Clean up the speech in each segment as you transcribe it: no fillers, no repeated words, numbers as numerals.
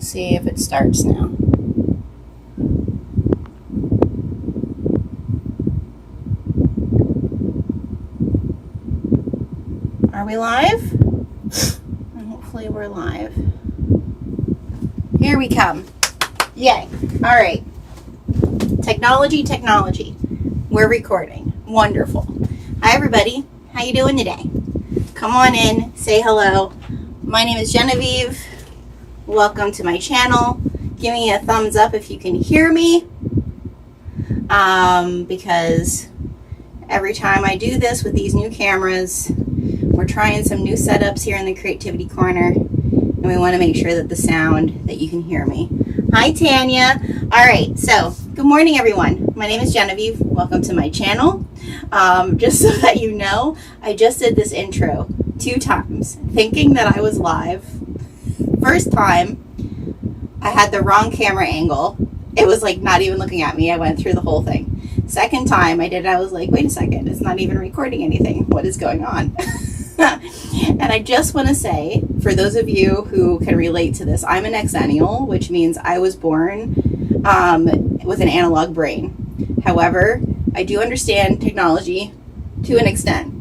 Let's see if it starts now. Are we live? And hopefully we're live. Here we come. Yay. All right. Technology. We're recording. Wonderful. Hi, everybody. How you doing today? Come on in. Say hello. My name is Genevieve. Welcome to my channel. Give me a thumbs up if you can hear me. Because every time I do this with these new cameras, we're trying some new setups here in the Creativity Corner, and we want to make sure that the sound, that you can hear me. Hi, Tanya. All right, so good morning, everyone. My name is Genevieve. Welcome to my channel. Just so that you know, I just did this intro 2 times, thinking that I was live. First time, I had the wrong camera angle. It was like not even looking at me. I went through the whole thing. Second time I did it, I was like, wait a second, it's not even recording anything. What is going on? And I just want to say, for those of you who can relate to this, I'm an Xennial, which means I was born with an analog brain. However, I do understand technology to an extent.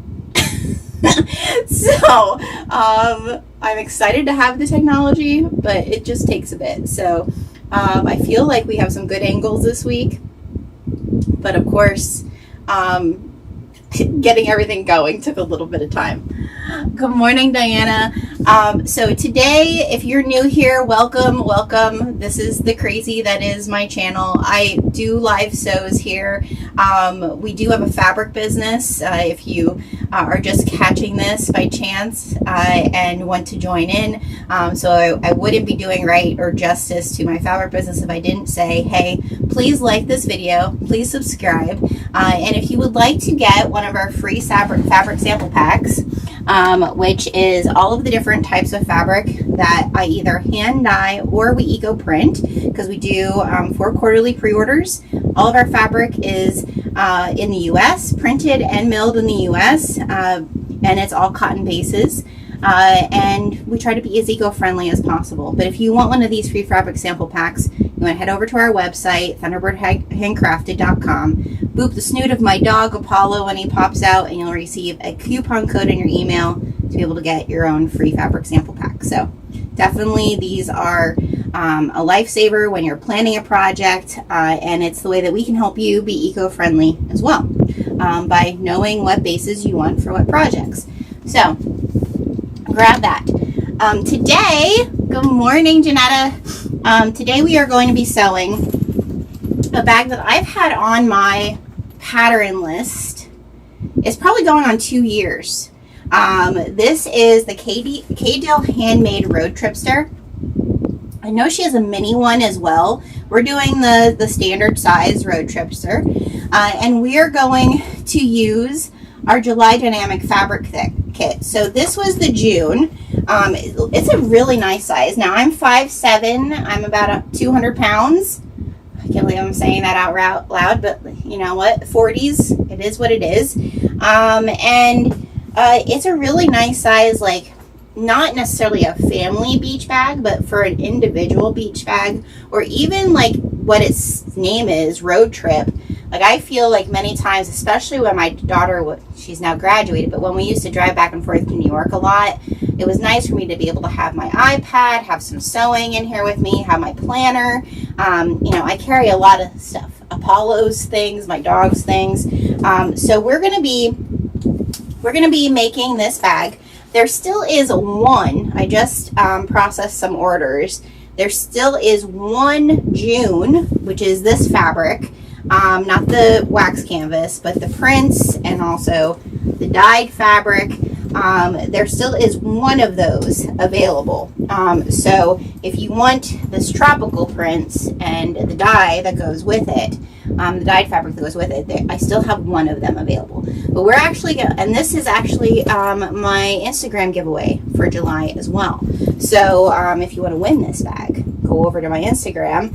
So I'm excited to have the technology, but it just takes a bit. So I feel like we have some good angles this week, but of course getting everything going took a little bit of time. Good morning, Diana. So today, if you're new here, welcome. This is the crazy that is my channel. I do live sews here. We do have a fabric business. If you are just catching this by chance and want to join in, so I wouldn't be doing right or justice to my fabric business if I didn't say, hey, please like this video, please subscribe, and if you would like to get one of our free fabric sample packs, which is all of the different types of fabric that I either hand dye or we eco print, because we do 4 quarterly pre-orders. All of our fabric is in the US, printed and milled in the US, and it's all cotton bases. And we try to be as eco-friendly as possible. But if you want one of these free fabric sample packs, you want to head over to our website, thunderbirdhandcrafted.com, boop the snoot of my dog Apollo when he pops out, and you'll receive a coupon code in your email to be able to get your own free fabric sample pack. So definitely these are a lifesaver when you're planning a project, and it's the way that we can help you be eco-friendly as well, by knowing what bases you want for what projects. So grab that. Today, good morning, Janetta. Today we are going to be sewing a bag that I've had on my pattern list. It's probably going on 2 years. This is the KDill Handmade RoadTripster. I know she has a mini one as well. We're doing the standard size RoadTripster, and we are going to use our July DyeNamic Fabric Kit. So this was the June. It's a really nice size. Now I'm 5'7", I'm about 200 pounds. I can't believe I'm saying that out loud, but you know what, 40s, it is what it is. And it's a really nice size, like not necessarily a family beach bag, but for an individual beach bag, or even like what its name is, road trip. Like I feel like many times, especially when my daughter, she's now graduated, but when we used to drive back and forth to New York a lot, it was nice for me to be able to have my iPad, have some sewing in here with me, have my planner. You know, I carry a lot of stuff, Apollo's things, my dog's things. So we're gonna be making this bag. There still is one. I just processed some orders. There still is one June, which is this fabric. Not the wax canvas, but the prints and also the dyed fabric. There still is one of those available. So if you want this tropical prints and the dye that goes with it, the dyed fabric that goes with it, I still have one of them available. But we're actually, and this is actually my Instagram giveaway for July as well. So if you want to win this bag, go over to my Instagram,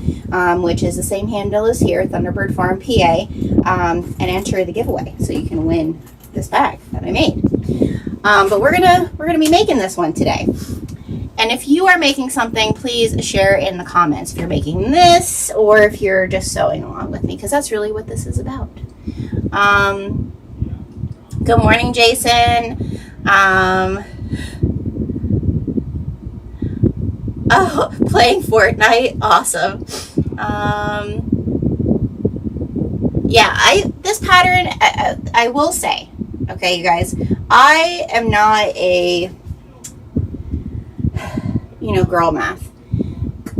which is the same handle as here, Thunderbird Farm PA, and enter the giveaway so you can win this bag that I made. But we're gonna be making this one today. And if you are making something, please share in the comments if you're making this or if you're just sewing along with me, because that's really what this is about. Good morning, Jason. Oh, playing Fortnite, awesome. Yeah, this pattern, I will say, okay, you guys, I am not a, girl math.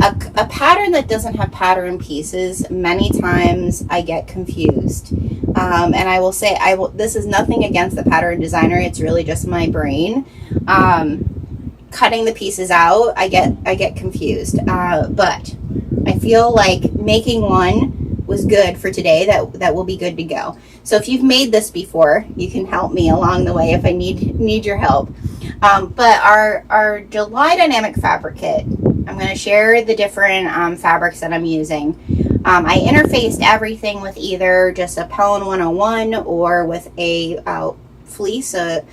A pattern that doesn't have pattern pieces, many times I get confused. And I will say, this is nothing against the pattern designer, it's really just my brain. Cutting the pieces out, I get confused. But I feel like making one was good for today. That will be good to go. So if you've made this before, you can help me along the way if I need your help. But our July DyeNamic Fabric Kit, I'm going to share the different fabrics that I'm using. I interfaced everything with either just a Pellin 101 or with a fleece, a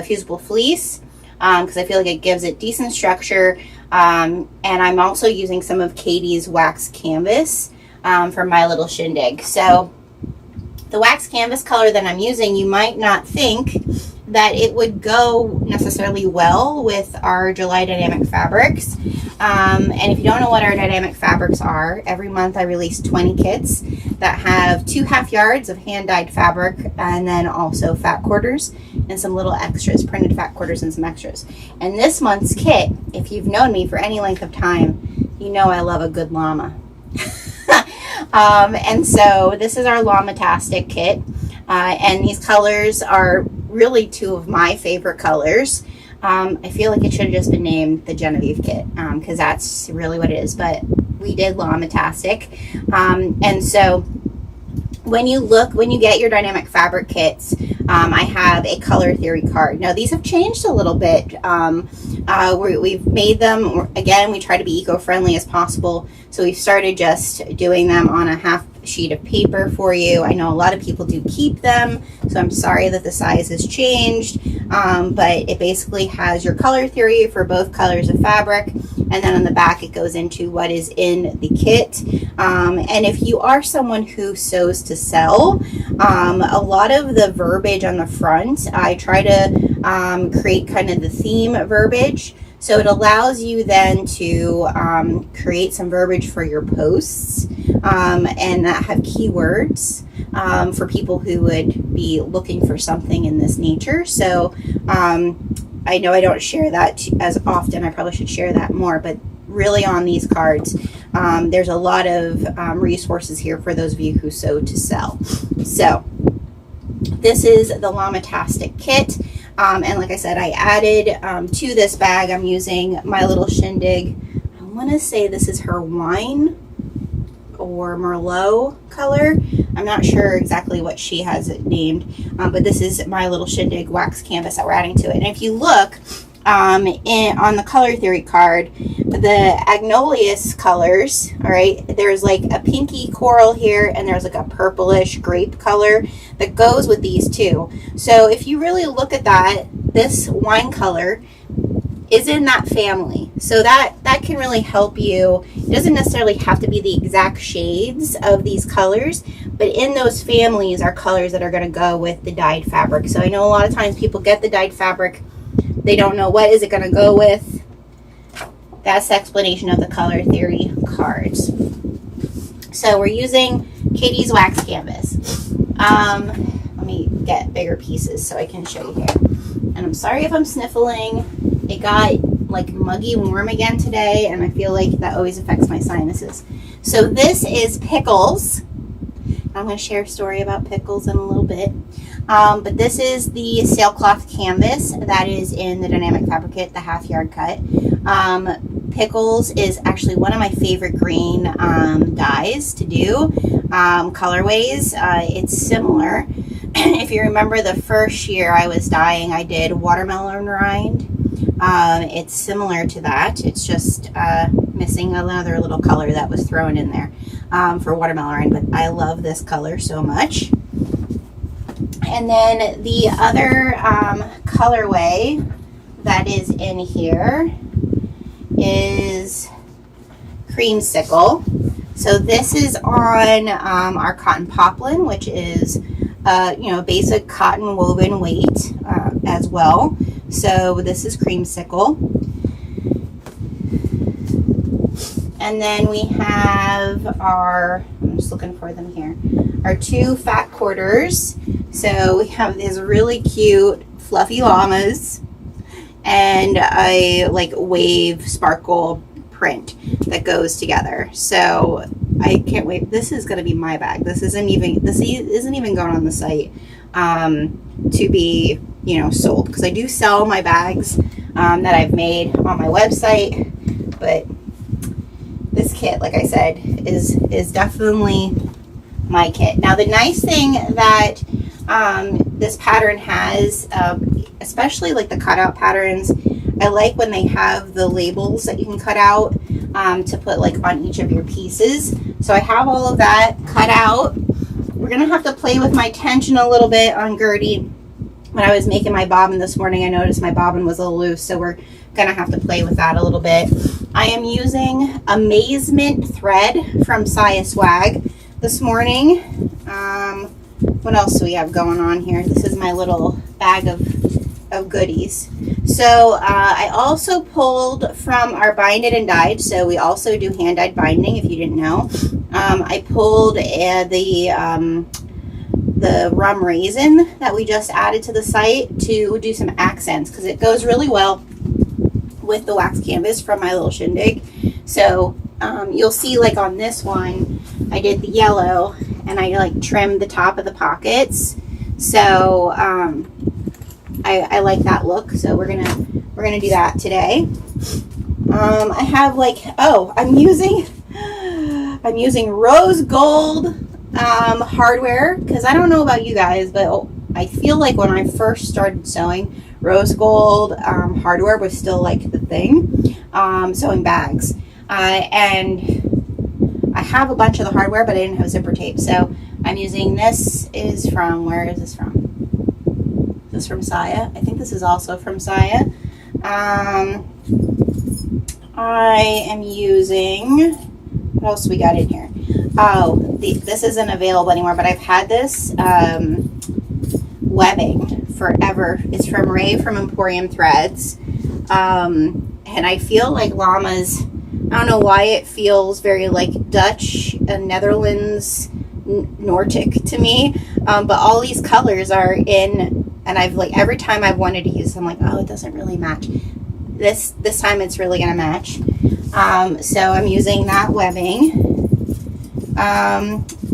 fusible fleece, because I feel like it gives it decent structure. And I'm also using some of Katie's wax canvas for my little shindig. So the wax canvas color that I'm using, you might not think that it would go necessarily well with our July DyeNamic fabrics. And if you don't know what our DyeNamic fabrics are, every month I release 20 kits that have 2 half yards of hand-dyed fabric and then also fat quarters and some little extras, printed fat quarters and some extras. And this month's kit, if you've known me for any length of time, you know I love a good llama. And so this is our Llamatastic kit. And these colors are really 2 of my favorite colors. I feel like it should have just been named the Genevieve kit, because that's really what it is, but we did Llamatastic. And so when you get your DyeNamic fabric kits, I have a color theory card. Now these have changed a little bit. We've made them, again, we try to be eco-friendly as possible, so we've started just doing them on a half sheet of paper for you. I know a lot of people do keep them, so I'm sorry that the size has changed, but it basically has your color theory for both colors of fabric, and then on the back it goes into what is in the kit. And if you are someone who sews to sell, a lot of the verbiage on the front, I try to create kind of the theme verbiage. So it allows you then to create some verbiage for your posts and that have keywords for people who would be looking for something in this nature. So I know I don't share that as often. I probably should share that more, but really on these cards, there's a lot of resources here for those of you who sew to sell. So this is the Llamatastic kit. And like I said, I added to this bag, I'm using my little shindig. I want to say this is her wine or Merlot color. I'm not sure exactly what she has it named, but this is my little shindig wax canvas that we're adding to it. And if you look on the color theory card, the Agnolius colors, all right, there's like a pinky coral here and there's like a purplish grape color that goes with these two. So if you really look at that, this wine color is in that family. So that can really help you. It doesn't necessarily have to be the exact shades of these colors, but in those families are colors that are going to go with the dyed fabric. So I know a lot of times people get the dyed fabric, they don't know what is it going to go with. That's the explanation of the color theory cards. So we're using Katie's wax canvas. Let me get bigger pieces so I can show you here. And I'm sorry if I'm sniffling. It got like muggy warm again today, and I feel like that always affects my sinuses. So this is Pickles. I'm going to share a story about Pickles in a little bit. But this is the sailcloth canvas that is in the DyeNamic Fabric Kit, the half yard cut. Pickles is actually one of my favorite green dyes to do, colorways. It's similar. If you remember the first year I was dyeing, I did watermelon rind. It's similar to that. It's just missing another little color that was thrown in there for watermelon rind, but I love this color so much. And then the other colorway that is in here is Creamsicle. So this is on our cotton poplin, which is basic cotton woven weight as well. So this is Creamsicle. And then we have our, I'm just looking for them here, our 2 fat quarters. So we have these really cute fluffy llamas and a like wave sparkle print that goes together. So I can't wait. This is going to be my bag. This isn't even going on the site to be, sold, because I do sell my bags that I've made on my website, but this kit, like I said, is definitely my kit. Now the nice thing that this pattern has, especially like the cutout patterns, I like when they have the labels that you can cut out to put like on each of your pieces. So I have all of that cut out. We're gonna have to play with my tension a little bit on Gertie. When I was making my bobbin this morning, I noticed my bobbin was a little loose, so we're gonna have to play with that a little bit. I am using Amazement thread from Saya Swag this morning. What else do we have going on here? This is my little bag of goodies. So I also pulled from our Bind It and Dyed. So we also do hand dyed binding, if you didn't know. I pulled the rum raisin that we just added to the site to do some accents, because it goes really well with the wax canvas from my little shindig. So you'll see, like on this one, I did the yellow and I like trimmed the top of the pockets. So I like that look. So we're gonna do that today. I have like, I'm using rose gold hardware, because I don't know about you guys, but I feel like when I first started sewing, rose gold hardware was still like the thing, sewing bags, and I have a bunch of the hardware, but I didn't have zipper tape. So I'm using, this is from, where is this from? This is from Saya. I think this is also from Saya. I am using, what else we got in here? Oh, this isn't available anymore, but I've had this webbing forever. It's from Ray from Emporium Threads. And I feel like llamas, I don't know why it feels very like Dutch and Netherlands Nordic to me. But all these colors are in, and I've like, every time I've wanted to use them, I'm like, oh, it doesn't really match. This time it's really gonna match. So I'm using that webbing.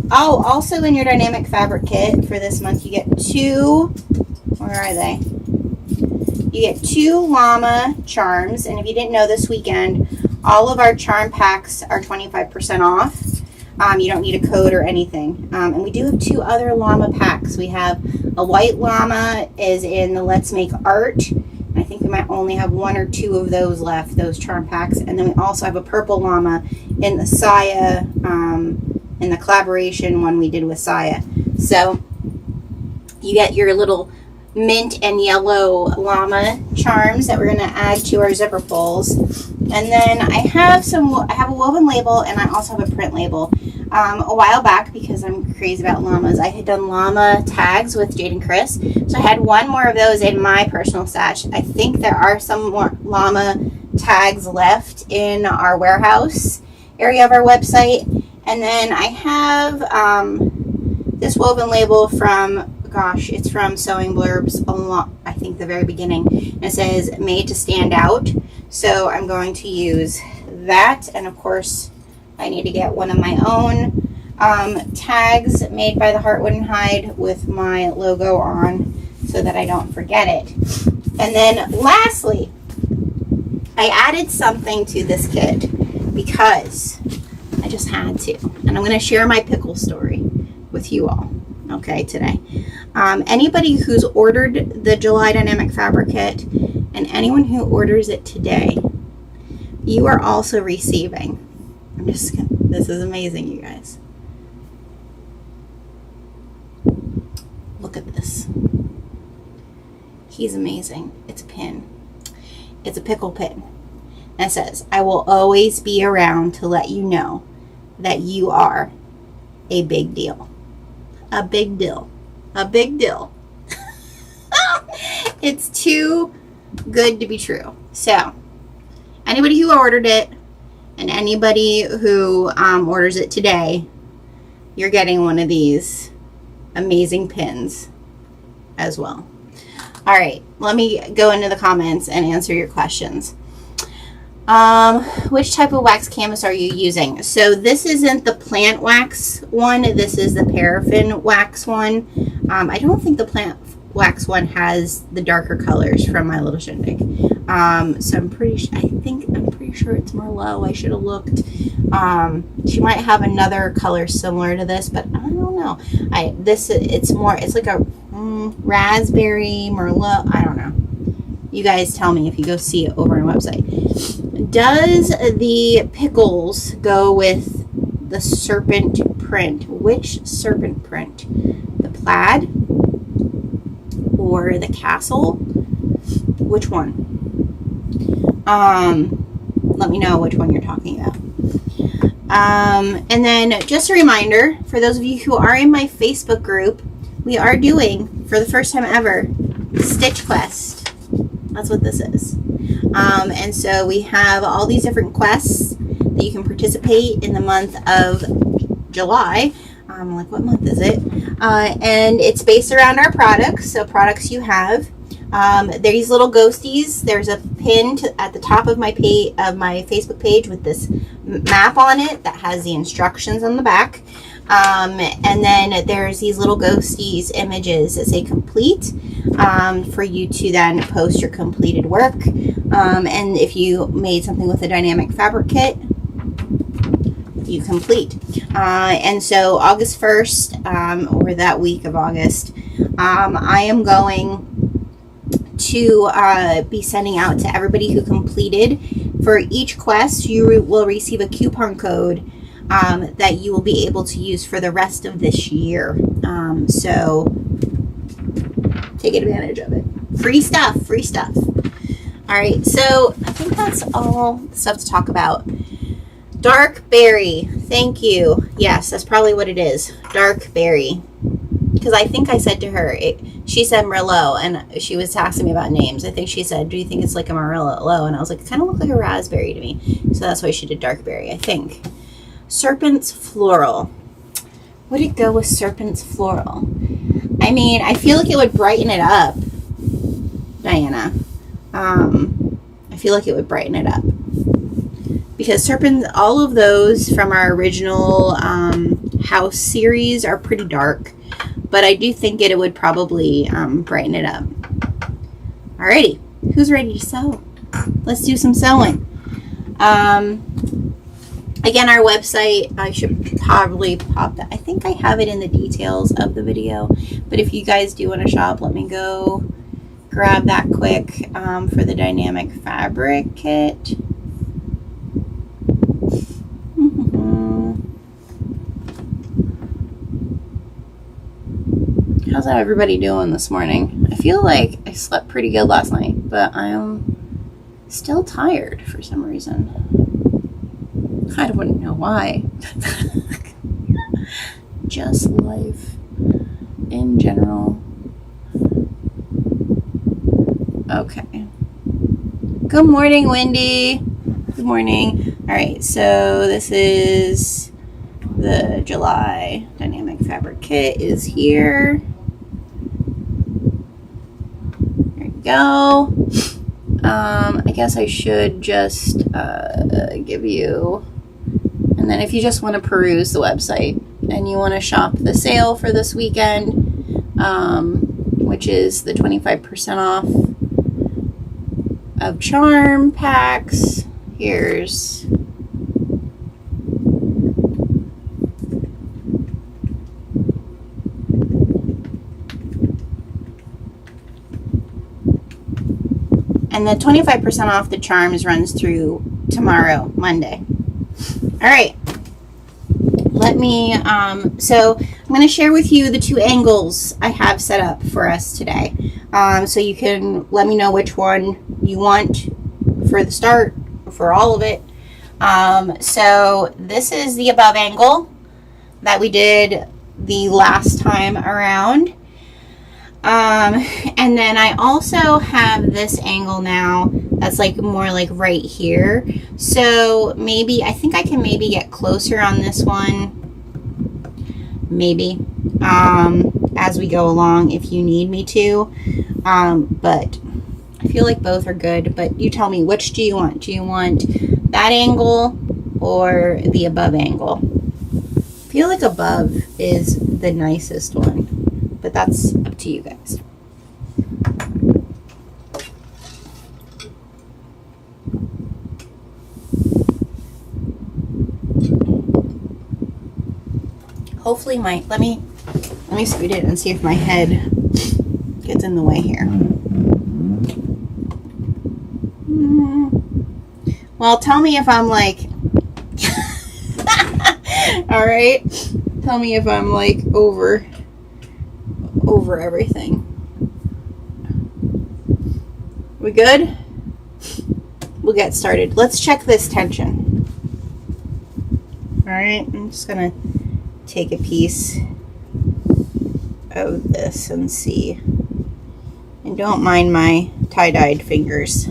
Also in your DyeNamic Fabric Kit for this month, you get 2, where are they? You get 2 llama charms, and if you didn't know, this weekend, all of our charm packs are 25% off. You don't need a code or anything. And we do have 2 other llama packs. We have a white llama is in the Let's Make Art. I think we might only have 1 or 2 of those left, those charm packs. And then we also have a purple llama in the Saya, in the collaboration one we did with Saya. So you get your little mint and yellow llama charms that we're going to add to our zipper pulls. And then I have a woven label, and I also have a print label. A while back, because I'm crazy about llamas, I had done llama tags with Jade and Chris. So I had 1 more of those in my personal stash. I think there are some more llama tags left in our warehouse area of our website. And then I have this woven label from, gosh, it's from Sewing Blurbs, I think the very beginning. And it says made to stand out. So I'm going to use that. And of course, I need to get one of my own tags made by the Heartwood and Hide with my logo on so that I don't forget it. And then lastly, I added something to this kit because I just had to. And I'm going to share my pickle story with you all, okay, today. Anybody who's ordered the July DyeNamic Fabric Kit and anyone who orders it today, you are also receiving. This is amazing, you guys. Look at this. He's amazing. It's a pin. It's a pickle pin. And it says, I will always be around to let you know that you are a big deal. A big deal. A big deal. It's too good to be true. So, anybody who ordered it and anybody who orders it today, you're getting one of these amazing pins as well. All right, let me go into the comments and answer your questions. Which type of wax canvas are you using? So this isn't the plant wax one. This is the paraffin wax one. I don't think the plant wax one has the darker colors from My Little Shindig. So I'm pretty sure it's Merlot. I should have looked. She might have another color similar to this, but I don't know. It's like a raspberry Merlot. I don't know. You guys tell me if you go see it over on the website. Does the pickles go with the serpent print? Which serpent print? The plaid or the castle? Which one? Let me know which one you're talking about. And then just a reminder, for those of you who are in my Facebook group, we are doing, for the first time ever, Stitch Quest. That's what this is. And so we have all these different quests that you can participate in the month of July. Like, what month is it? And it's based around our products. So products you have. These little ghosties. There's a pin at the top of my Facebook page with this map on it that has the instructions on the back. And then there's these little ghosties images that say complete, for you to then post your completed work. And if you made something with a DyeNamic Fabric Kit, you complete. And so August 1st, or that week of August, I am going to be sending out to everybody who completed. For each quest, you will receive a coupon code that you will be able to use for the rest of this year. So take advantage of it. Free stuff, free stuff. All right, so I think that's all the stuff to talk about. Dark berry, thank you. Yes, that's probably what it is. Dark berry. Because I think I said to her, she said Merlot, and she was asking me about names. I think she said, do you think it's like a Merlot? And I was like, it kind of looked like a raspberry to me. So that's why she did dark berry, I think. Serpent's Floral. Would it go with Serpent's Floral? I mean, I feel like it would brighten it up, Diana. I feel like it would brighten it up. Because Serpent, all of those from our original house series are pretty dark. But I do think it would probably brighten it up. Alrighty, who's ready to sew? Let's do some sewing. Again, our website, I should probably pop that. I think I have it in the details of the video. But if you guys do want to shop, let me go grab that quick for the DyeNamic Fabric Kit. How's everybody doing this morning? I feel like I slept pretty good last night, but I am still tired for some reason. I wouldn't know why. Just life in general. Okay. Good morning, Wendy. Good morning. All right, so this is the July DyeNamic Fabric Kit is here. There you go. I guess I should just give you, and then if you just want to peruse the website and you want to shop the sale for this weekend, which is the 25% off of charm packs, here's and the 25% off the charms runs through tomorrow, Monday. All right. Let me, so I'm going to share with you the two angles I have set up for us today. So you can let me know which one you want for the start, for all of it. So this is the above angle that we did the last time around. And then I also have this angle now that's like more like right here. So maybe, I think I can maybe get closer on this one. Maybe, as we go along if you need me to. But I feel like both are good, but you tell me, which do you want? Do you want that angle or the above angle? I feel like above is the nicest one, but that's up to you guys. Hopefully let me scoot it and see if my head gets in the way here. Well, tell me if I'm like, all right, tell me if I'm like over everything. We good? We'll get started. Let's check this tension. All right, I'm just gonna take a piece of this and see. And don't mind my tie-dyed fingers.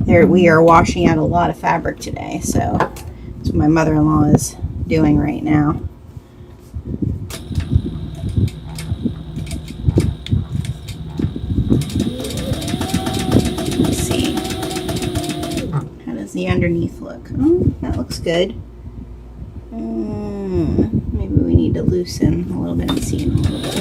We are washing out a lot of fabric today, so that's what my mother-in-law is doing right now. Let's see. How does the underneath look? Oh, that looks good. Maybe we need to loosen a little bit and see in a little bit.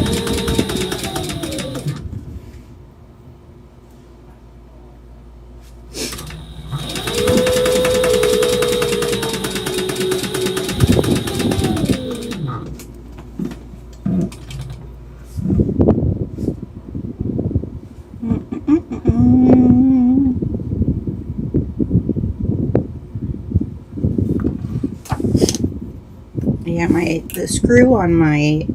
Yeah, the screw on my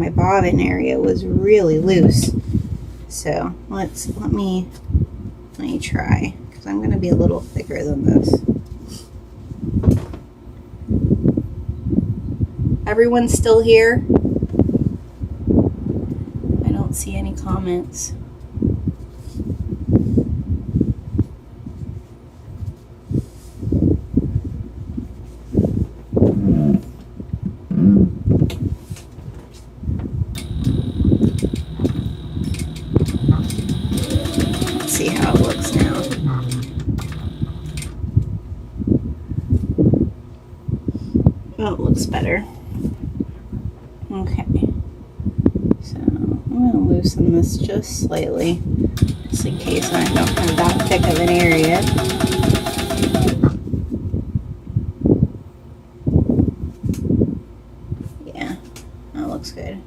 bobbin area was really loose. So let me try, because I'm going to be a little thicker than this. Everyone's still here? I don't see any comments. Oh, it looks better. Okay. So I'm going to loosen this just slightly, just in case I don't have that thick of an area. Yeah, that looks good.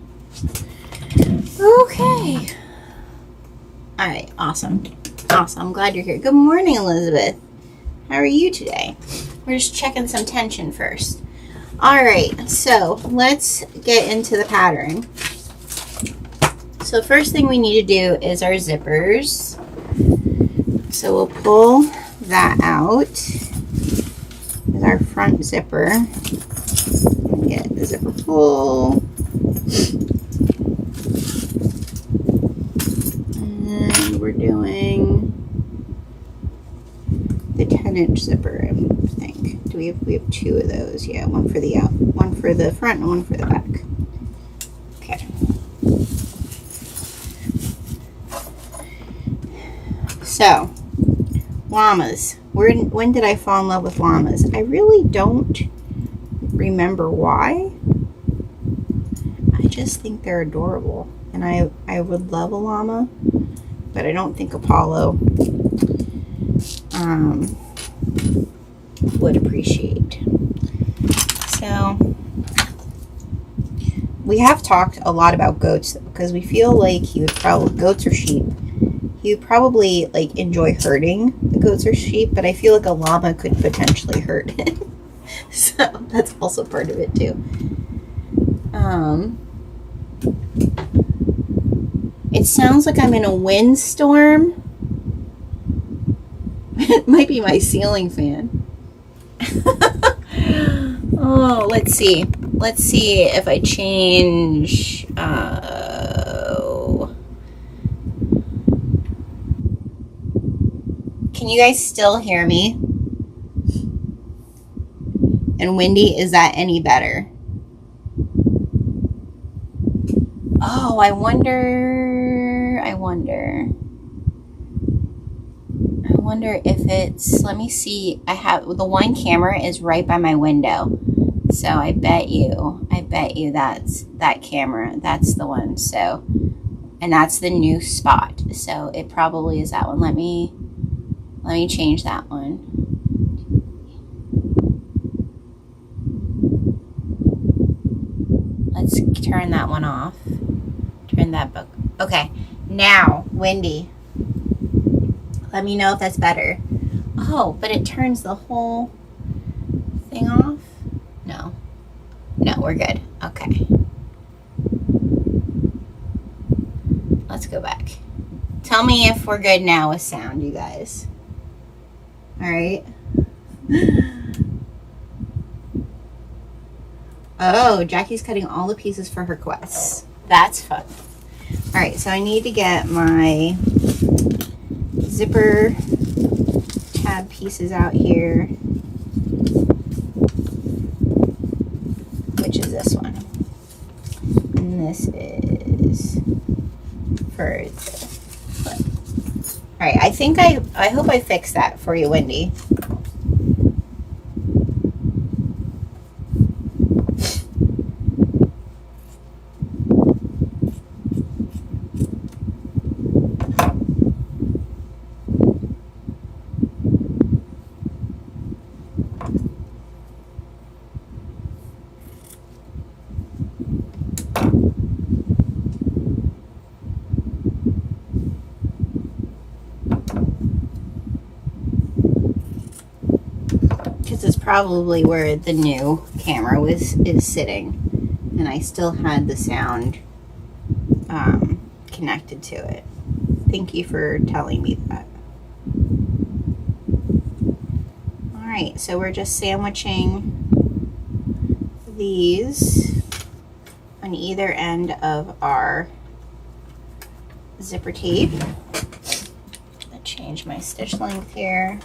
Okay. All right, awesome. Awesome. I'm glad you're here. Good morning, Elizabeth. How are you today? We're just checking some tension first. All right, so let's get into the pattern. So first thing we need to do is our zippers. So we'll pull that out with our front zipper. Get the zipper full. And we're doing the 10-inch zipper, I think. We have two of those. Yeah, one for the one for the front and one for the back. Okay. So, llamas. When did I fall in love with llamas? I really don't remember why. I just think they're adorable, and I would love a llama, but I don't think Apollo would appreciate. So we have talked a lot about goats because we feel like he would probably, goats or sheep, he would probably like enjoy hurting the goats or sheep, but I feel like a llama could potentially hurt him. So that's also part of it too. It sounds like I'm in a windstorm. It might be my ceiling fan. Oh, let's see. Let's see if I change. Can you guys still hear me? And windy, is that any better? Oh, I wonder if it's, let me see. I have, the one camera is right by my window. So I bet you that's that camera. That's the one. So, and that's the new spot. So it probably is that one. Let me change that one. Let's turn that one off. Turn that book. Okay, now, windy. Let me know if that's better. Oh, but it turns the whole thing off? No. No, we're good. Okay. Let's go back. Tell me if we're good now with sound, you guys. All right. Oh, Jackie's cutting all the pieces for her quests. That's fun. All right, so I need to get my zipper tab pieces out here, which is this one, and this is for the flip. All right, I hope I fixed that for you, Wendy. Probably where the new camera is sitting, and I still had the sound connected to it. Thank you for telling me that. All right, so we're just sandwiching these on either end of our zipper tape. I'll change my stitch length here.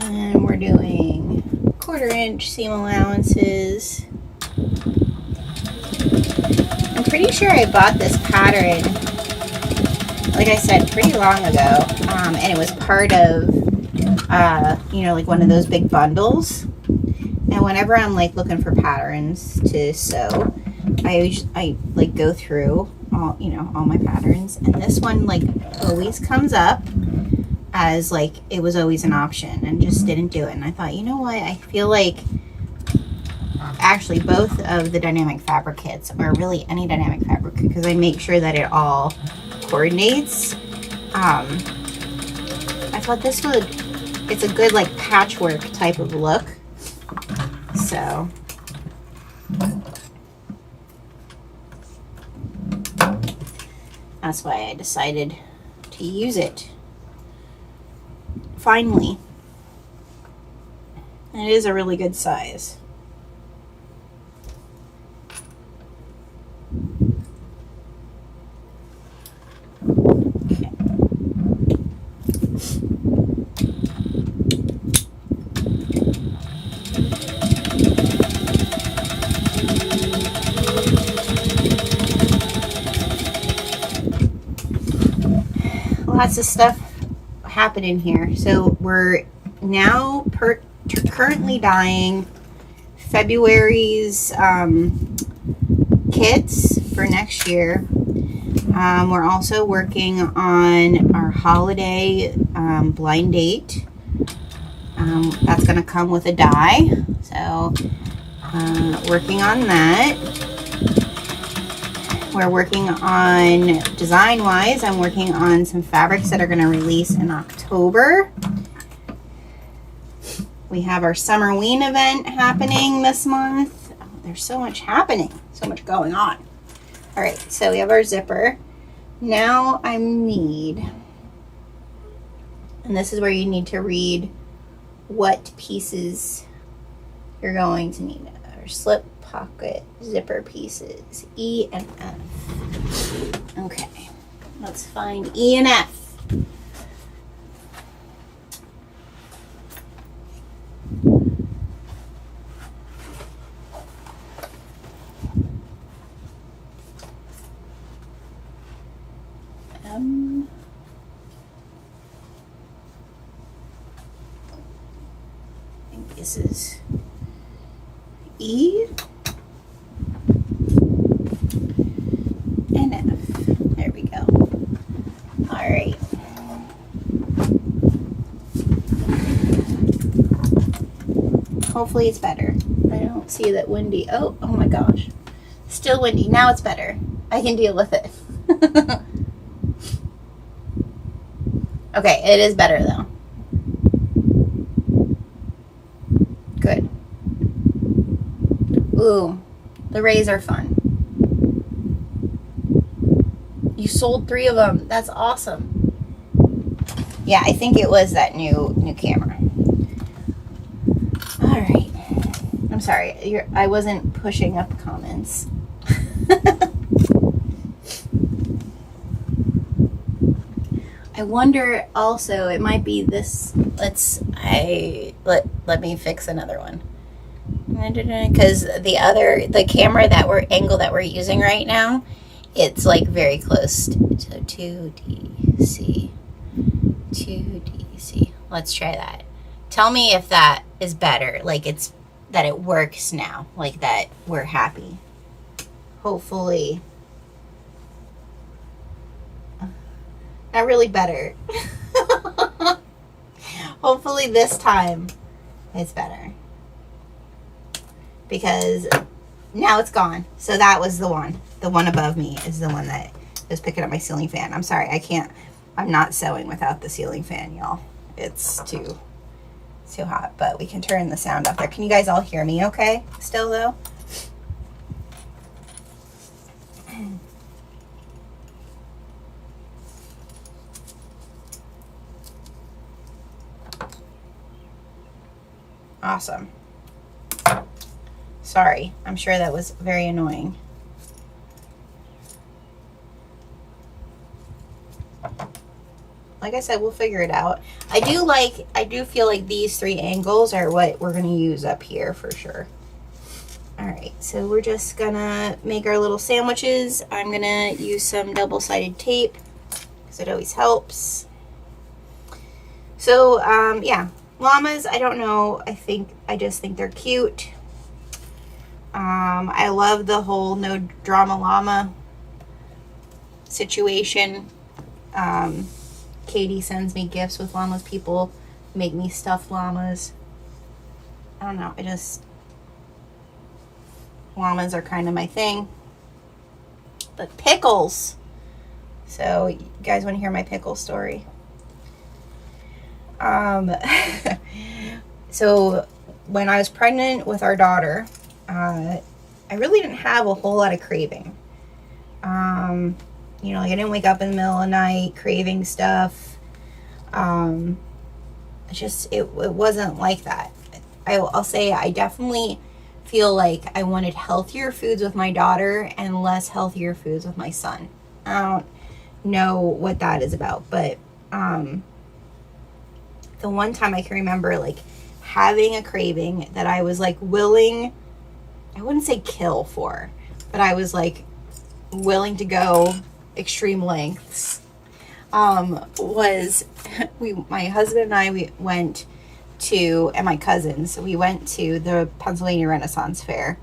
And we're doing 1/4 inch seam allowances. I'm pretty sure I bought this pattern, like I said, pretty long ago. And it was part of, you know, like one of those big bundles. And whenever I'm like looking for patterns to sew, I like go through all, you know, all my patterns. And this one like always comes up as like it was always an option, and just didn't do it. And I thought, you know what, I feel like actually both of the DyeNamic Fabric Kits, or really any DyeNamic Fabric Kit, because I make sure that it all coordinates. I thought this would, it's a good like patchwork type of look. So that's why I decided to use it. Finally. And it is a really good size. Okay. Lots of stuff happening here. So we're now currently dyeing February's kits for next year. We're also working on our holiday blind date. That's going to come with a dye. So working on that. We're working on, design-wise, I'm working on some fabrics that are going to release in October. We have our summer wean event happening this month. Oh, there's so much happening, so much going on. All right, so we have our zipper. Now I need And this is where you need to read what pieces you're going to need. Or slip, pocket, zipper pieces, E and F. Okay, let's find E and F. I think this is E and F. There we go. All right. Hopefully it's better. I don't see that windy. Oh my gosh. Still windy. Now it's better. I can deal with it. Okay, it is better though. Good. Ooh, the rays are fun. You sold 3 of them. That's awesome. Yeah, I think it was that new camera. All right. I'm sorry. I wasn't pushing up comments. I wonder also, it might be this. Let me fix another one. Because the camera angle that we're using right now, it's like very close to 2DC. 2DC. Let's try that. Tell me if that is better. Like that it works now. Like that we're happy. Hopefully. Not really better. Hopefully this time it's better. Because now it's gone. So that was the one. The one above me is the one that is picking up my ceiling fan. I'm sorry, I'm not sewing without the ceiling fan, y'all. It's too hot, but we can turn the sound up there. Can you guys all hear me okay still though? Awesome. Sorry, I'm sure that was very annoying. Like I said, we'll figure it out. I do feel like these 3 angles are what we're gonna use up here for sure. All right, so we're just gonna make our little sandwiches. I'm gonna use some double-sided tape because it always helps. So, yeah. Llamas, I don't know. I just think they're cute. I love the whole no drama llama situation. Katie sends me gifts with llamas. People make me stuffed llamas. I don't know. Llamas are kind of my thing. But pickles. So you guys want to hear my pickle story? So when I was pregnant with our daughter, I really didn't have a whole lot of craving. You know, like I didn't wake up in the middle of the night craving stuff. It wasn't like that. I'll say I definitely feel like I wanted healthier foods with my daughter and less healthier foods with my son. I don't know what that is about, but the one time I can remember like having a craving that I was like willing, I wouldn't say kill for, but I was like willing to go extreme lengths, was my husband and I went to, and my cousins, we went to the Pennsylvania Renaissance Fair,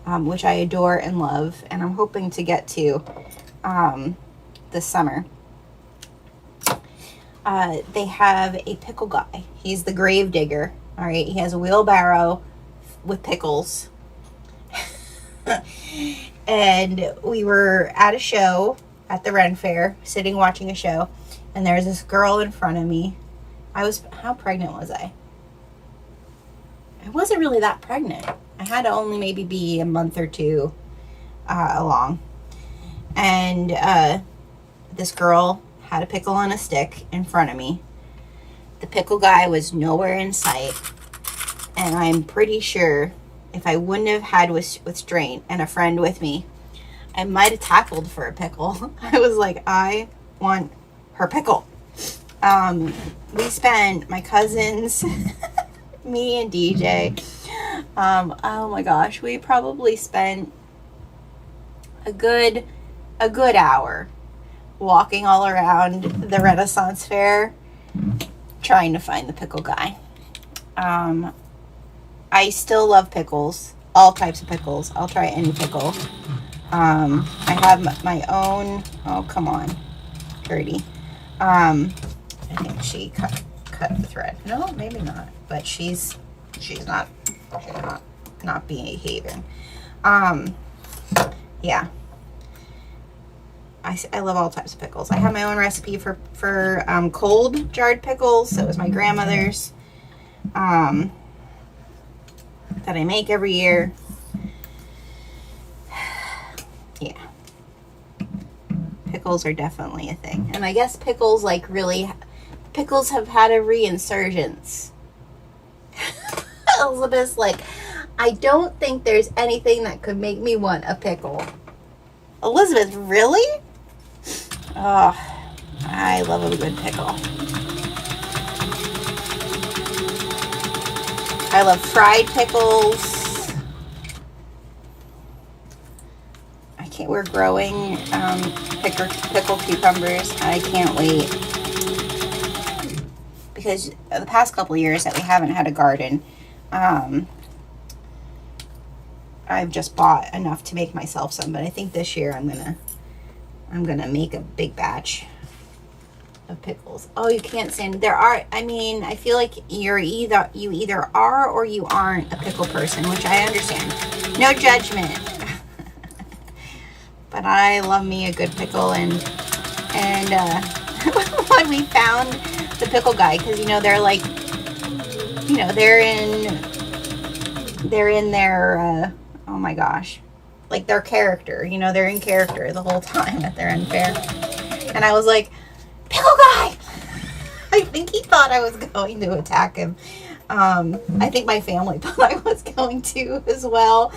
which I adore and love, and I'm hoping to get to this summer. They have a pickle guy. He's the grave digger. All right. He has a wheelbarrow with pickles. And we were at a show at the Ren Fair, sitting watching a show. And there's this girl in front of me. How pregnant was I? I wasn't really that pregnant. I had to only maybe be a month or 2 along. And this girl had a pickle on a stick in front of me, The pickle guy was nowhere in sight. And I'm pretty sure if I wouldn't have had restraint and a friend with me, I might have tackled for a pickle. I was like, I want her pickle. We spent, my cousins, me and DJ, oh my gosh, we probably spent a good hour walking all around the Renaissance Fair trying to find the pickle guy. I still love pickles, all types of pickles. I'll try any pickle. I have my own, oh come on, Gertie. I think she cut the thread. No, maybe not, but she's not behaving. Yeah. I love all types of pickles. I have my own recipe for cold jarred pickles. That was my grandmother's. That I make every year. Yeah. Pickles are definitely a thing. And I guess pickles pickles have had a resurgence. Elizabeth's like, I don't think there's anything that could make me want a pickle. Elizabeth, really? Oh, I love a good pickle. I love fried pickles. We're growing pickle cucumbers. I can't wait. Because the past couple of years that we haven't had a garden, I've just bought enough to make myself some. But I think this year I'm gonna make a big batch of pickles. Oh, you can't stand. There are. I mean, I feel like you either are or you aren't a pickle person, which I understand. No judgment. But I love me a good pickle, and when we found the pickle guy, because they're like, they're in their oh my gosh, like their character, they're in character the whole time that they're in fair. And I was like, pickle guy. I think he thought I was going to attack him. I think my family thought I was going to as well.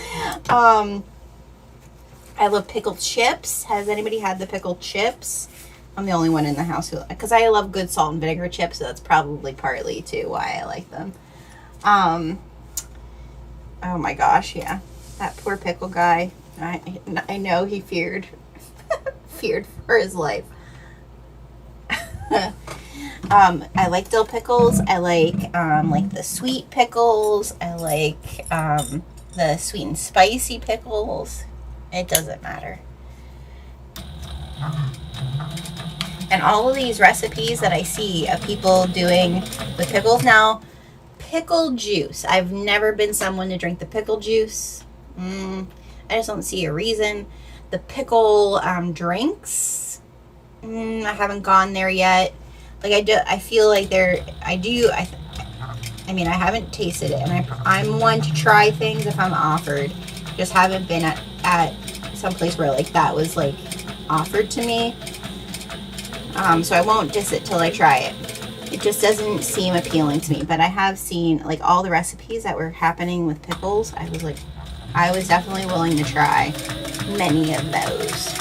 I love pickled chips. Has anybody had the pickled chips? I'm the only one in the house because I love good salt and vinegar chips, so that's probably partly too why I like them. Oh my gosh, yeah. That poor pickle guy. I know he feared for his life. I like dill pickles. I like the sweet pickles. I like the sweet and spicy pickles. It doesn't matter. And all of these recipes that I see of people doing with pickles now, pickle juice. I've never been someone to drink the pickle juice. I just don't see a reason. The pickle drinks, I haven't gone there yet. Like I feel like I mean, I haven't tasted it, and I'm one to try things if I'm offered. Just haven't been at some place where like that was like offered to me. So I won't diss it till I try it. It just doesn't seem appealing to me. But I have seen like all the recipes that were happening with pickles. I was definitely willing to try many of those.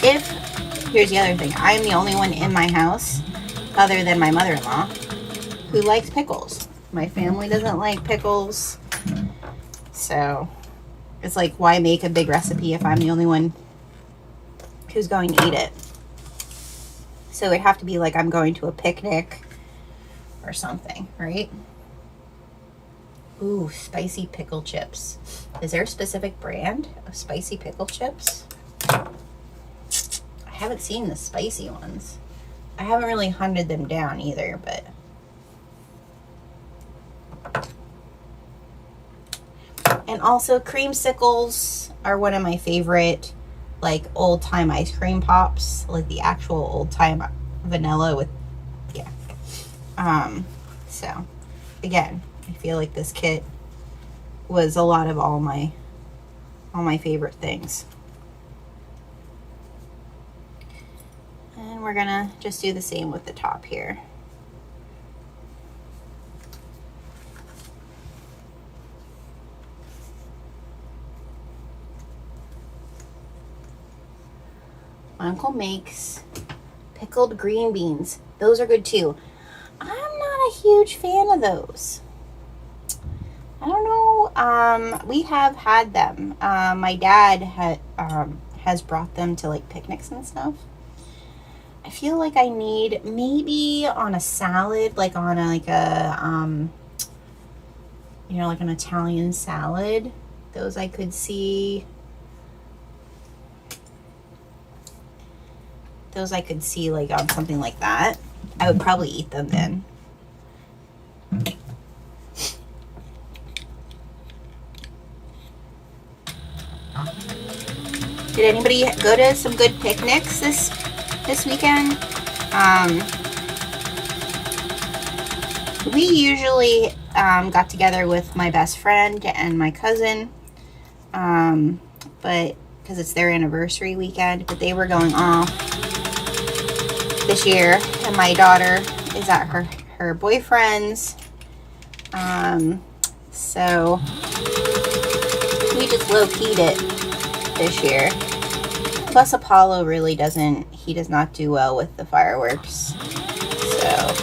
Here's the other thing. I'm the only one in my house, other than my mother-in-law, who likes pickles. My family doesn't like pickles. So it's like, why make a big recipe if I'm the only one who's going to eat it? So it'd have to be like I'm going to a picnic or something, right? Ooh, spicy pickle chips. Is there a specific brand of spicy pickle chips? I haven't seen the spicy ones. I haven't really hunted them down either, but and also creamsicles are one of my favorite, like old time ice cream pops, like the actual old time vanilla with, yeah. So again, I feel like this kit was a lot of all my favorite things. And we're gonna just do the same with the top here. Uncle makes pickled green beans. Those are good too. I'm not a huge fan of those. I don't know. We have had them. My dad has brought them to like picnics and stuff. I feel like I need maybe on a salad, like on a, like a you know, like an Italian salad. Those I could see. Those I could see like on something like that. I would probably eat them then. Did anybody go to some good picnics this weekend? We usually got together with my best friend and my cousin, but because it's their anniversary weekend, but they were going off this year, and my daughter is at her boyfriend's, so we just low-keyed it this year. Plus Apollo really he does not do well with the fireworks, so.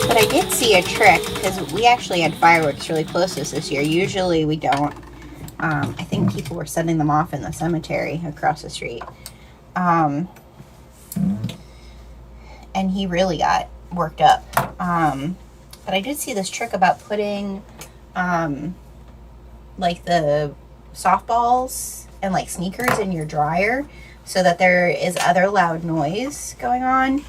But I did see a trick, because we actually had fireworks really close to us this year. Usually we don't. I think people were setting them off in the cemetery across the street. And he really got worked up. But I did see this trick about putting like the softballs and like sneakers in your dryer so that there is other loud noise going on.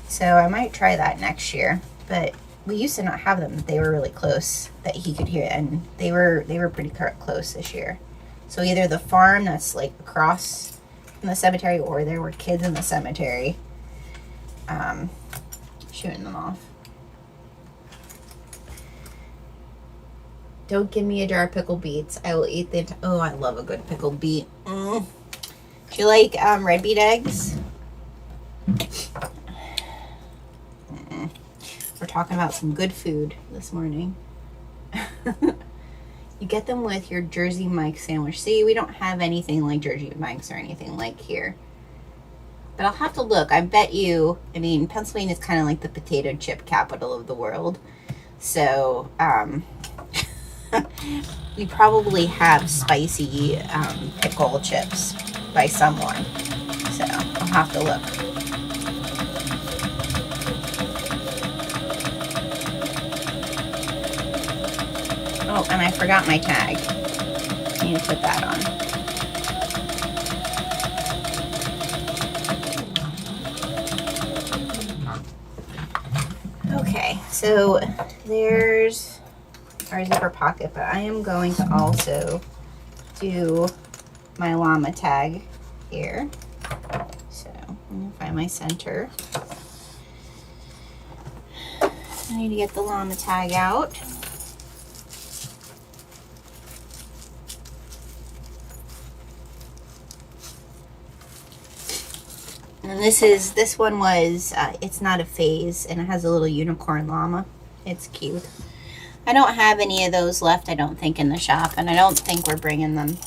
So I might try that next year. But we used to not have them. They were really close that he could hear, and they were pretty close this year. So either the farm that's like across from the cemetery, or there were kids in the cemetery shooting them off. Don't give me a jar of pickled beets. I will eat the. Oh, I love a good pickled beet. Do you like red beet eggs? We're talking about some good food this morning. You get them with your Jersey Mike's sandwich. See, we don't have anything like Jersey Mike's or anything like here. But I'll have to look. I bet you, I mean, Pennsylvania is kind of like the potato chip capital of the world. So, we probably have spicy pickle chips by someone. So, I'll have to look. Oh, and I forgot my tag. I need to put that on. Okay, so there's our zipper pocket, but I am going to also do my llama tag here. So I'm going to find my center. I need to get the llama tag out. And this one was, it's not a phase, and it has a little unicorn llama. It's cute. I don't have any of those left, I don't think, in the shop, and I don't think we're bringing them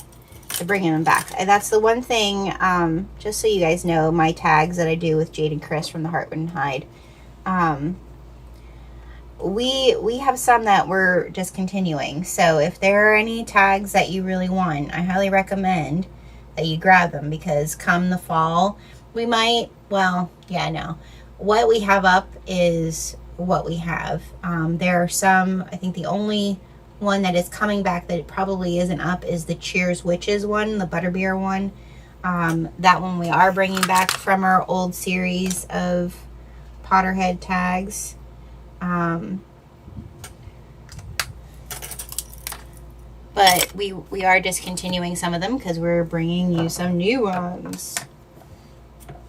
back. That's the one thing, just so you guys know, my tags that I do with Jade and Chris from the Heartwood and Hide. We have some that we're discontinuing, so if there are any tags that you really want, I highly recommend that you grab them, because come the fall, we might, well, yeah, no. What we have up is what we have. There are some, I think the only one that is coming back that it probably isn't up is the Cheers Witches one, the Butterbeer one. That one we are bringing back from our old series of Potterhead tags. But we are discontinuing some of them because we're bringing you some new ones,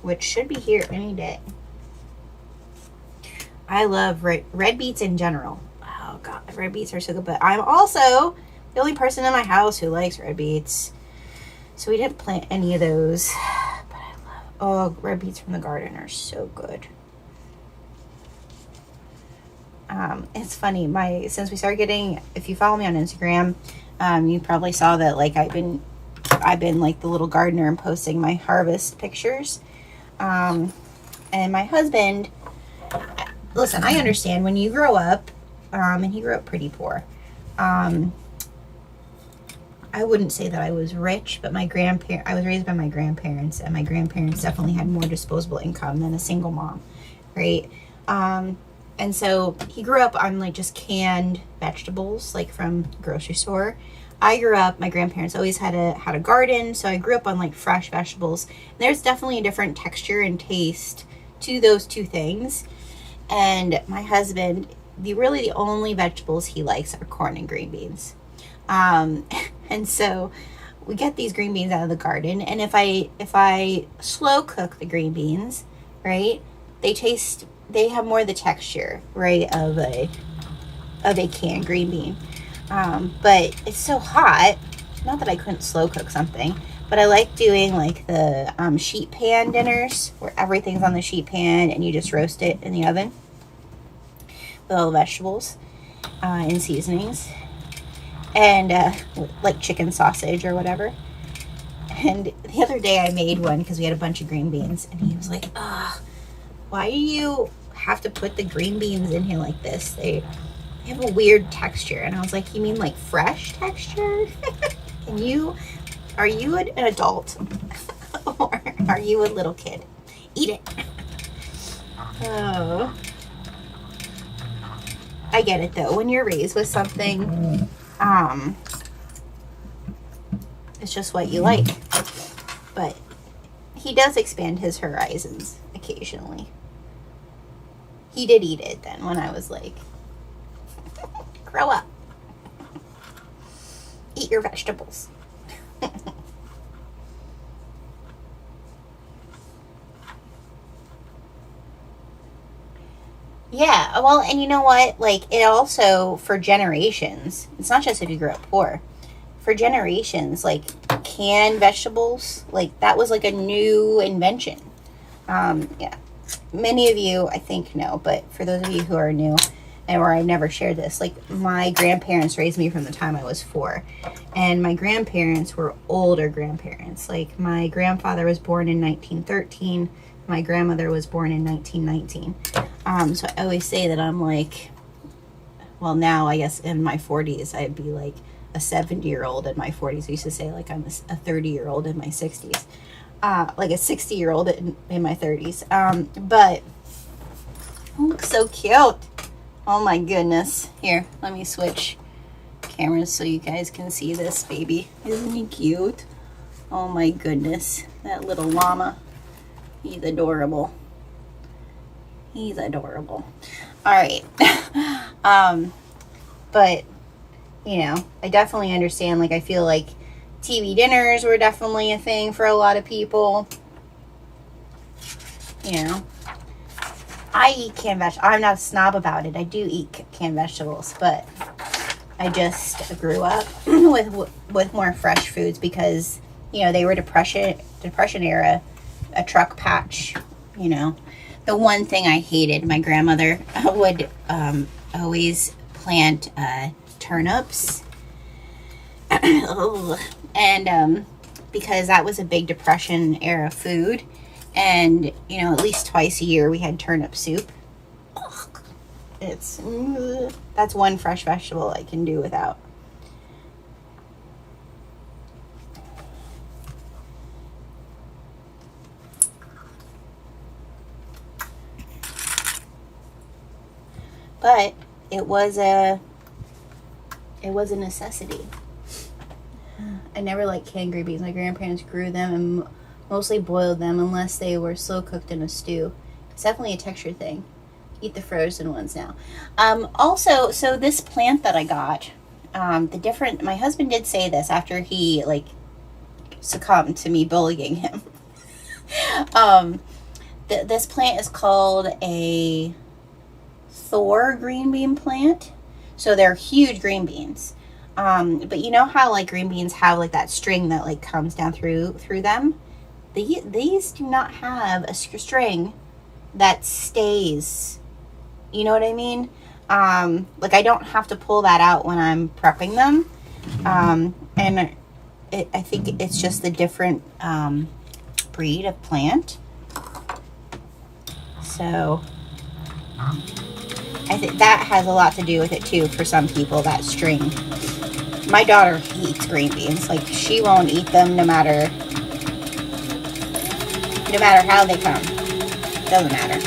which should be here any day. I love red beets in general. Oh god, red beets are so good. But I'm also the only person in my house who likes red beets, so we didn't plant any of those. But I love, oh, red beets from the garden are so good. It's funny, since we started getting, if you follow me on Instagram, you probably saw that like I've been I've been like the little gardener and posting my harvest pictures. And my husband, listen, I understand when you grow up, and he grew up pretty poor. I wouldn't say that I was rich, but I was raised by my grandparents, and my grandparents definitely had more disposable income than a single mom, right? And so he grew up on like just canned vegetables, like from the grocery store. I grew up, my grandparents always had a garden, so I grew up on like fresh vegetables. There's definitely a different texture and taste to those two things. And my husband, really the only vegetables he likes are corn and green beans. And so we get these green beans out of the garden, and if I slow cook the green beans, right, they have more of the texture, right, of a canned green bean. But it's so hot, not that I couldn't slow cook something, but I like doing like the sheet pan dinners where everything's on the sheet pan and you just roast it in the oven with all the vegetables and seasonings, and like chicken sausage or whatever. And the other day I made one because we had a bunch of green beans, and he was like, why do you have to put the green beans in here like this? They have a weird texture. And I was like, you mean like fresh texture? Are you an adult or are you a little kid? Eat it. Oh, I get it though. When you're raised with something, it's just what you like. But he does expand his horizons occasionally. He did eat it then when I was like, grow up. Eat your vegetables. Yeah, well, and you know what? Like, it also, for generations, it's not just if you grew up poor. For generations, like, canned vegetables, like, that was like a new invention. Yeah. Many of you, I think, know, but for those of you who are new, and where I've never shared this, like, my grandparents raised me from the time I was 4. And my grandparents were older grandparents. Like, my grandfather was born in 1913. My grandmother was born in 1919. So I always say that I'm like, well, now I guess in my 40s, I'd be like a 70-year-old in my 40s. I used to say like I'm a 30-year-old in my 60s. Like a 60-year-old in my 30s. But it looks so cute. Oh my goodness. Here, let me switch cameras so you guys can see this baby. Isn't he cute? Oh my goodness. That little llama. He's adorable. He's adorable. All right. But, you know, I definitely understand. Like, I feel like TV dinners were definitely a thing for a lot of people. You know, I eat canned vegetables. I'm not a snob about it. I do eat canned vegetables, but I just grew up with more fresh foods because, you know, they were Depression era, a truck patch, you know. The one thing I hated, my grandmother would always plant turnips. And because that was a big Depression era food, and, you know, at least twice a year we had turnip soup. That's one fresh vegetable I can do without. But it was a necessity. I never liked canned green beans. My grandparents grew them and mostly boiled them unless they were slow cooked in a stew. It's definitely a texture thing. Eat the frozen ones now. Also, so this plant that I got, my husband did say this after he like succumbed to me bullying him. This plant is called a Thor green bean plant. So they're huge green beans. But you know how like green beans have like that string that like comes down through them? These do not have a string that stays. You know what I mean? Like I don't have to pull that out when I'm prepping them. And I think it's just the different breed of plant. So I think that has a lot to do with it too for some people, that string. My daughter hates green beans. Like, she won't eat them no matter how they come. Doesn't matter.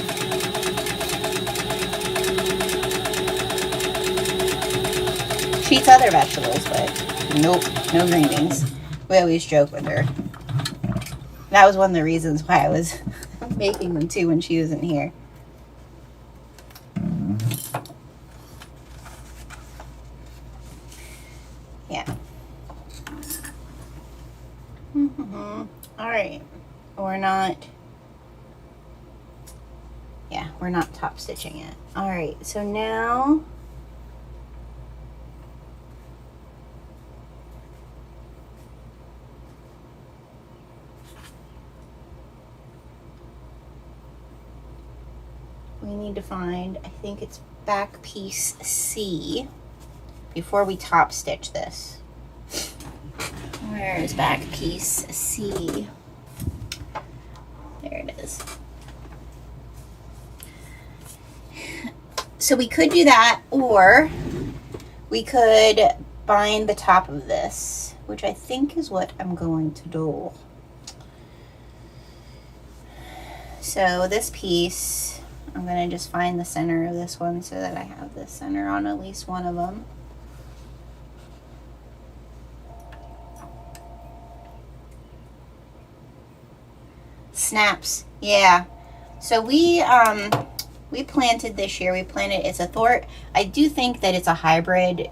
She eats other vegetables, but nope, no green beans. We always joke with her. That was one of the reasons why I was making them too when she wasn't here. Yeah. All right. We're not top stitching it. All right. So now we need to find, I think it's back piece C before we top stitch this. Where is back piece C? There it is. So we could do that, or we could bind the top of this, which I think is what I'm going to do. So this piece, I'm going to just find the center of this one so that I have the center on at least one of them. Snaps, yeah. So we planted this year. We planted, it's a thwart. I do think that it's a hybrid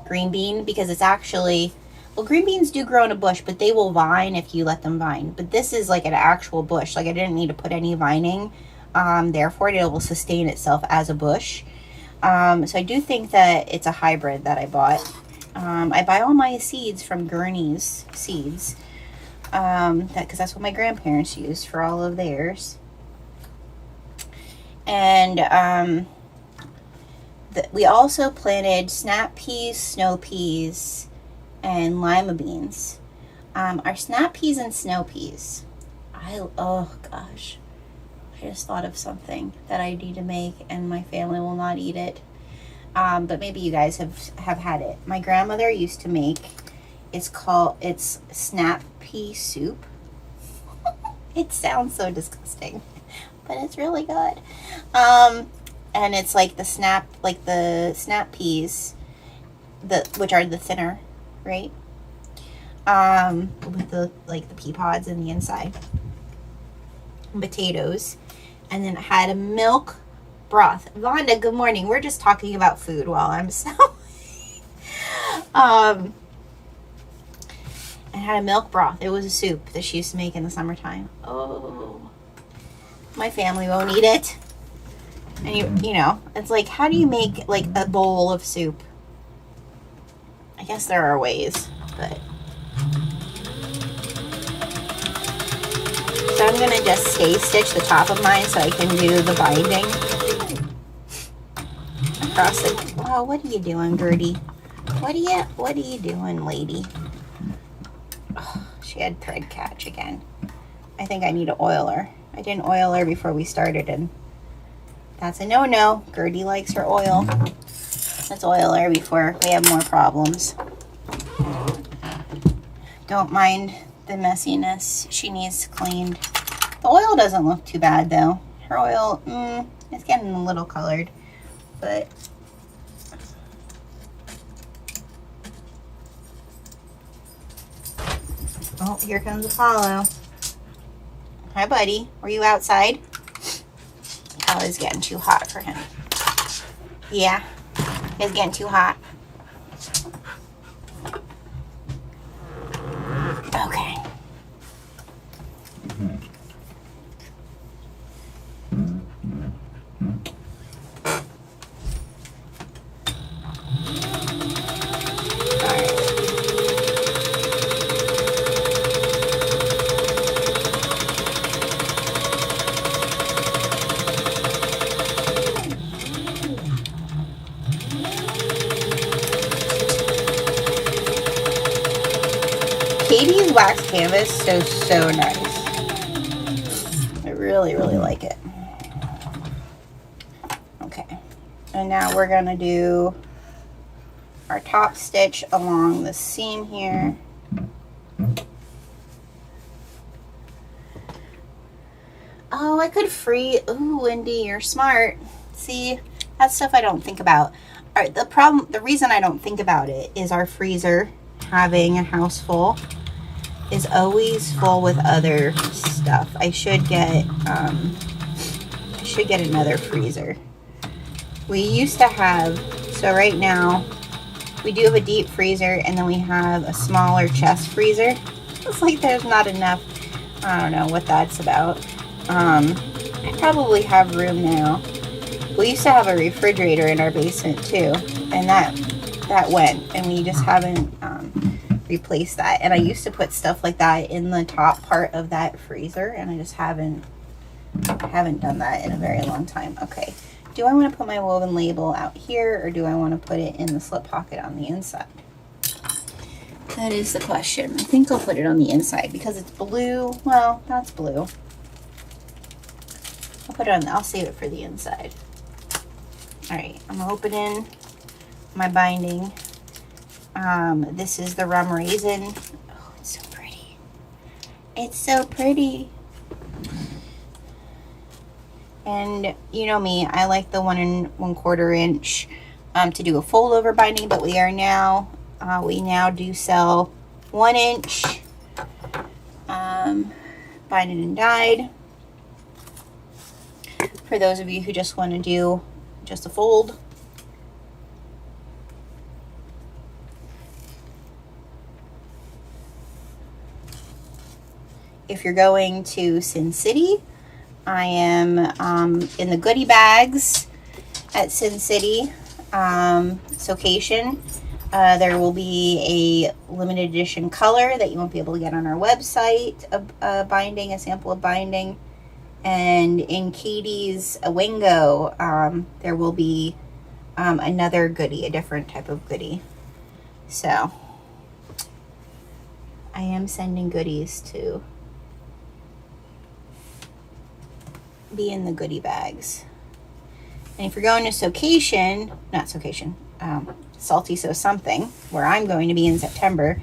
green bean, because it's actually, well, green beans do grow in a bush, but they will vine if you let them vine. But this is like an actual bush. Like, I didn't need to put any vining therefore it will sustain itself as a bush. So I do think that it's a hybrid that I bought. I buy all my seeds from Gurney's Seeds, because that's what my grandparents used for all of theirs. And we also planted snap peas, snow peas, and lima beans. Our snap peas and snow peas, oh gosh, I just thought of something that I need to make, and my family will not eat it. But maybe you guys have had it. My grandmother used to make, it's snap pea soup. It sounds so disgusting, but it's really good. And it's like the snap peas, which are the thinner, right? With the pea pods in the inside. Potatoes, and then it had a milk broth. Vonda, good morning. We're just talking about food while I'm sewing. It had a milk broth. It was a soup that she used to make in the summertime. Oh, my family won't eat it. And you know, it's like, how do you make like a bowl of soup? I guess there are ways, but. So I'm going to just stitch the top of mine so I can do the binding across the, oh, what are you doing, Gertie? What are you doing, lady? Oh, she had thread catch again. I think I need to oil her. I didn't oil her before we started, and that's a no-no. Gertie likes her oil. Let's oil her before we have more problems. Don't mind the messiness. She needs cleaned. The oil doesn't look too bad though. Her oil, it's getting a little colored, but oh, here comes Apollo. Hi, buddy. Were you outside? Oh, it's getting too hot for him. Yeah, it's getting too hot. Okay. KD's wax canvas, so nice. I really like it. Okay, and now we're gonna do our top stitch along the seam here. Oh, I could free. Ooh, Wendy, you're smart. See, that's stuff I don't think about. All right, the reason I don't think about it is our freezer, having a house full, is always full with other stuff. I should get another freezer. We used to have, so right now we do have a deep freezer, and then we have a smaller chest freezer. It's like there's not enough. I don't know what that's about. I probably have room now. We used to have a refrigerator in our basement too, and that went, and we just haven't replaced that. And I used to put stuff like that in the top part of that freezer, and I just haven't done that in a very long time. Okay, do I want to put my woven label out here, or do I want to put it in the slip pocket on the inside? That is the question. I think I'll put it on the inside because it's blue. Well, that's blue. I'll put it on, I'll save it for the inside. All right, I'm opening my binding. This is the rum raisin. Oh, it's so pretty. It's so pretty. And you know me, I like the 1 1/4 inch to do a fold over binding, but we now do sell 1 inch binded and dyed. For those of you who just want to do just a fold. If you're going to Sin City, I am in the goodie bags at Sin City, Socation. There will be a limited edition color that you won't be able to get on our website, a binding, a sample of binding. And in Katie's Wingo, there will be another goodie, a different type of goodie. So I am sending goodies to be in the goodie bags. And if you're going to Socation, not Socation, Salty So Something, where I'm going to be in September,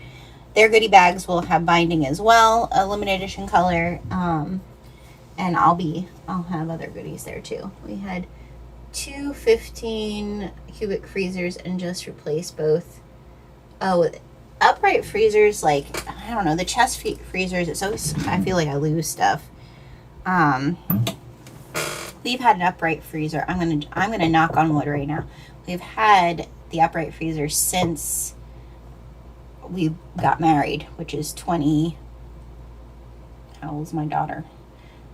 their goodie bags will have binding as well, a limited edition color. And I'll have other goodies there too. We had 2 15 cubic freezers and just replaced both. Oh, upright freezers, like, I don't know, the chest freezers, it's always, I feel like I lose stuff. We've had an upright freezer. I'm gonna knock on wood right now. We've had the upright freezer since we got married, which is 20, how old's my daughter?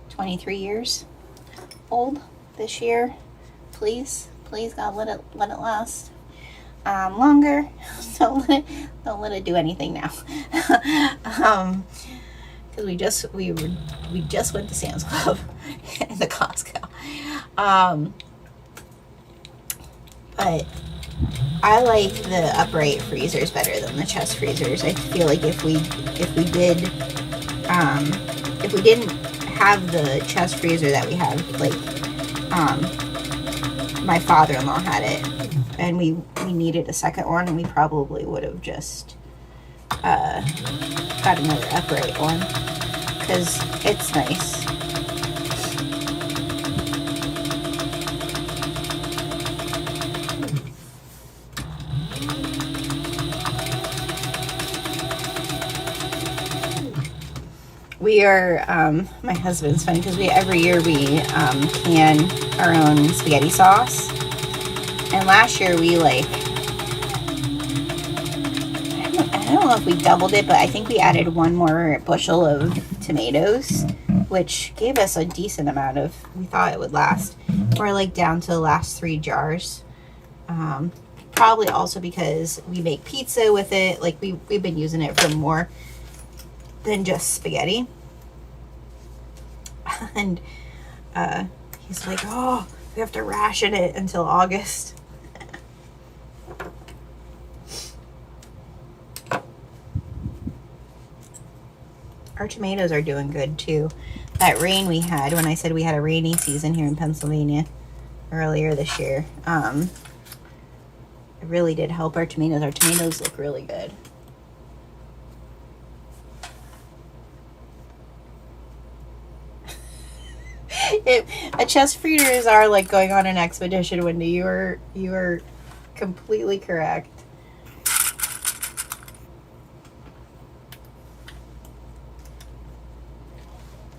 23 years old this year. Please God, let it last longer. Don't let it do anything now. Because we just went to Sam's Club and the Costco. But I like the upright freezers better than the chest freezers. I feel like if we didn't have the chest freezer that we have, like my father-in-law had it, and we needed a second one, and we probably would have just got another upright one because it's nice. We are, my husband's funny because every year we can our own spaghetti sauce. And last year we I don't know if we doubled it, but I think we added 1 more bushel of tomatoes, which gave us a decent amount of, we thought it would last. We're like down to the last 3 jars. Probably also because we make pizza with it. Like we've been using it for more than just spaghetti. And he's like, oh, we have to ration it until August. our tomatoes are doing good too. That rain we had, when I said we had a rainy season here in Pennsylvania earlier this year, it really did help our tomatoes. Our tomatoes look really good. A chest feeders are like going on an expedition, Wendy. You are completely correct.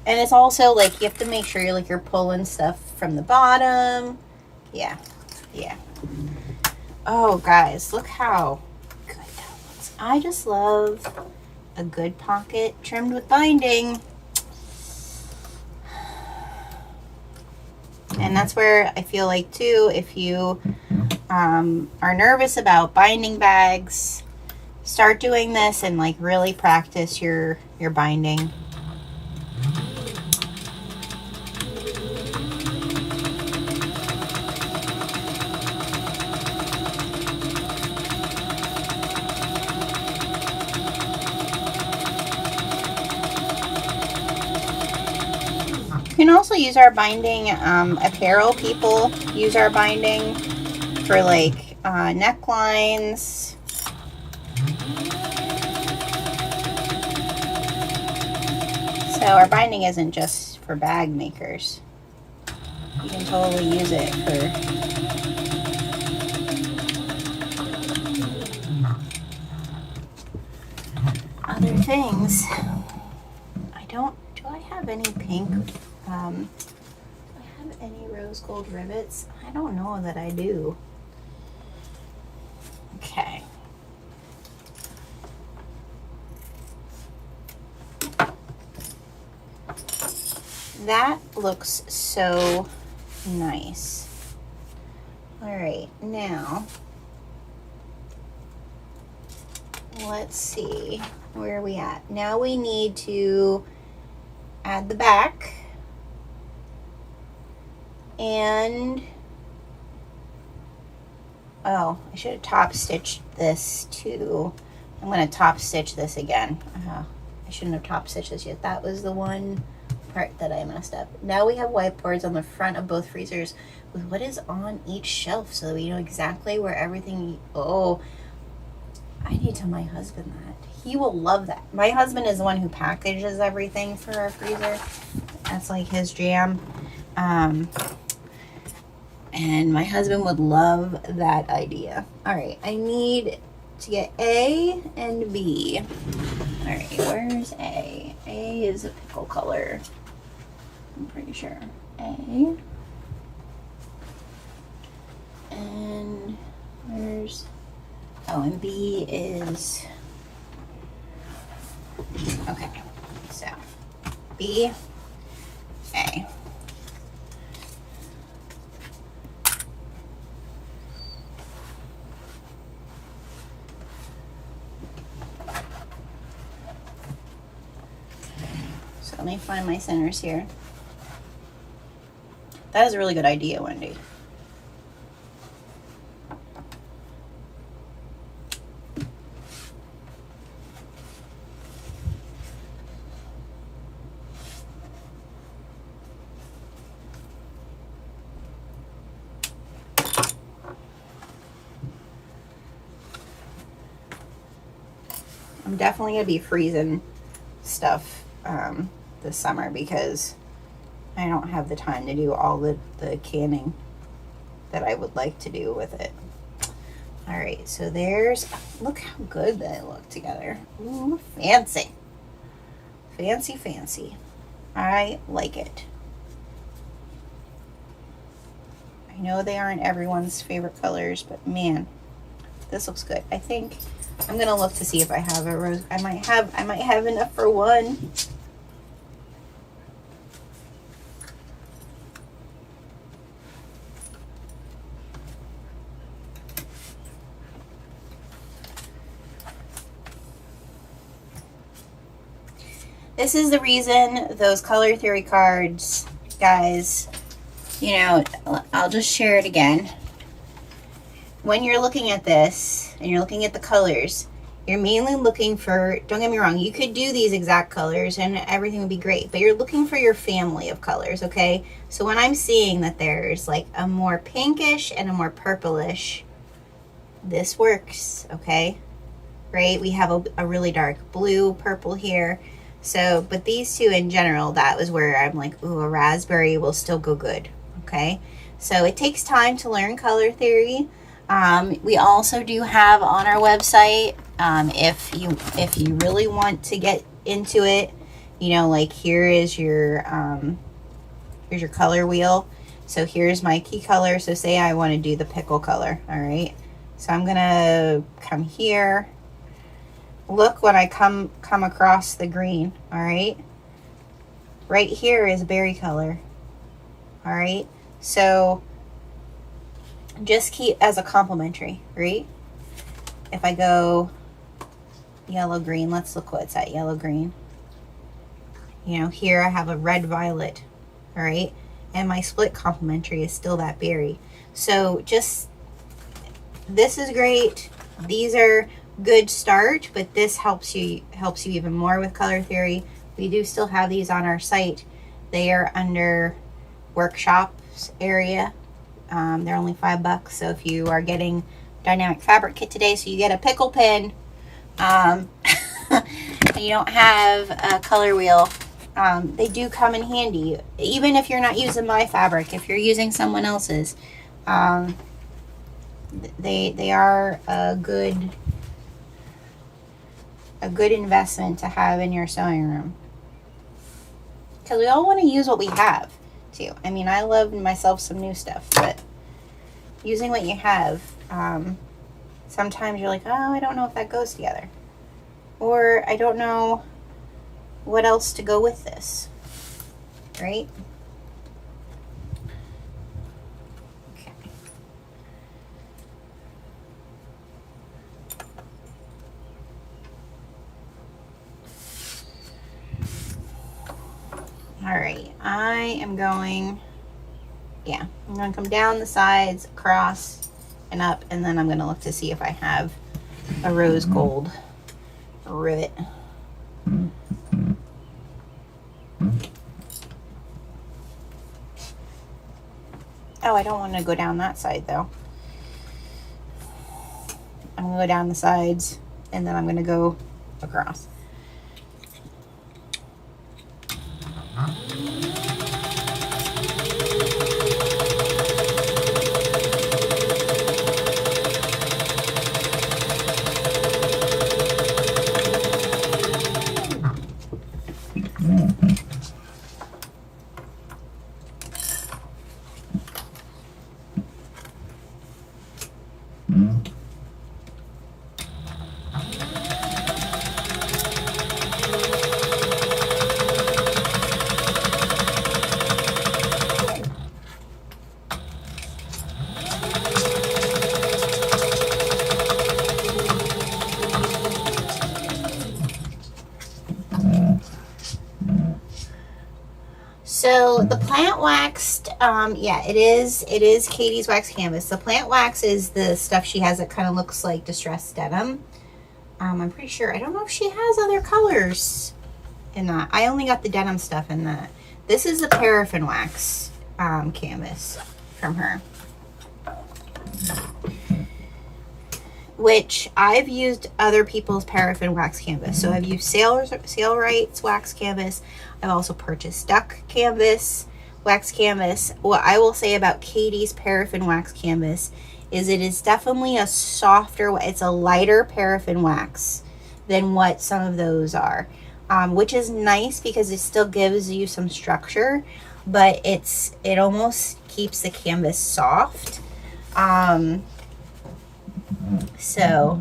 And it's also like you have to make sure you're pulling stuff from the bottom. Yeah. Oh, guys, look how good that looks. I just love a good pocket trimmed with binding. And that's where I feel like too, if you are nervous about binding bags, start doing this and like really practice your binding. You can also use our binding, apparel people use our binding for like necklines. So our binding isn't just for bag makers. You can totally use it for other things. Do I have any pink? Do I have any rose gold rivets? I don't know that I do. Okay. That looks so nice. All right, now let's see, where are we at? Now we need to add the back, and oh, I should have top stitched this too. I'm going to top stitch this again. I shouldn't have top stitched this yet. That was the one part that I messed up. Now we have whiteboards on the front of both freezers with what is on each shelf so that we know exactly where everything. Oh, I need to tell my husband that. He will love that. My husband is the one who packages everything for our freezer. That's like his jam. And my husband would love that idea. All right, I need to get A and B. All right, where's A? A is a pickle color, I'm pretty sure. A. And where's, oh, and B is, okay, so B, A. So let me find my centers here. That is a really good idea, Wendy. I'm definitely gonna be freezing stuff this summer because I don't have the time to do all the canning that I would like to do with it. All right, so there's, look how good they look together. Ooh, fancy. Fancy, fancy. I like it. I know they aren't everyone's favorite colors, but man, this looks good. I think I'm gonna look to see if I have a rose. I might have enough for one. This is the reason those color theory cards, guys, you know, I'll just share it again. When you're looking at this and you're looking at the colors, You're mainly looking for, don't get me wrong, you could do these exact colors and everything would be great, but you're looking for your family of colors, okay? So when I'm seeing that there's like a more pinkish and a more purplish, this works, okay? Right? We have a really dark blue, purple here. So, but these two in general, that was where I'm like, ooh, a raspberry will still go good, okay? So it takes time to learn color theory. We also do have on our website, if you really want to get into it, you know, like here's your color wheel. So here's my key color. So say I want to do the pickle color. All right. So I'm going to come here. Look when I come across the green. All right. Right here is berry color. All right. So just keep as a complementary, right? If I go yellow green, let's look what's at yellow green. You know, here I have a red violet, all right? And my split complementary is still that berry. So just, this is great. These are good start, but this helps you even more with color theory. We do still have these on our site. They are under workshops area. They're only $5. So if you are getting DyeNamic Fabric Kit today, so you get a pickle pin, and you don't have a color wheel, they do come in handy. Even if you're not using my fabric, if you're using someone else's, they are a good investment to have in your sewing room. Because we all want to use what we have too. I mean, I love myself some new stuff, but using what you have, sometimes you're like, oh, I don't know if that goes together, or I don't know what else to go with this, right? Okay. All right, I am going, yeah, I'm going to come down the sides, across, and up, and then I'm going to look to see if I have a rose gold rivet. Oh, I don't want to go down that side though. I'm going to go down the sides, and then I'm going to go across. So the plant waxed, yeah, it is Katie's wax canvas. The plant wax is the stuff she has that kind of looks like distressed denim. I'm pretty sure, I don't know if she has other colors in that. I only got the denim stuff in that. This is the paraffin wax canvas from her, which I've used other people's paraffin wax canvas. So I've used Sailrite's wax canvas. I've also purchased Duck canvas, wax canvas. What I will say about Katie's paraffin wax canvas is it is definitely a softer, it's a lighter paraffin wax than what some of those are, which is nice because it still gives you some structure, but it almost keeps the canvas soft. So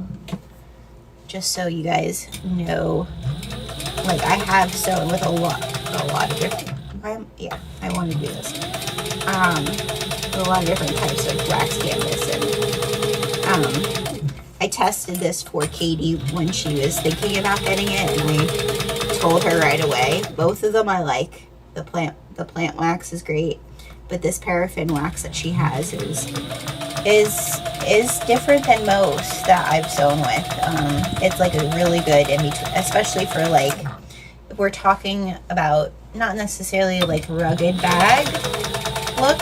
just so you guys know, like I have sewn with a lot of different, I want to do this, with a lot of different types of wax canvas, and I tested this for Katie when she was thinking about getting it, and I told her right away, both of them I like. The plant wax is great, but this paraffin wax that she has is is different than most that I've sewn with. It's like a really good in between, especially for like, if we're talking about not necessarily like rugged bag look.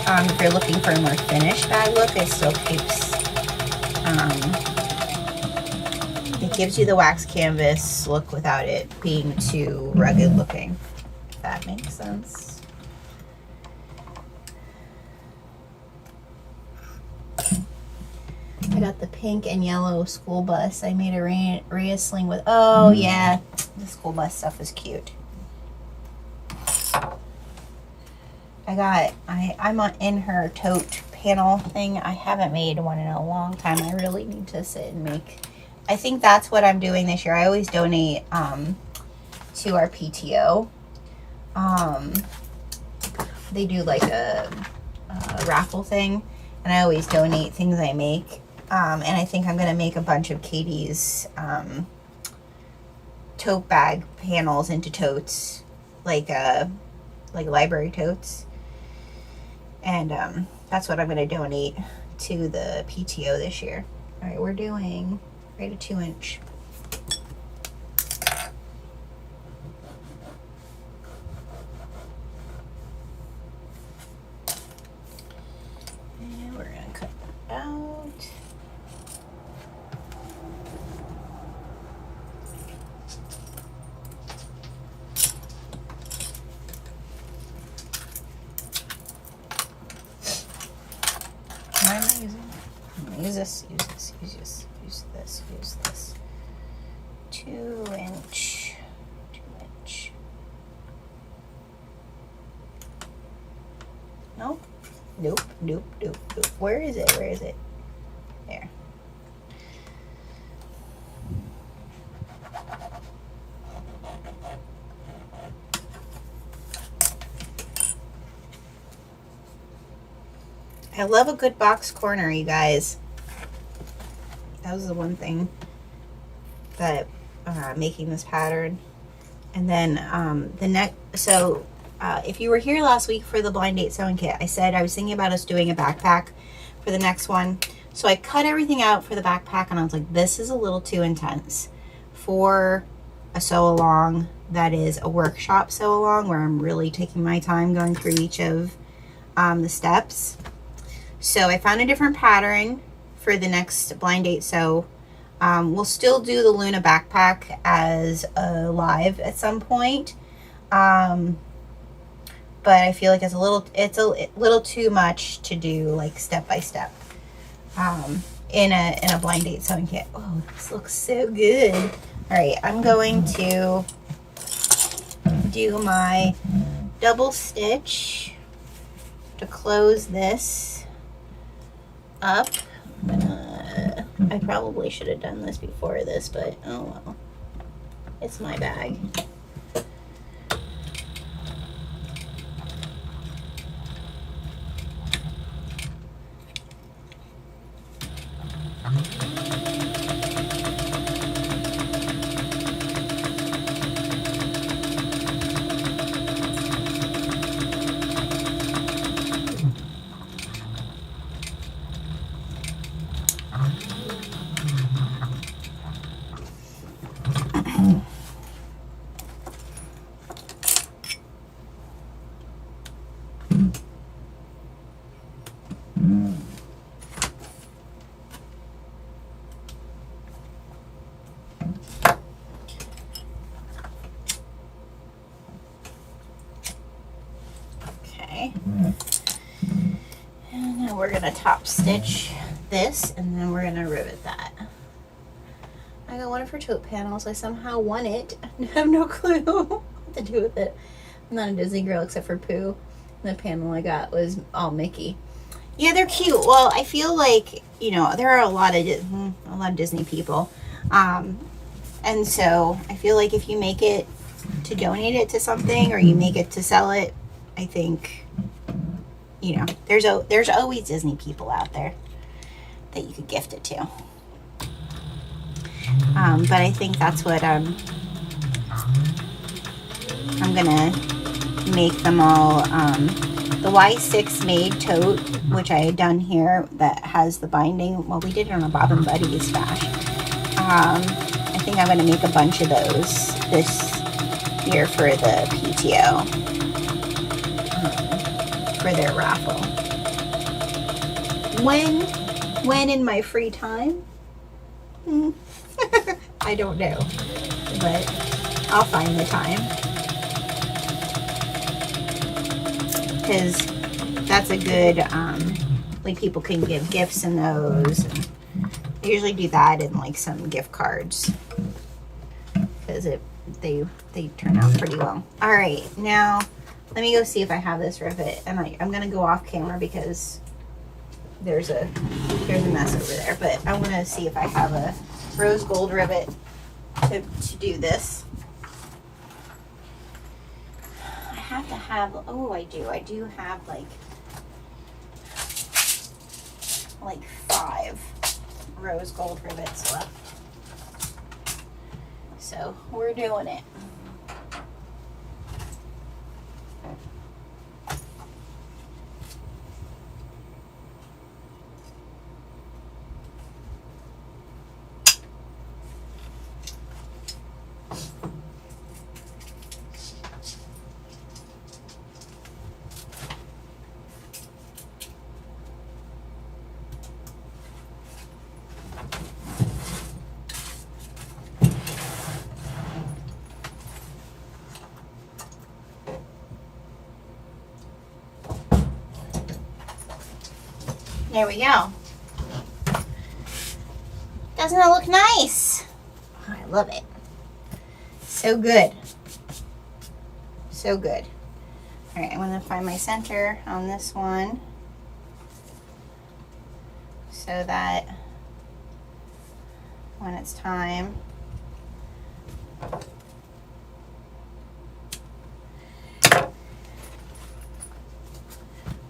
If you're looking for a more finished bag look, it still keeps, it gives you the wax canvas look without it being too rugged looking, if that makes sense. I got the pink and yellow school bus. I made a Rhea sling with, oh yeah, the school bus stuff is cute. I'm in her tote panel thing. I haven't made one in a long time. I really need to sit and make. I think that's what I'm doing this year. I always donate to our PTO. They do like a raffle thing, and I always donate things I make. And I think I'm gonna make a bunch of Katie's tote bag panels into totes, like library totes. And that's what I'm going to donate to the PTO this year. All right, we're doing right a 2-inch. And we're going to cut it out. What am I using? I'm gonna use this, use this. 2-inch. Nope. Nope. Where is it? There. I love a good box corner, you guys. That was the one thing that making this pattern. And then if you were here last week for the blind date sewing kit, I said I was thinking about us doing a backpack for the next one. So I cut everything out for the backpack, and I was like, this is a little too intense for a sew along that is a workshop sew along where I'm really taking my time going through each of the steps. So I found a different pattern for the next blind date sew. We'll still do the Luna backpack as a live at some point. But I feel like it's a little too much to do like step by step in a blind date sewing kit. Oh, this looks so good. All right, I'm going to do my double stitch to close this up. I probably should have done this before this, but oh well, it's my bag. And then we're going to top stitch this, and then we're going to rivet that. I got one of her tote panels. I somehow won it. I have no clue what to do with it. I'm not a Disney girl except for Pooh. And the panel I got was all Mickey. Yeah, they're cute. Well, I feel like, you know, there are a lot of Disney people. And so I feel like if you make it to donate it to something, or you make it to sell it, I think, you know, there's always Disney people out there that you could gift it to. But I think that's what I'm gonna make them all the Y6 made tote, which I had done here, that has the binding. Well, we did it on a Bob and Buddies stash. I think I'm going to make a bunch of those this year for the PTO, for their raffle. When in my free time? I don't know, but I'll find the time, because that's a good, like, people can give gifts in those. I usually do that in like some gift cards, because they turn out pretty well. All right, now let me go see if I have this rivet, and I'm gonna go off camera because there's a mess over there, but I want to see if I have a rose gold rivet to do this. I have to have, oh, I do have like 5 rose gold rivets left, so we're doing it. There we go. Doesn't it look nice? I love it. So good. So good. All right, I'm going to find my center on this one so that when it's time,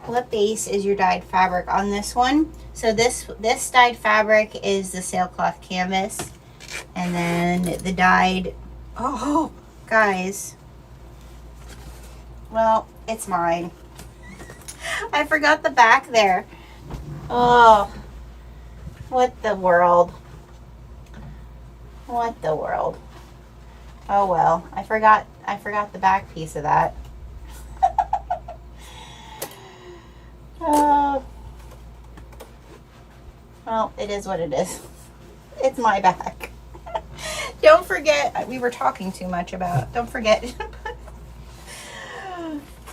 what base is your dyed fabric on this one? So this dyed fabric is the sailcloth canvas, and then the dyed, oh guys, well, it's mine. I forgot the back there. Oh, what the world. What the world. Oh well, I forgot the back piece of that. Well, it is what it is. It's my back. Don't forget, we were talking too much about, don't forget,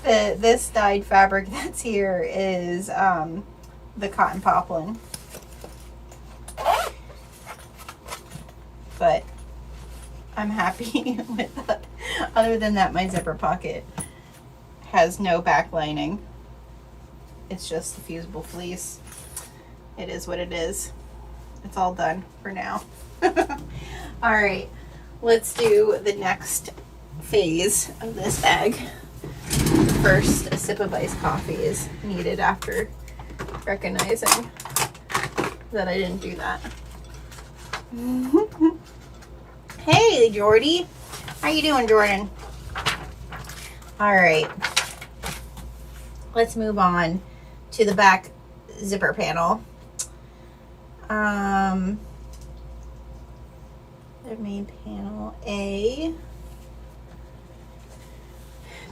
this dyed fabric that's here is the cotton poplin. But I'm happy with that. Other than that, my zipper pocket has no back lining. It's just the fusible fleece. It is what it is. It's all done for now. All right, let's do the next phase of this bag. First, a sip of iced coffee is needed after recognizing that I didn't do that. Hey, Jordy. How you doing, Jordan? All right. Let's move on to the back zipper panel. They've made panel A.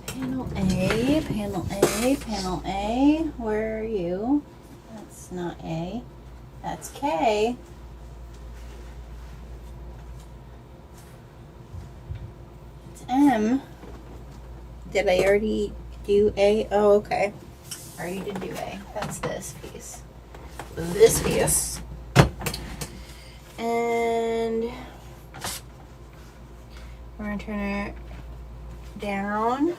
Panel A, panel A, panel A. Where are you? That's not A. That's K. It's M. Did I already do A? Oh, okay. I already did do A. That's this piece. This piece. And we're going to turn it down.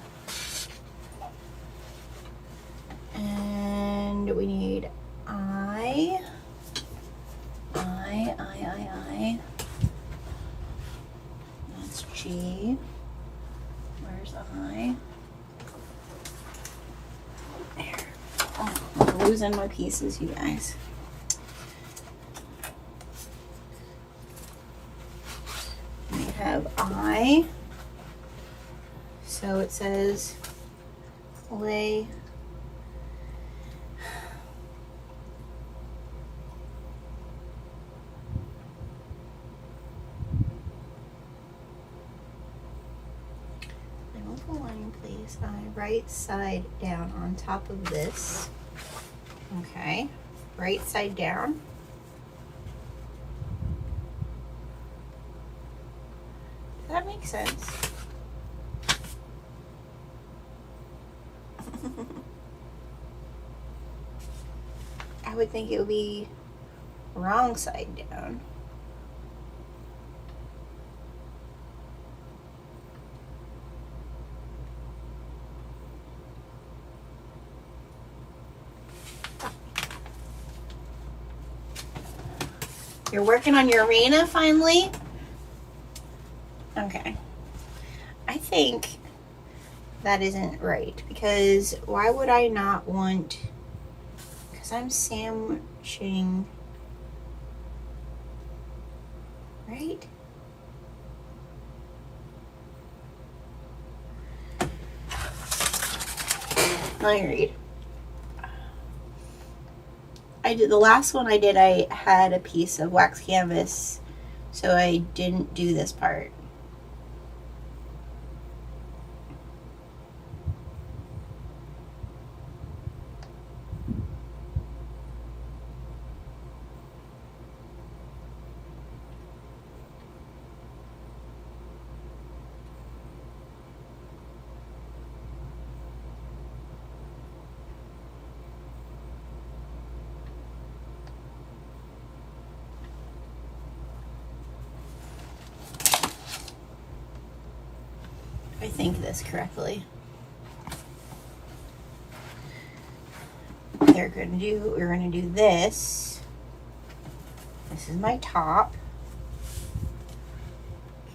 And we need I. That's G. Where's I? There. Oh, I'm losing my pieces, you guys. We have I. So it says lay place my right side down on top of this. Okay, right side down. Does that make sense? I would think it would be wrong side down. You're working on your arena finally? Okay. I think that isn't right, because why would I not want, because I'm sandwiching, right? Let me read. I did the last one I did, I had a piece of wax canvas, so I didn't do this part. I think this correctly. We're gonna do this. This is my top.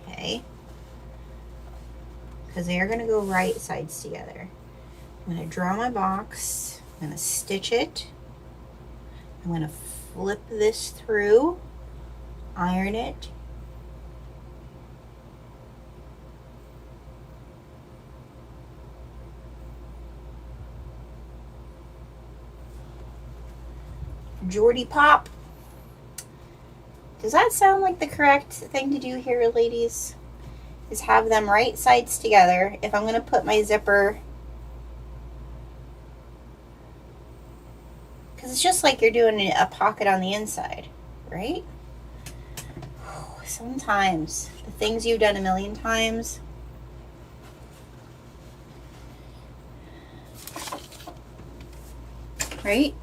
Okay. Because they are gonna go right sides together. I'm gonna draw my box. I'm gonna stitch it. I'm gonna flip this through, iron it. Jordy Pop. Does that sound like the correct thing to do here, ladies? Is have them right sides together. If I'm going to put my zipper, because it's just like you're doing a pocket on the inside, right? Sometimes the things you've done a million times, right?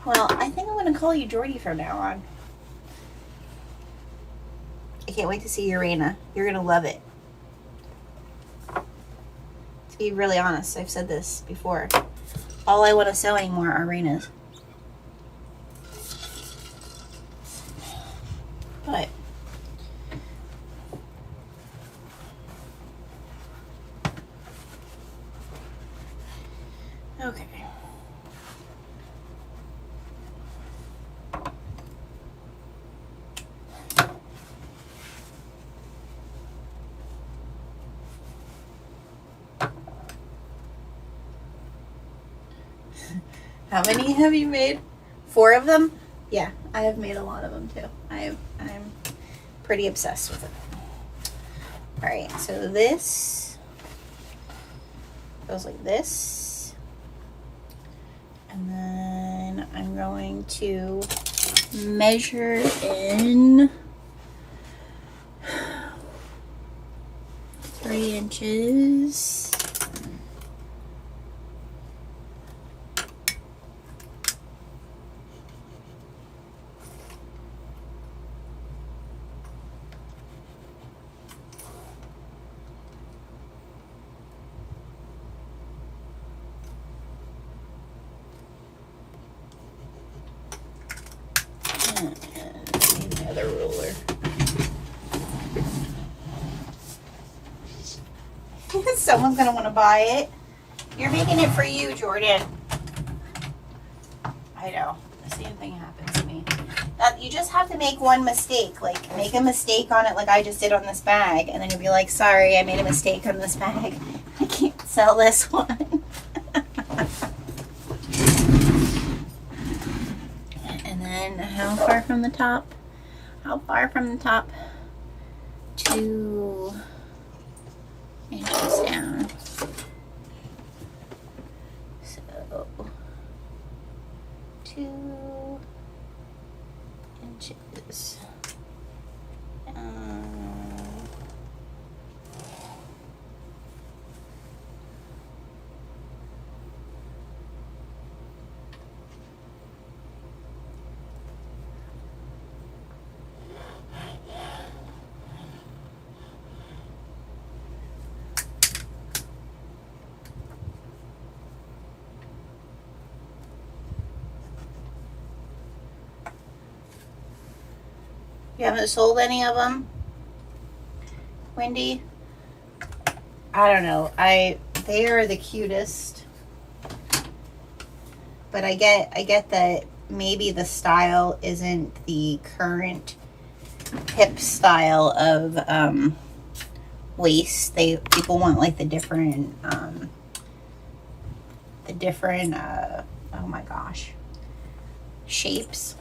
Well, I think I'm going to call you Jordy from now on. I can't wait to see your arena. You're going to love it. To be really honest, I've said this before. All I want to sew anymore are arenas. But okay. How many have you made? 4 of them? Yeah, I have made a lot of them too. I'm pretty obsessed with it. All right, so this goes like this. And then I'm going to measure in 3 inches. Another ruler. Someone's gonna want to buy it. You're making it for you, Jordan. I know. The same thing happens to me. You just have to make one mistake. Like, make a mistake on it like I just did on this bag. And then you'll be like, sorry, I made a mistake on this bag. I can't sell this one. And then how far from the top? How far from the top? 2 inches down. So 2 inches. You haven't sold any of them, Wendy? I don't know. They are the cutest, but I get that maybe the style isn't the current hip style of waist. People want like the different oh my gosh, shapes.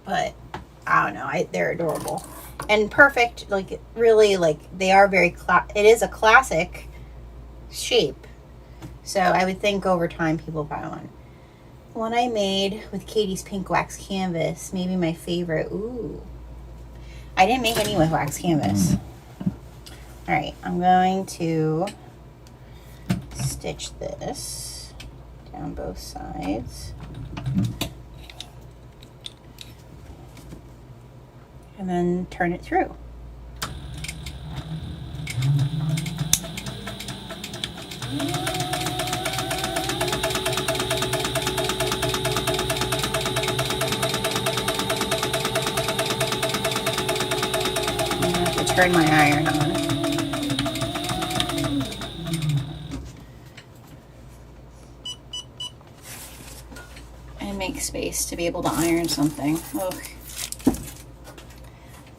But I don't know, they're adorable and perfect. Like really, like they are very it is a classic shape, so I would think over time people buy one. One I made with Katie's pink wax canvas, maybe my favorite. Ooh, I didn't make any with wax canvas. All right, I'm going to stitch this down both sides. And then turn it through. I'm gonna have to turn my iron on. And make space to be able to iron something. Ugh.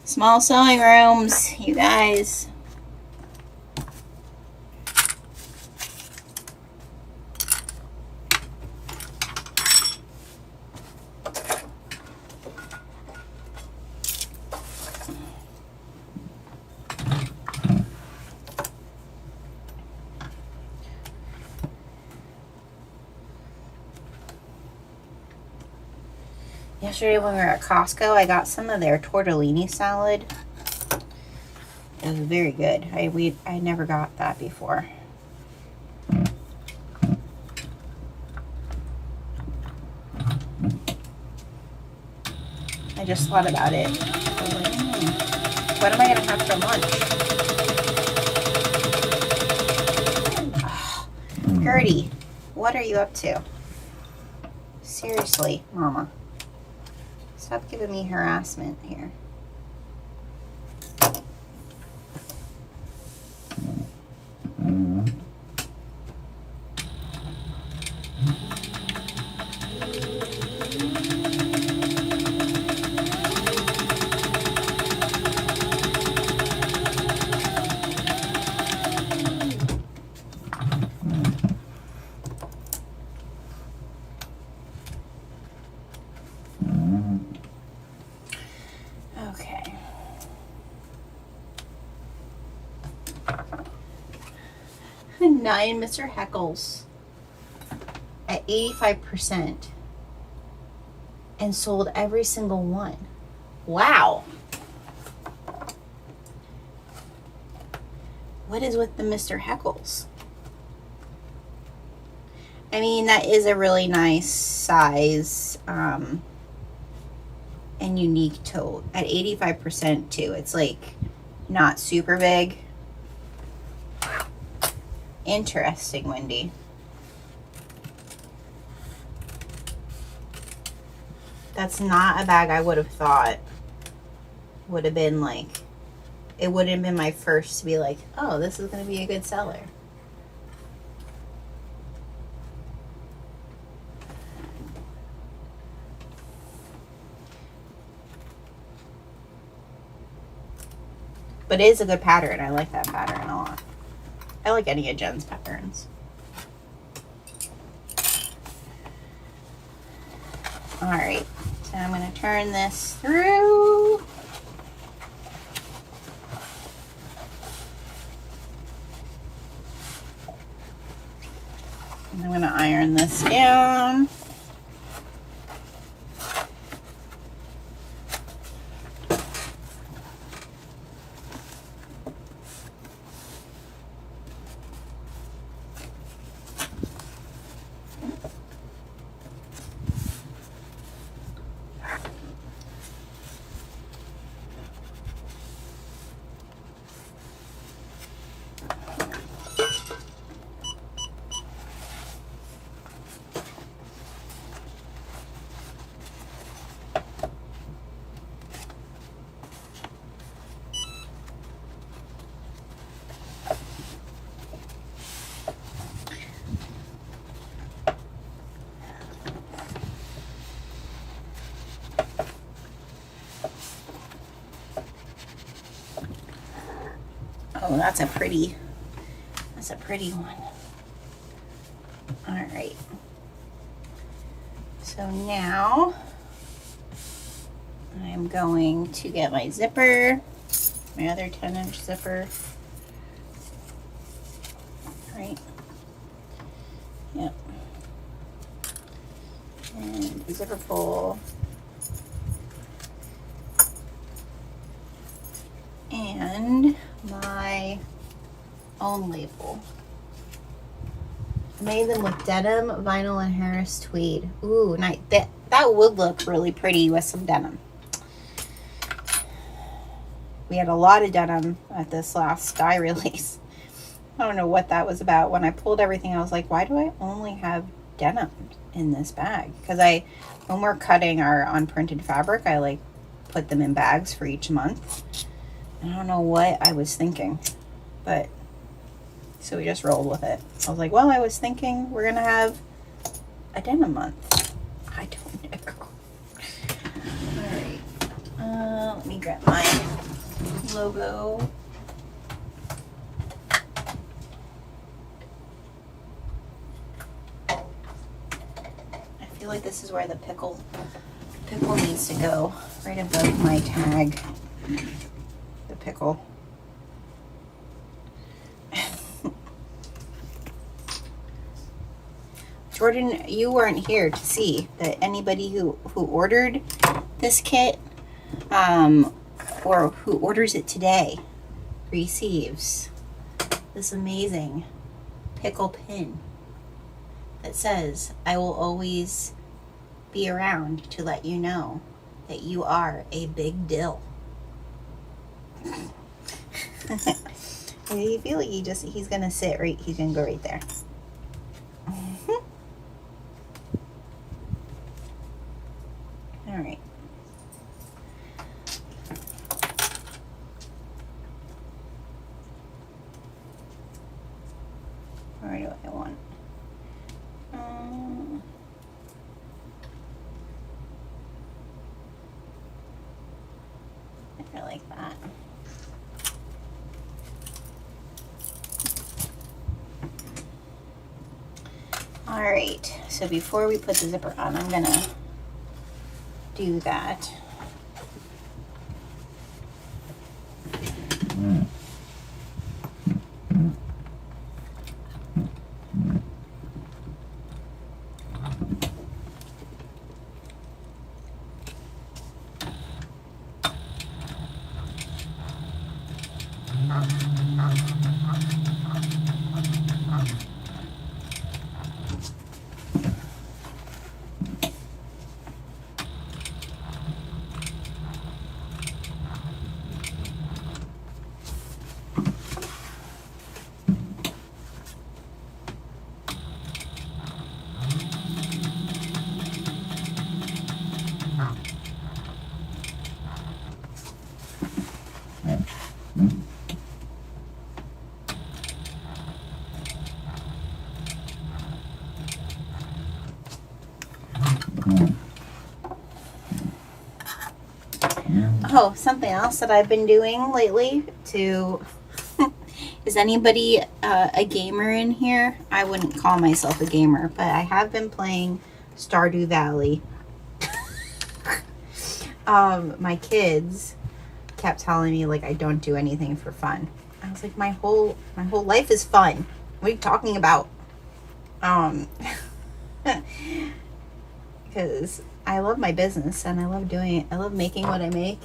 Small sewing rooms, you guys. Yesterday when we were at Costco, I got some of their tortellini salad. It was very good. I never got that before. I just thought about it. I was like, what am I gonna have for lunch? Oh, Gertie, what are you up to? Seriously, Mama. Stop giving me harassment here. Okay. Nine Mr. Heckles at 85% and sold every single one. Wow. What is with the Mr. Heckles? I mean, that is a really nice size and unique tote at 85% too. It's like not super big. Interesting, Wendy. That's not a bag I would have thought would have been like, it wouldn't have been my first to be like, oh, this is going to be a good seller. But it is a good pattern. I like that pattern a lot. I like any of Jen's patterns. All right, so I'm going to turn this through. I'm gonna iron this down. Oh, that's a pretty one. All right. So now I'm going to get my zipper, my other 10-inch zipper. Right. Yep. And the zipper pull. And my own label. I made them with denim, vinyl, and Harris tweed. Ooh, nice. That would look really pretty with some denim. We had a lot of denim at this last dye release. I don't know what that was about. When I pulled everything, I was like, why do I only have denim in this bag? Because when we're cutting our unprinted fabric, I like put them in bags for each month. I don't know what I was thinking, but so we just rolled with it. I was like, well, I was thinking we're gonna have a denim month. I don't know. All right, let me grab my logo. I feel like this is where the pickle needs to go, right above my tag. The pickle. Jordan, you weren't here to see that anybody who ordered this kit or who orders it today receives this amazing pickle pin that says, I will always be around to let you know that you are a big dill. I feel like he's gonna sit right, he's gonna go right there. All right. Where do I want? I like that. All right, so before we put the zipper on, I'm gonna do that. Oh, something else that I've been doing lately to... Is anybody a gamer in here? I wouldn't call myself a gamer, but I have been playing Stardew Valley. My kids kept telling me like I don't do anything for fun. I was like, my whole life is fun. What are you talking about? Because I love my business and I love doing it. I love making what I make.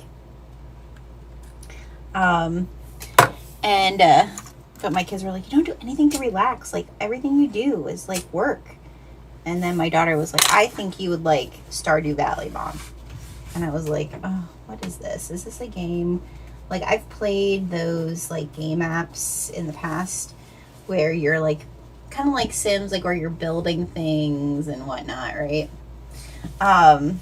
But my kids were like, you don't do anything to relax. Like, everything you do is like work. And then my daughter was like, I think you would like Stardew Valley, Mom. And I was like, oh, what is this? Is this a game? Like, I've played those like game apps in the past where you're like, kind of like Sims, like where you're building things and whatnot, right? And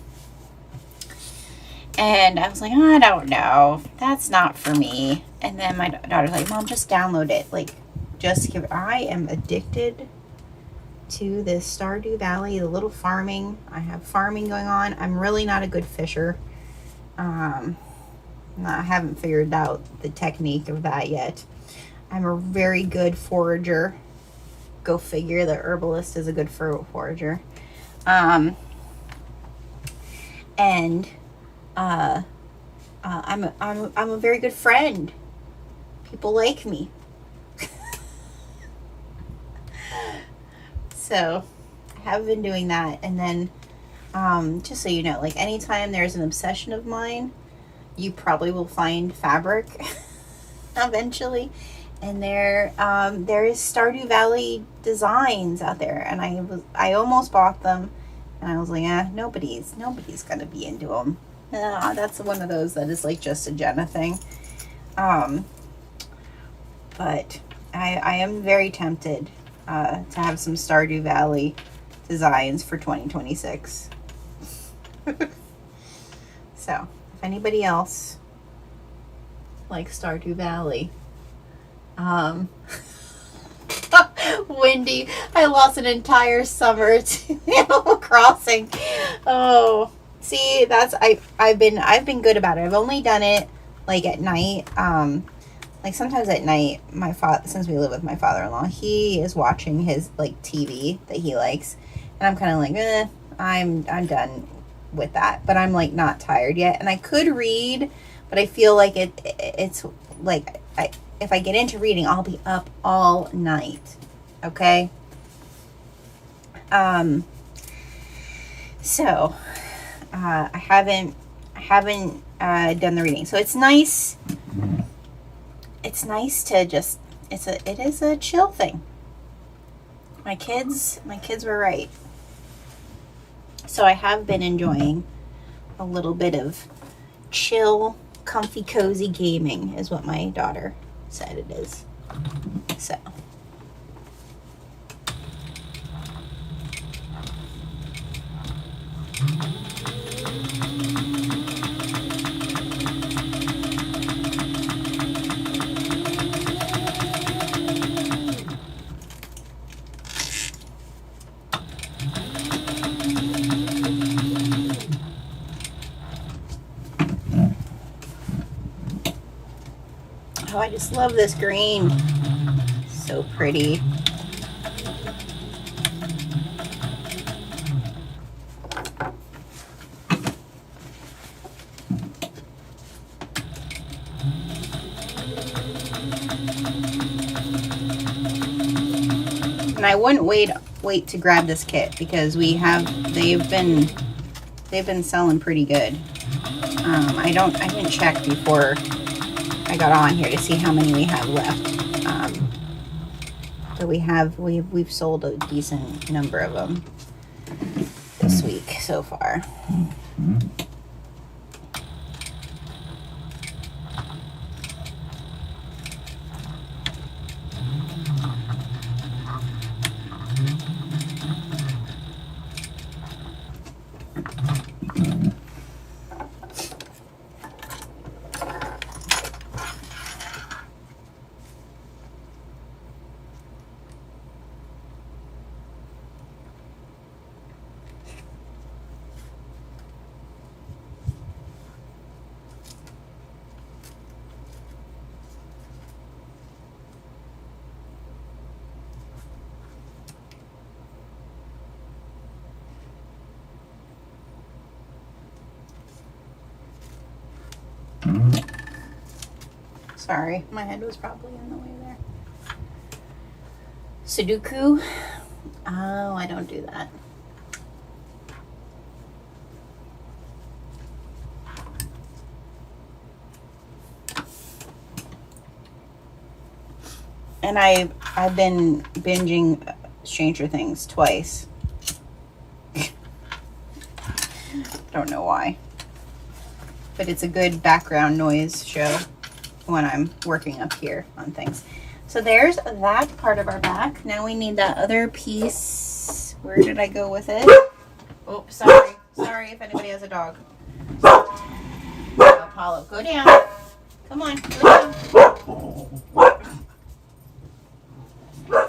I was like, oh, I don't know. That's not for me. And then my daughter's like, Mom, just download it. Like, just give it. I am addicted to this Stardew Valley, the little farming. I have farming going on. I'm really not a good fisher. I haven't figured out the technique of that yet. I'm a very good forager. Go figure, the herbalist is a good forager. I'm a very good friend. People like me. So I have been doing that. And then just so you know, like anytime there's an obsession of mine, you probably will find fabric eventually. And there is Stardew Valley designs out there, and I almost bought them, and I was like, nobody's gonna be into them. That's one of those that is like just a Jenna thing. But I am very tempted to have some Stardew Valley designs for 2026. So if anybody else likes Stardew Valley, Wendy, I lost an entire summer to Animal Crossing. Oh, see, I've been good about it. I've only done it like at night. Like sometimes at night, since we live with my father-in-law, he is watching his like TV that he likes, and I'm kind of like, I'm done with that. But I'm like not tired yet, and I could read, but I feel like it's like if I get into reading, I'll be up all night. Okay. So I haven't done the reading. So it's nice. It's nice to just it is a chill thing. My kids were right. So I have been enjoying a little bit of chill, comfy, cozy gaming is what my daughter said it is. So oh, I just love this green. So pretty. And I wouldn't wait to grab this kit because they've been selling pretty good. I didn't check before I got on here to see how many we have left. But we've sold a decent number of them this week so far. Sorry, my head was probably in the way there. Sudoku Oh, I don't do that. And I've been binging Stranger Things twice. Don't know why. But it's a good background noise show when I'm working up here on things. So there's that part of our back. Now we need that other piece. Where did I go with it? Oh, sorry. Sorry if anybody has a dog. Apollo, go down. Come on, go down.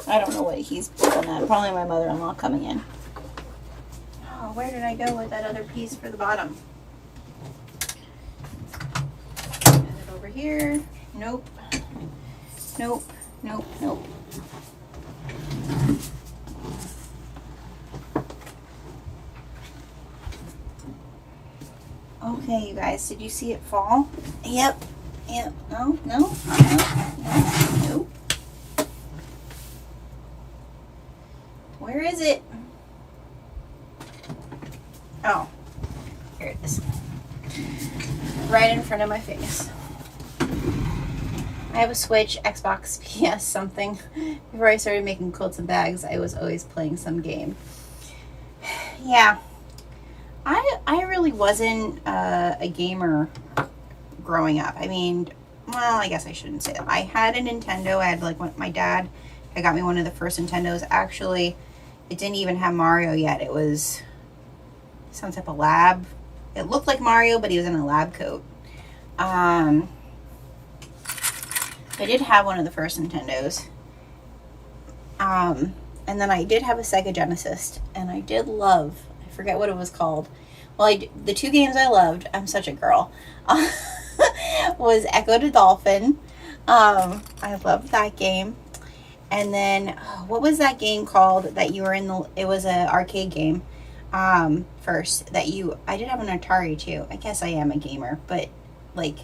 I don't know what he's doing at. Probably my mother-in-law coming in. Oh, where did I go with that other piece for the bottom? Put it over here. Nope. Nope. Nope. Nope. Okay, you guys, did you see it fall? Yep. Yep. No, no, no, no, nope. Where is it? Oh, here it is. Right in front of my face. I have a Switch, Xbox, PS, something. Before I started making quilts and bags, I was always playing some game. Yeah. I really wasn't a gamer growing up. I mean, well, I guess I shouldn't say that. I had a Nintendo. I had my dad had got me one of the first Nintendos. Actually, it didn't even have Mario yet. It was some type of lab. It looked like Mario, but he was in a lab coat. I did have one of the first Nintendos. And then I did have a Sega Genesis, and I did love, I forget what it was called. Well, the two games I loved, I'm such a girl, was Echo the Dolphin. I loved that game. And then, what was that game called that you were in it was an arcade game, first, I did have an Atari too. I guess I am a gamer, but, like,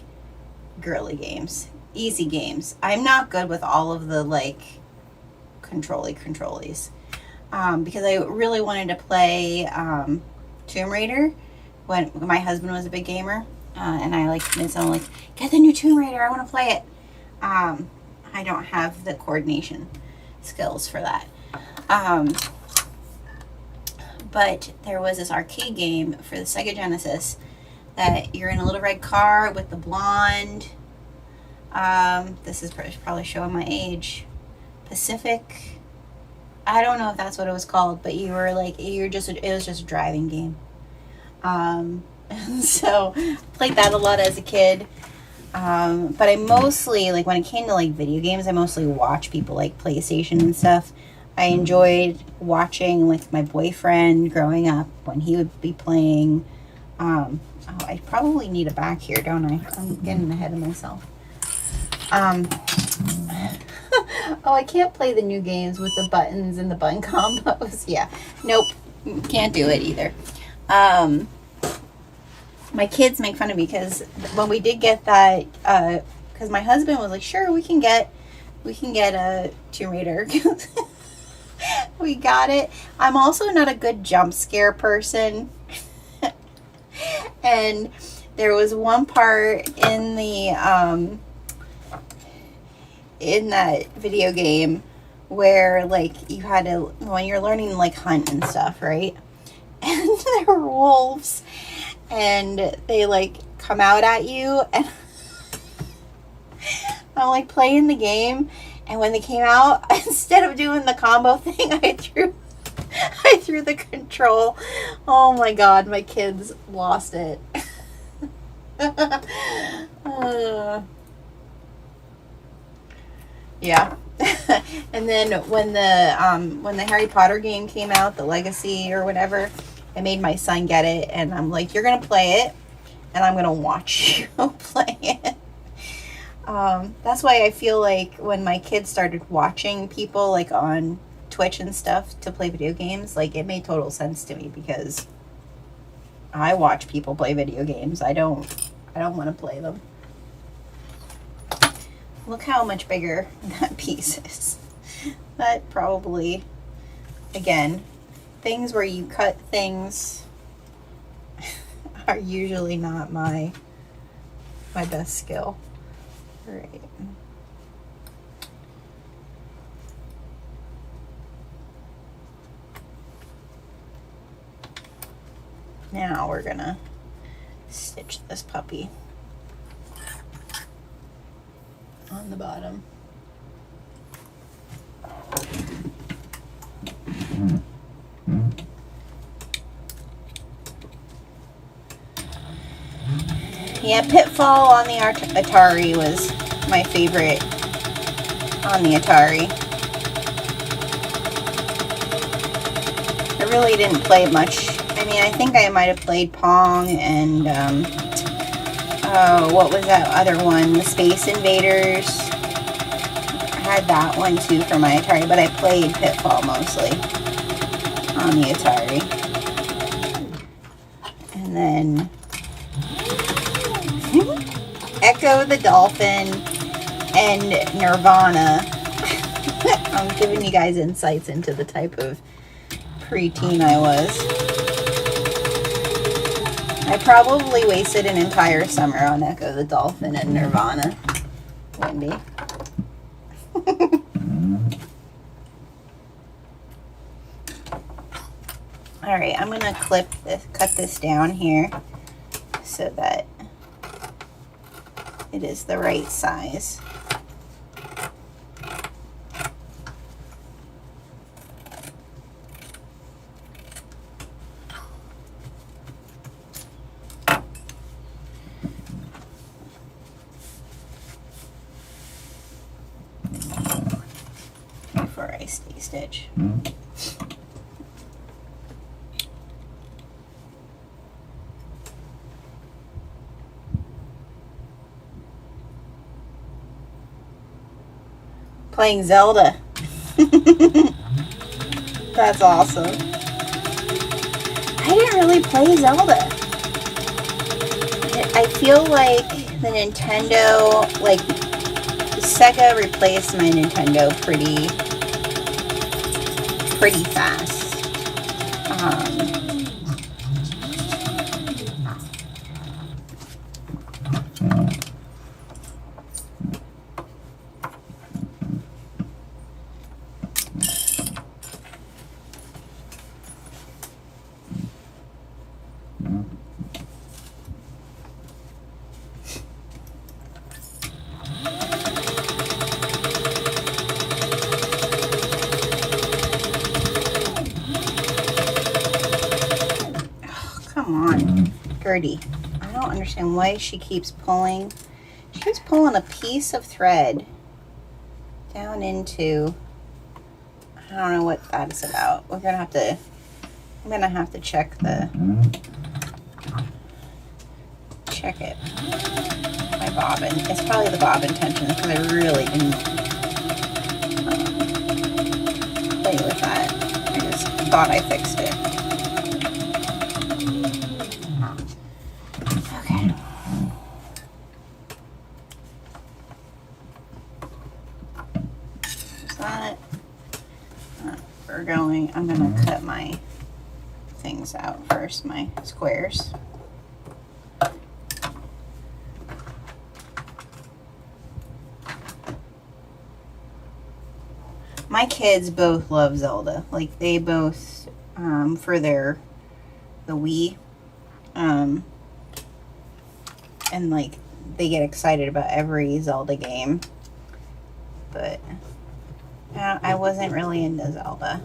girly games. Easy games. I'm not good with all of the, like, controllies. Because I really wanted to play Tomb Raider when my husband was a big gamer. And I made someone get the new Tomb Raider, I want to play it. I don't have the coordination skills for that. But there was this arcade game for the Sega Genesis that you're in a little red car with the blonde. This is probably showing my age. Pacific. I don't know if that's what it was called, but it was just a driving game. And so played that a lot as a kid. But I mostly, when it came to video games, I mostly watch people PlayStation and stuff. I enjoyed watching my boyfriend growing up when he would be playing. Oh, I probably need a back here, don't I? I'm getting ahead of myself. Oh, I can't play the new games with the buttons and the button combos. Yeah, nope, can't do it either. My kids make fun of me because when we did get that, because my husband was like, sure, we can get a Tomb Raider. We got it. I'm also not a good jump scare person. And there was one part in the in that video game where you had to, when you're learning hunt and stuff, right? And there were wolves and they come out at you, and I'm playing the game, and when they came out, instead of doing the combo thing, I threw the control. Oh my god, my kids lost it. Yeah. And then when the Harry Potter game came out, the Legacy or whatever, I made my son get it, and I'm like, you're gonna play it and I'm gonna watch you play it. That's why I feel when my kids started watching people on Twitch and stuff to play video games, it made total sense to me, because I watch people play video games. I don't want to play them. Look how much bigger that piece is. That probably again, things where you cut things are usually not my best skill. All right. Now we're gonna stitch this puppy on the bottom. Yeah, Pitfall on the Atari was my favorite on the Atari. I really didn't play much. I mean, I think I might have played Pong and, oh, what was that other one? The Space Invaders. I had that one too for my Atari, but I played Pitfall mostly on the Atari. And then Echo the Dolphin and Nirvana. I'm giving you guys insights into the type of preteen I was. I probably wasted an entire summer on Echo the Dolphin and Nirvana. Wendy. Alright, I'm gonna cut this down here so that it is the right size. Before I stitch. Playing Zelda. That's awesome. I didn't really play Zelda. I feel like the Nintendo, like Sega replaced my Nintendo pretty fast. Gertie. I don't understand why she keeps pulling. She keeps pulling a piece of thread down into. I don't know what that is about. I'm gonna have to check it. My bobbin. It's probably the bobbin tension because I really didn't play with that. I just thought I fixed it. I'm going to cut my things out first, my squares. My kids both love Zelda. Like, they both, for the Wii, and like, they get excited about every Zelda game. But I wasn't really into Zelda.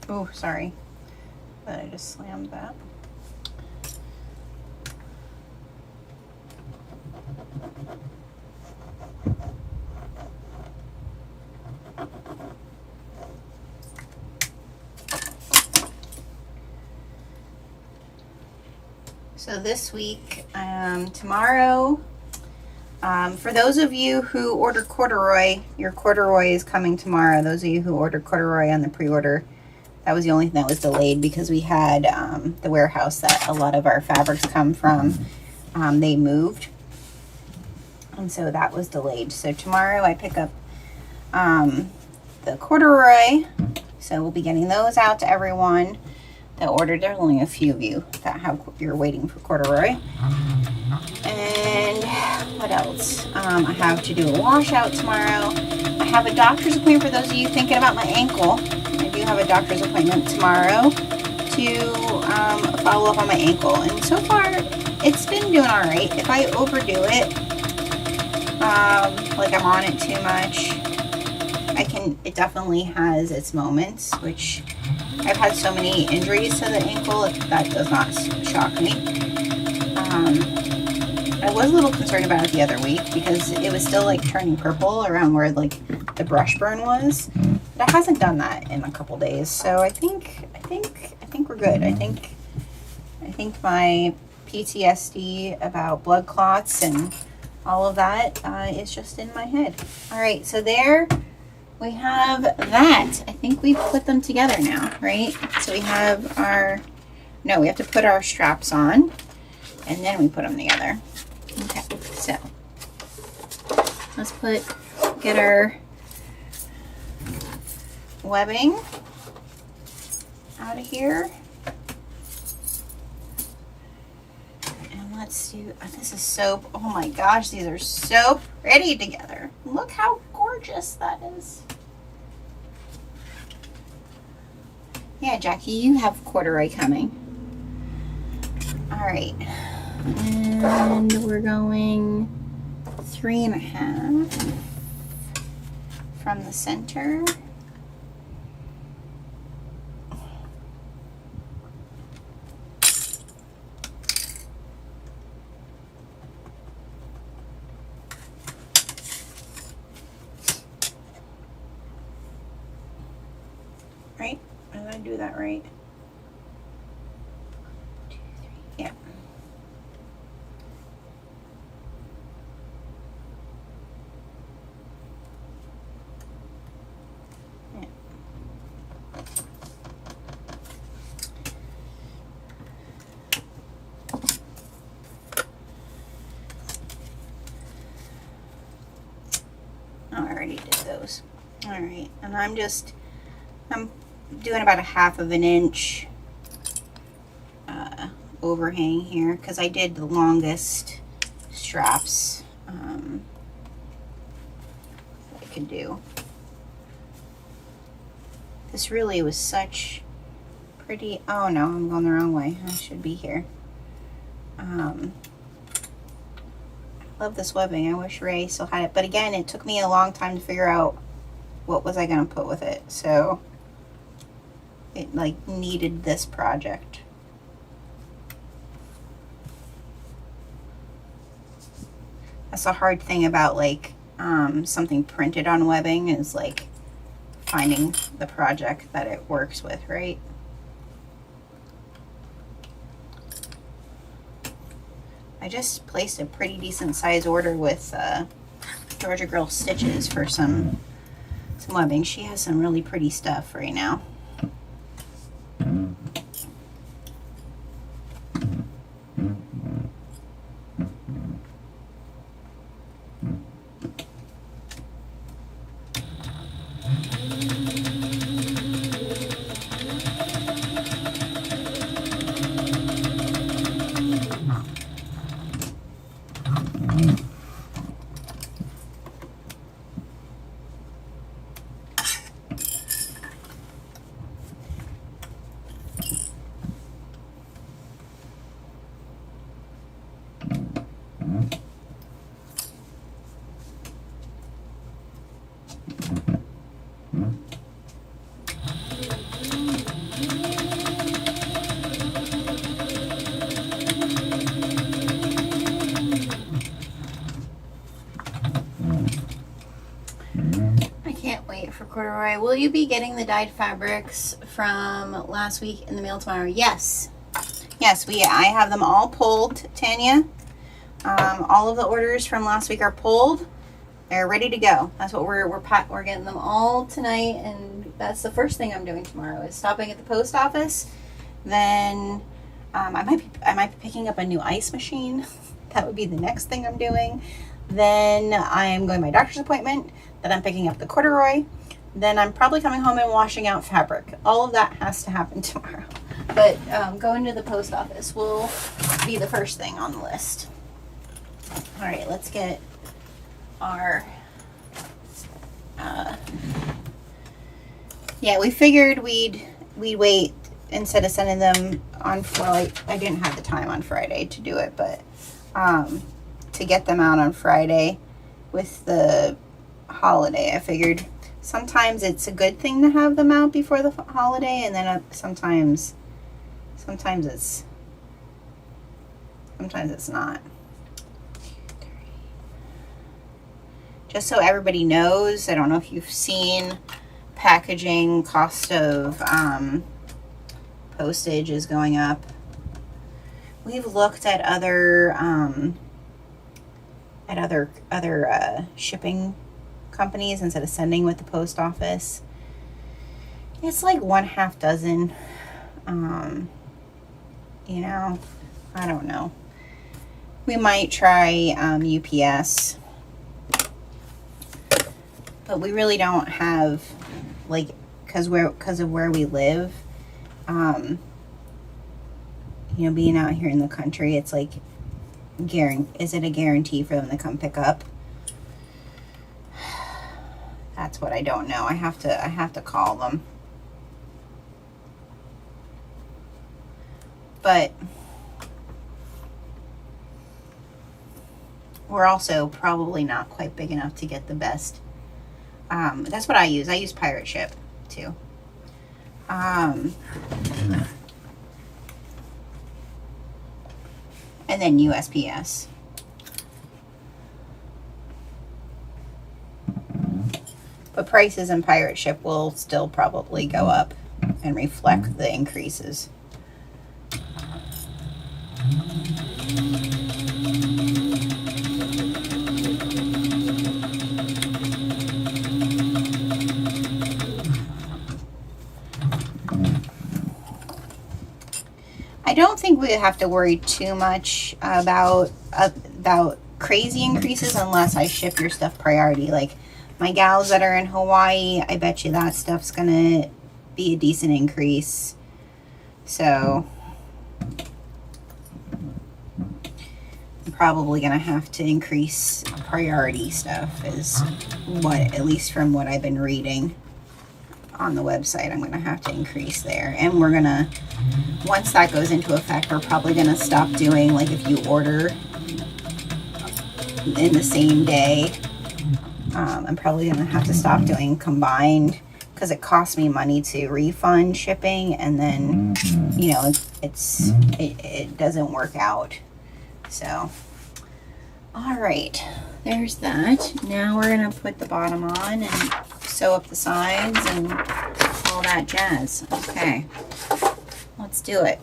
Oh, sorry. But I just slammed that. So this week, tomorrow, for those of you who ordered corduroy, your corduroy is coming tomorrow. Those of you who ordered corduroy on the pre-order, that was the only thing that was delayed because we had the warehouse that a lot of our fabrics come from. They moved, and so that was delayed. So tomorrow I pick up the corduroy, so we'll be getting those out to everyone that ordered. There's only a few of you that you're waiting for corduroy. And what else? I have to do a washout tomorrow. I have a doctor's appointment for those of you thinking about my ankle. I do have a doctor's appointment tomorrow to follow up on my ankle. And so far, it's been doing all right. If I overdo it, like I'm on it too much, it definitely has its moments, which I've had so many injuries to the ankle, that does not shock me. I was a little concerned about it the other week because it was still like turning purple around where like the brush burn was, but it hasn't done that in a couple days. So I think we're good. I think my PTSD about blood clots and all of that is just in my head. All right, so there we have that. I think we've put them together now, right? So we have we have to put our straps on and then we put them together. Okay, so let's get our webbing out of here. And let's do, this is soap. Oh my gosh, these are so pretty together. Look how gorgeous that is. Yeah, Jackie, you have corduroy coming. All right. And we're going 3.5 from the center. Right? Did I do that right? 2, 3, yeah. All right, and I'm doing about 1/2 inch overhang here because I did the longest straps I could do. This really was such pretty, oh no, I'm going the wrong way. I should be here. Love this webbing. I wish Ray still had it, but again, it took me a long time to figure out what was I going to put with it, so it like needed this project. That's the hard thing about like something printed on webbing is like finding the project that it works with, right? I just placed a pretty decent size order with Georgia Girl Stitches for some webbing. She has some really pretty stuff right now. For corduroy. Will you be getting the dyed fabrics from last week in the mail tomorrow? Yes. Yes, I have them all pulled, Tanya. All of the orders from last week are pulled. They're ready to go. That's what we're getting them all tonight, and that's the first thing I'm doing tomorrow is stopping at the post office. Then I might be picking up a new ice machine. That would be the next thing I'm doing. Then I'm going to my doctor's appointment. Then I'm picking up the corduroy. Then I'm probably coming home and washing out fabric. All of that has to happen tomorrow. But going to the post office will be the first thing on the list. All right, let's get our... yeah, we figured we'd wait instead of sending them on... Well, I didn't have the time on Friday to do it, but to get them out on Friday with the holiday, I figured sometimes it's a good thing to have them out before the holiday, and then sometimes it's not. Just so everybody knows, I don't know if you've seen packaging, cost of postage is going up. We've looked at other shipping companies instead of sending with the post office. It's like 1/2 dozen. You know, I don't know. We might try UPS, but we really don't have, like, because of where we live. You know, being out here in the country, it's like, is it a guarantee for them to come pick up? That's what I don't know. I have to call them. But we're also probably not quite big enough to get the best. That's what I use. I use Pirate Ship too. And then USPS. But prices in Pirate Ship will still probably go up and reflect the increases. I don't think we have to worry too much about crazy increases unless I ship your stuff priority. Like my gals that are in Hawaii, I bet you that stuff's gonna be a decent increase. So I'm probably gonna have to increase priority stuff, is what, at least from what I've been reading on the website. I'm gonna have to increase there, and we're gonna, once that goes into effect, we're probably gonna stop doing, like, if you order in the same day, I'm probably gonna have to stop doing combined, because it costs me money to refund shipping, and then, you know, it doesn't work out. So, all right, there's that. Now we're gonna put the bottom on and sew up the sides and all that jazz. Okay, let's do it.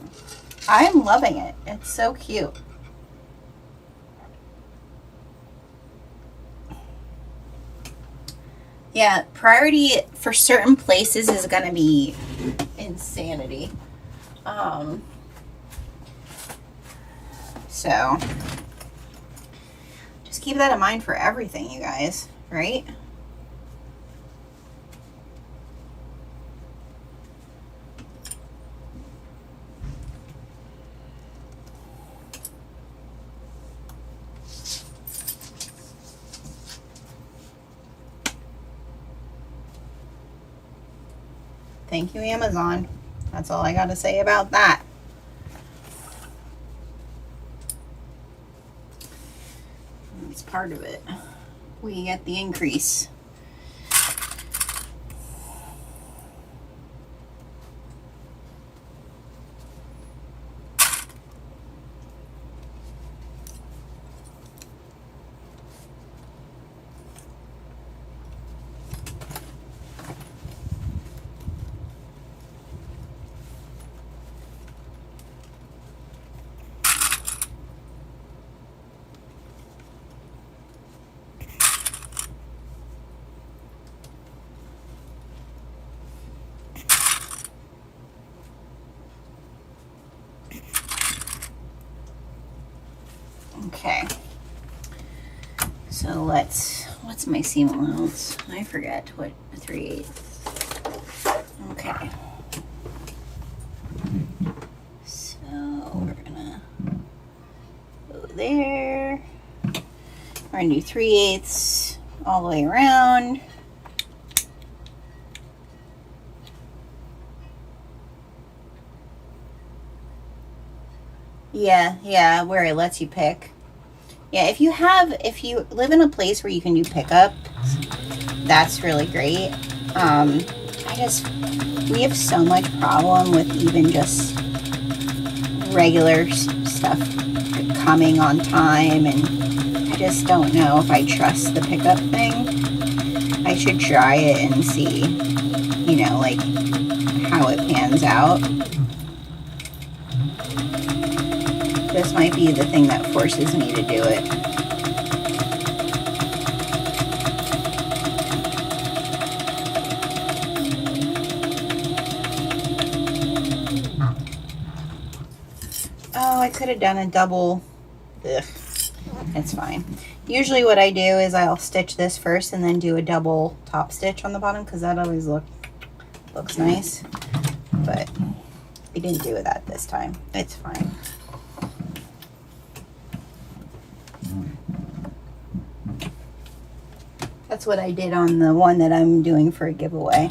I'm loving it. It's so cute. Yeah, priority for certain places is gonna be insanity. So just keep that in mind for everything, you guys, right? Thank you, Amazon. That's all I got to say about that. That's part of it. We get the increase. Okay. So what's my seam allowance? I forget what 3/8. Okay. So we're gonna go there. We're gonna do 3/8 all the way around. Yeah, where it lets you pick. Yeah, if you live in a place where you can do pickup, that's really great. We have so much problem with even just regular stuff coming on time, and I just don't know if I trust the pickup thing. I should try it and see, you know, like how it pans out. This might be the thing that forces me to do it. Oh, I could have done a double. Ugh, it's fine. Usually what I do is I'll stitch this first and then do a double top stitch on the bottom, because that always looks nice. But we didn't do that this time. It's fine. That's what I did on the one that I'm doing for a giveaway.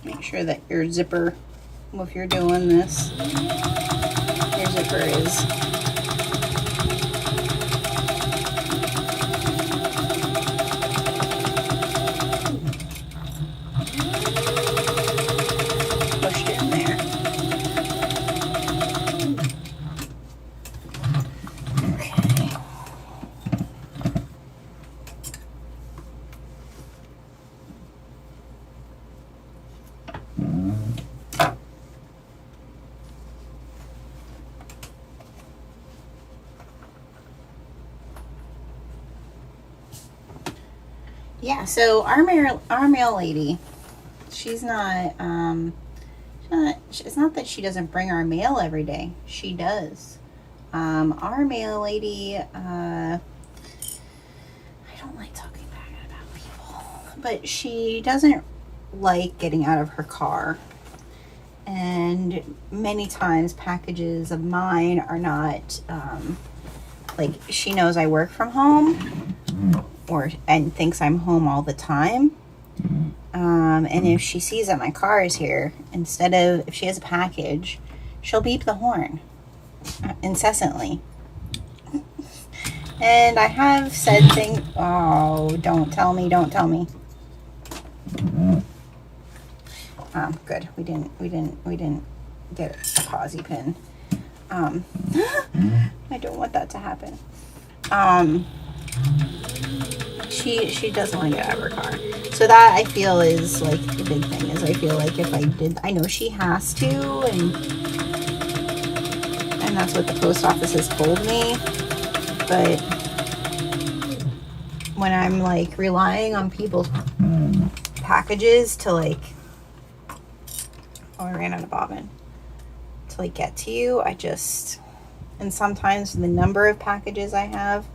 Make sure that your zipper, if you're doing this, your zipper is pushed in there. Okay. Yeah, so our mail lady, it's not that she doesn't bring our mail every day. She does. Our mail lady, I don't like talking bad about people, but she doesn't like getting out of her car. And many times packages of mine are not, like, she knows I work from home and thinks I'm home all the time. And if she sees that my car is here, instead of, if she has a package, she'll beep the horn incessantly. And I have said things, oh, don't tell me. Good, we didn't get a pausey pin. I don't want that to happen. She doesn't want to get out of her car. So that, I feel, is like the big thing, is I feel like if I did, I know she has to, and that's what the post office has told me, but when I'm like relying on people's packages to like, oh, I ran out of bobbin, to like get to you, and sometimes the number of packages I have,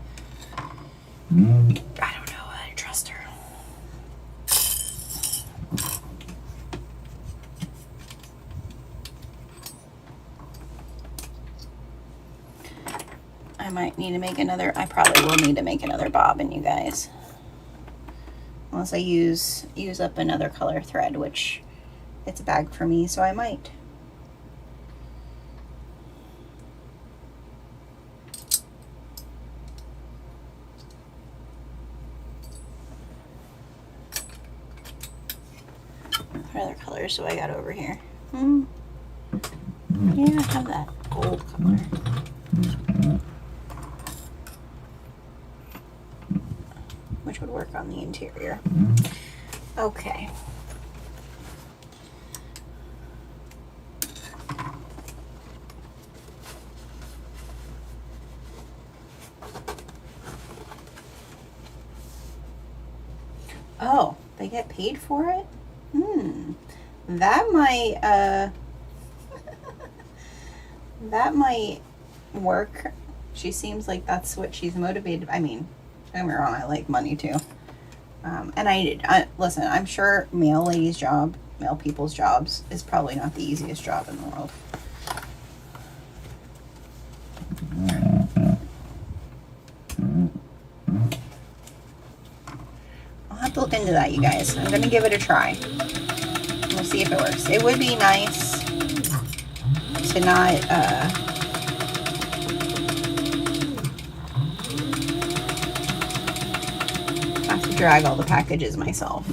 I don't know how to trust her. might need to make another, I probably will need to make another bobbin, you guys. Unless I use up another color thread, which it's a bag for me, so I might. What other colors do I got over here? Yeah, I have that gold color. Which would work on the interior. Okay. Oh, they get paid for it? That might that might work. She seems like that's what she's motivated. I mean, don't get me wrong, I like money too. And I listen, I'm sure male people's jobs is probably not the easiest job in the world. I'll have to look into that, you guys. I'm gonna give it a try. We'll see if it works. It would be nice to not have to drag all the packages myself.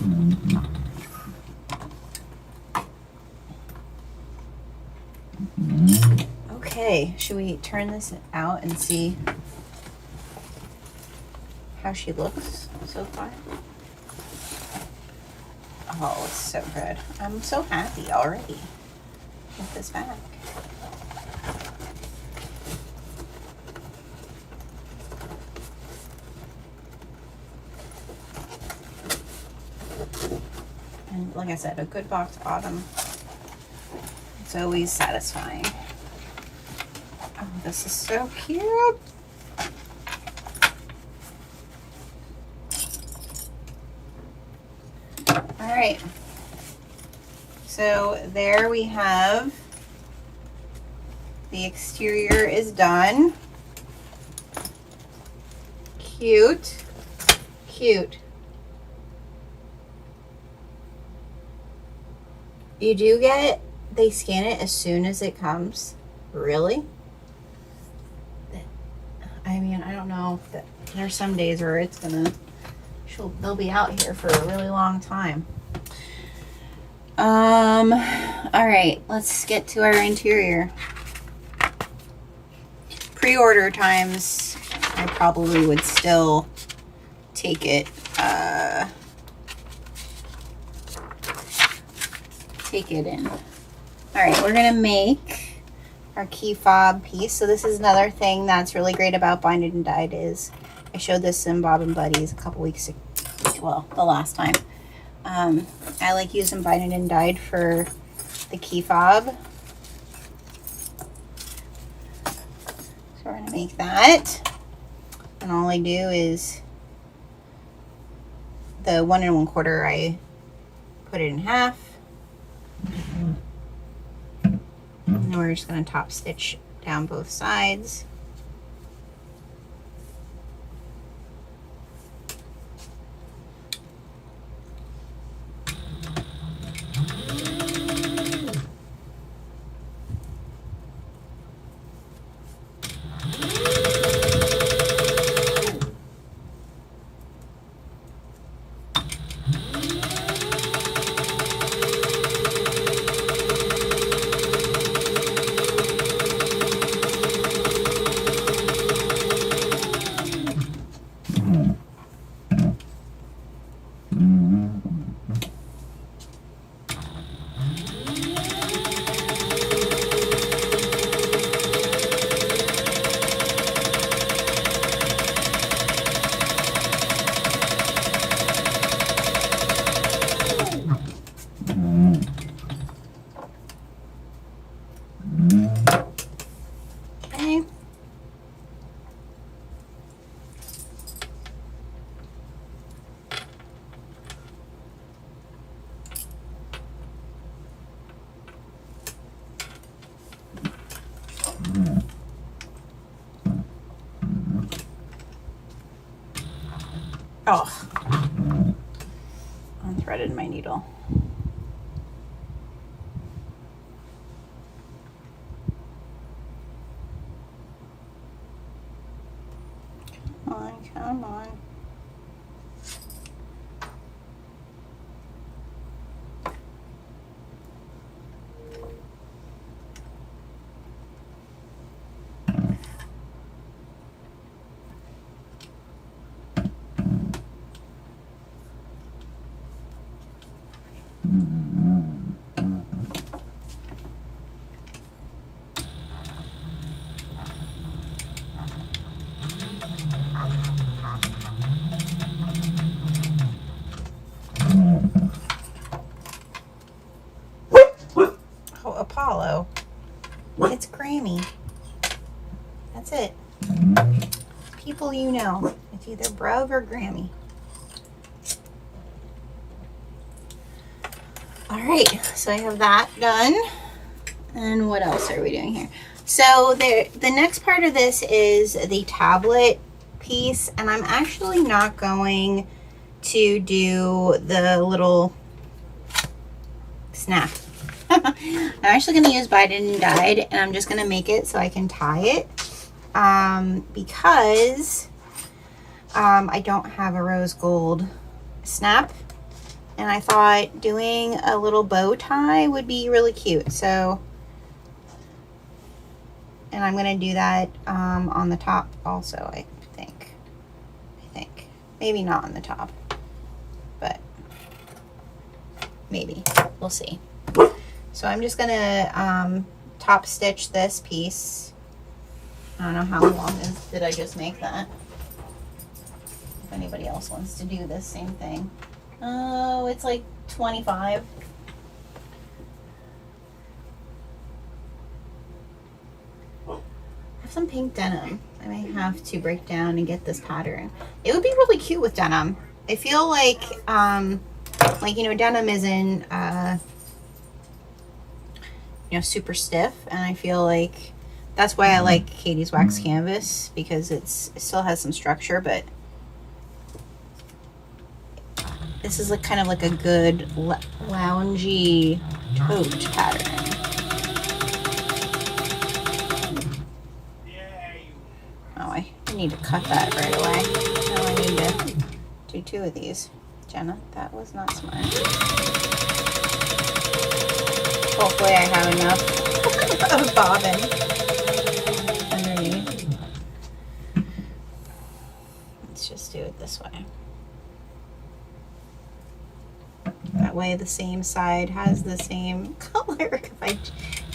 Okay, should we turn this out and see how she looks so far? Oh, it's so good. I'm so happy already with this bag. And like I said, a good box bottom. It's always satisfying. Oh, this is so cute. All right. So there we have, the exterior is done. Cute, cute. You do get, they scan it as soon as it comes. Really? I mean, I don't know. There's some days where it's gonna, they'll be out here for a really long time. All right, let's get to our interior. Pre-order times, I probably would still take it, in. All right, we're gonna make our key fob piece. So this is another thing that's really great about Binded and Dyed is, I showed this in Bob and Buddies a couple weeks ago, well, the last time. I like using Binded and Dyed for the key fob. So we're gonna make that. And all I do is the 1 1/4, I put it in half. And then we're just gonna top stitch down both sides. Oh, unthreaded my needle. Come on, come on. Oh, Apollo. It's Grammy. That's it. People you know. It's either Bruv or Grammy. Alright, so I have that done. And what else are we doing here? So the next part of this is the tablet piece, and I'm actually not going to do the little snap. I'm actually going to use Biden dyed, and I'm just going to make it so I can tie it because I don't have a rose gold snap, and I thought doing a little bow tie would be really cute. So, and I'm going to do that on the top also, I think. Maybe not on the top, but maybe. We'll see. So I'm just gonna top stitch this piece. I don't know how long did I just make that. If anybody else wants to do this same thing. Oh, it's like 25. I have some pink denim. I may have to break down and get this pattern. It would be really cute with denim. I feel like you know, denim isn't you know, super stiff, and I feel like that's why I like Katie's wax canvas, because it still has some structure, but this is like kind of like a good loungy tote pattern. Oh, I need to cut that right away. Now I need to do 2 of these. Jenna, that was not smart. Hopefully I have enough of bobbin underneath. Let's just do it this way. That way the same side has the same color if I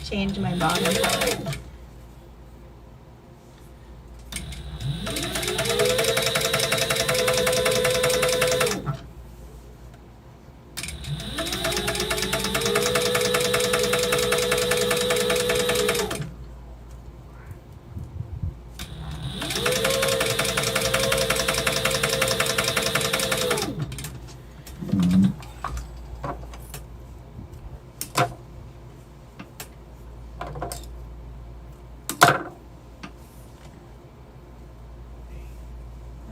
change my bobbin color.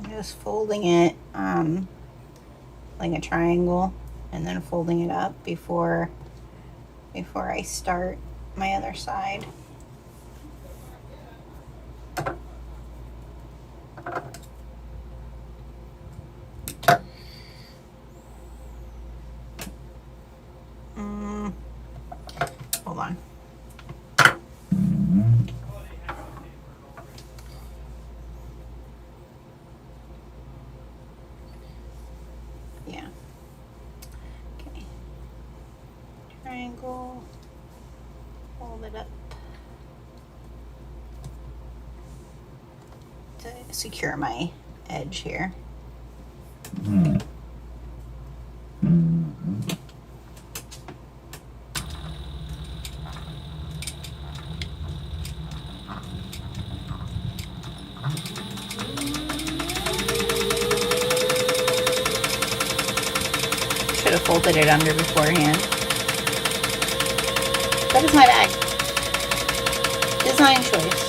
Just folding it like a triangle, and then folding it up before I start my other side. Hold on. Yeah. Okay. Triangle. Fold it up to secure my edge here. Should have folded it under beforehand. That is my bag. Design choice.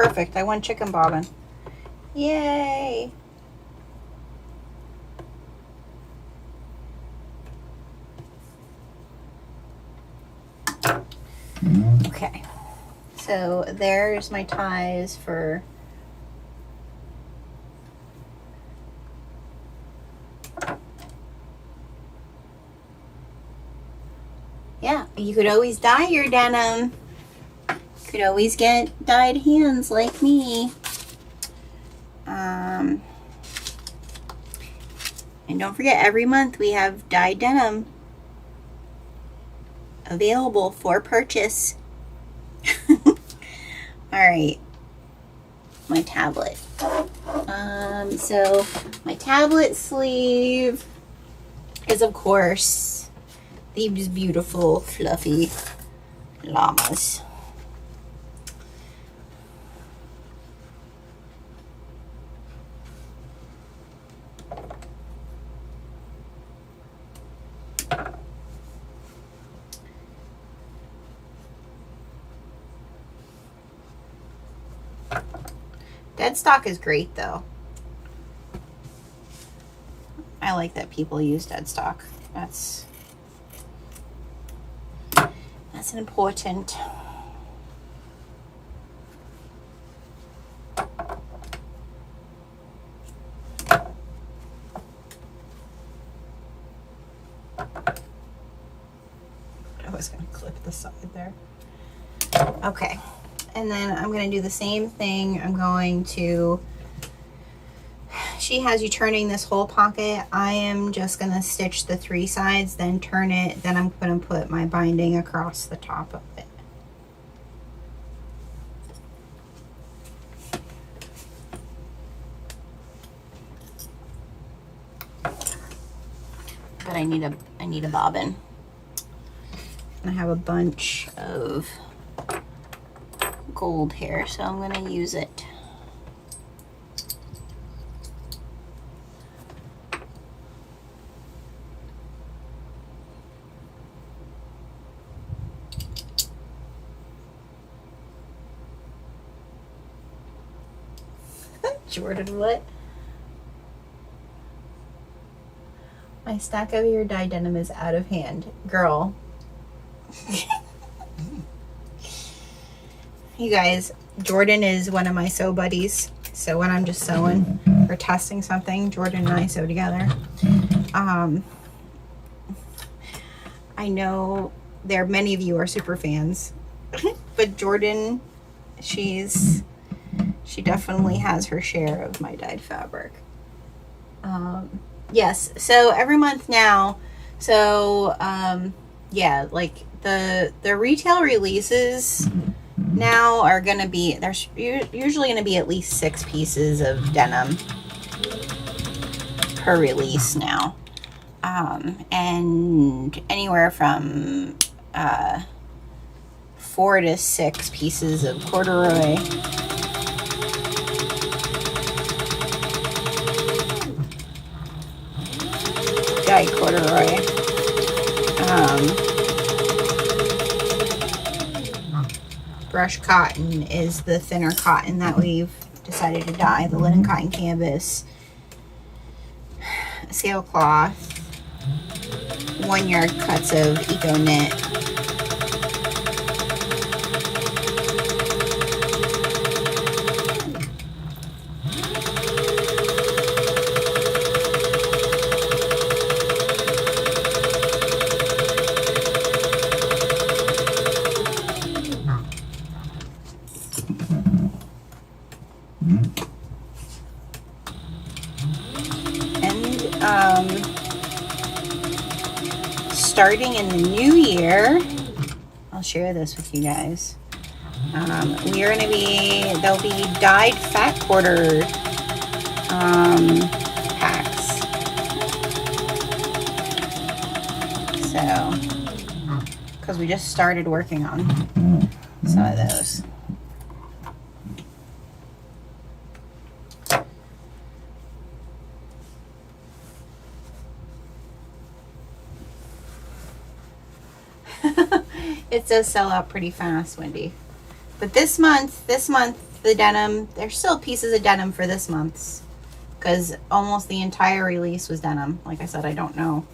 perfect. I won chicken bobbin. Yay! Okay, so there's my ties for yeah, you could always dye your denim. You could always get dyed hands like me. And don't forget, every month we have dyed denim available for purchase. All right, my tablet. So my tablet sleeve is, of course, these beautiful fluffy llamas. Dead stock is great though. I like that people use dead stock. That's important. I was going to clip the side there. Okay. And then I'm going to do the same thing. I'm going to, she has you turning this whole pocket. I am just going to stitch the 3 sides, then turn it. Then I'm going to put my binding across the top of it. But I need a bobbin. And I have a bunch of gold here, so I'm going to use it. Jordan, what? My stack of your dye denim is out of hand. Girl. You guys, Jordan is one of my sew buddies. So when I'm just sewing or testing something, Jordan and I sew together. I know many of you are super fans, but Jordan, she definitely has her share of my dyed fabric. Yes, so every month now, so yeah, like the retail releases now are going to be, there's usually going to be at least 6 pieces of denim per release now. And anywhere from 4 to 6 pieces of corduroy. Dyed corduroy. Brush cotton is the thinner cotton that we've decided to dye. The linen cotton canvas, sailcloth, 1-yard cuts of eco knit. Starting in the new year, I'll share this with you guys. We are going to be, there'll be dyed fat quarter packs. So, because we just started working on some of those. It does sell out pretty fast, Wendy. But this month, the the denim. There's still pieces of denim for this month's, because almost the entire release was denim. Like I said, I don't know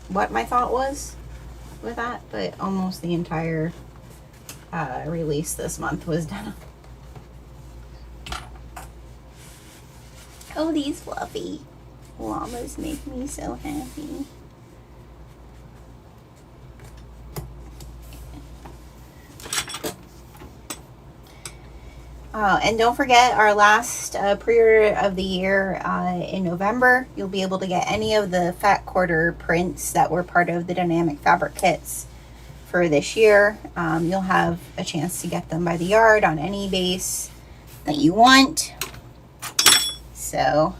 what my thought was with that, but almost the entire release this month was denim. Oh, these fluffy llamas make me so happy. And don't forget our last pre-order of the year in November. You'll be able to get any of the fat quarter prints that were part of the DyeNamic Fabric Kits for this year. You'll have a chance to get them by the yard on any base that you want. So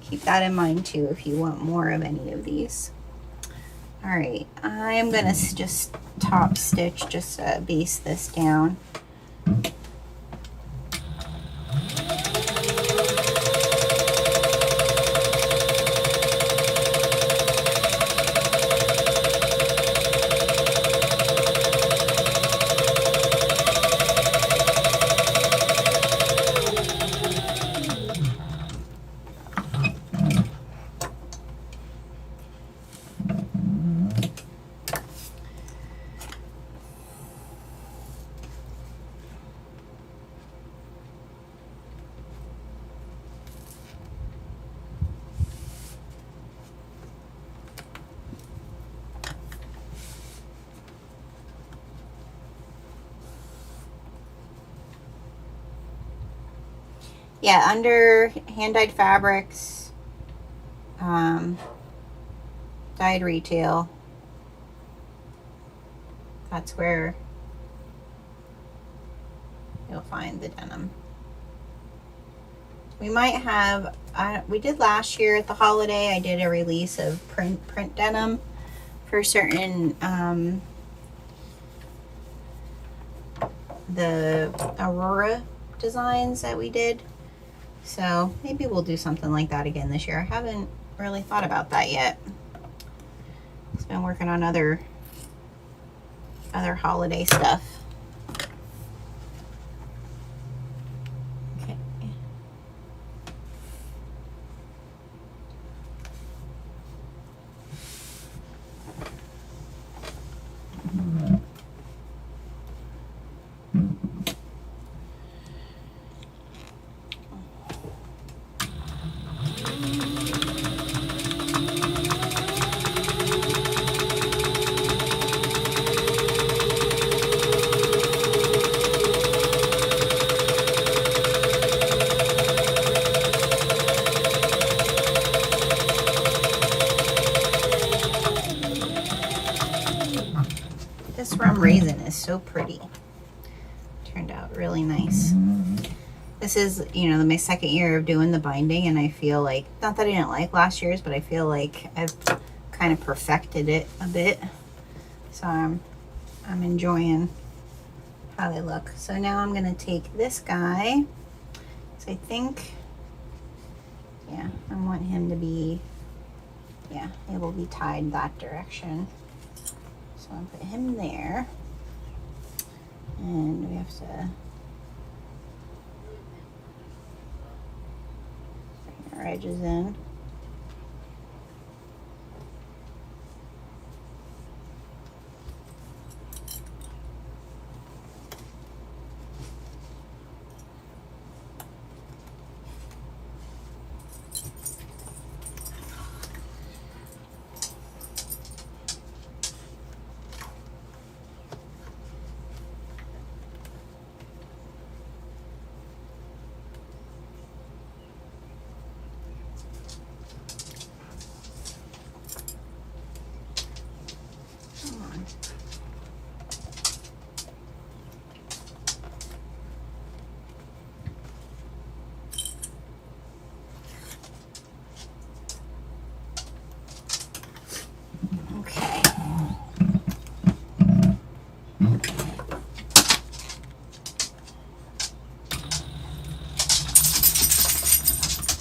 keep that in mind too if you want more of any of these. All right, I am gonna just top stitch, just base this down. Yeah, under hand-dyed fabrics, dyed retail, that's where you'll find the denim. We might have, we did last year at the holiday, I did a release of print denim for certain, the Aurora designs that we did. So maybe we'll do something like that again this year. I haven't really thought about that yet. I've been working on other holiday stuff. Okay. This rum raisin is so pretty. Turned out really nice. This is, you know, my second year of doing the binding, and I feel like, not that I didn't like last year's, but I feel like I've kind of perfected it a bit. So I'm enjoying how they look. So now I'm gonna take this guy. So I think, yeah, I want him to be, yeah, able to be tied that direction. So I'll put him there, and we have to bring our edges in.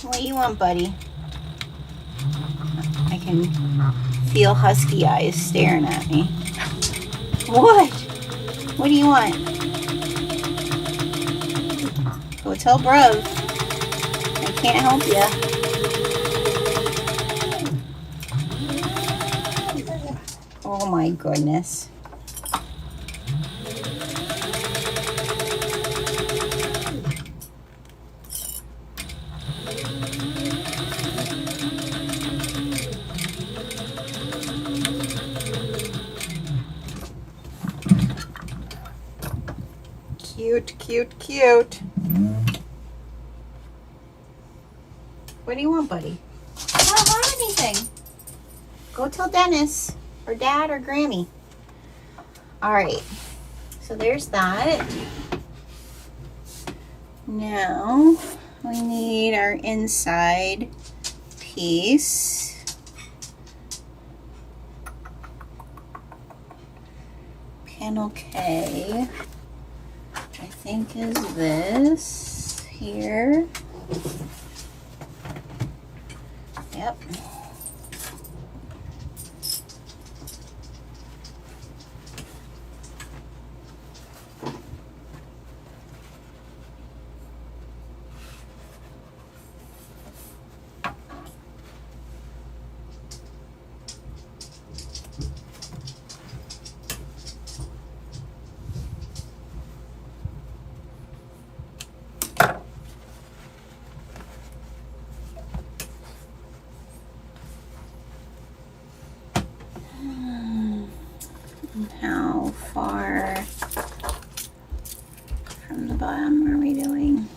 What do you want, buddy? I can feel husky eyes staring at me. What? What do you want? Go tell bruv. I can't help ya. Oh my goodness. Cute, cute, cute. What do you want, buddy? I don't want anything. Go tell Dennis or Dad or Grammy. All right. So there's that. Now we need our inside piece. Panel K. I think is this here. Yep. How far from the bottom are we doing?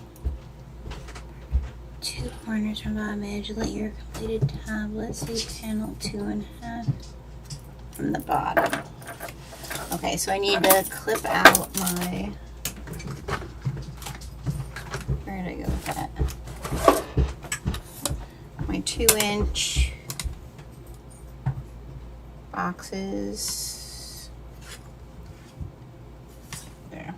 2 corners from bottom edge. Let your completed tab. Let's say panel 2.5 from the bottom. Okay, so I need to clip out my. Where did I go with that? My 2-inch boxes. There.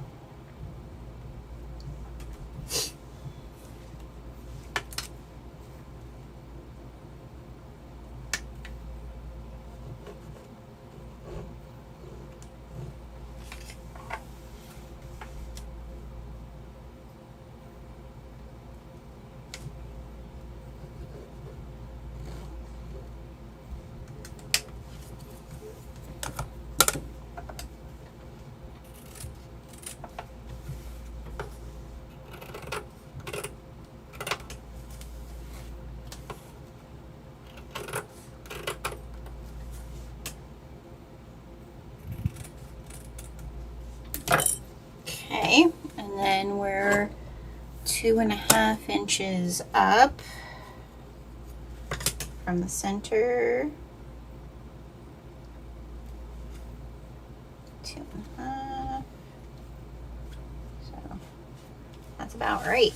Okay, and then we're 2.5 inches up from the center. 2.5. So that's about right.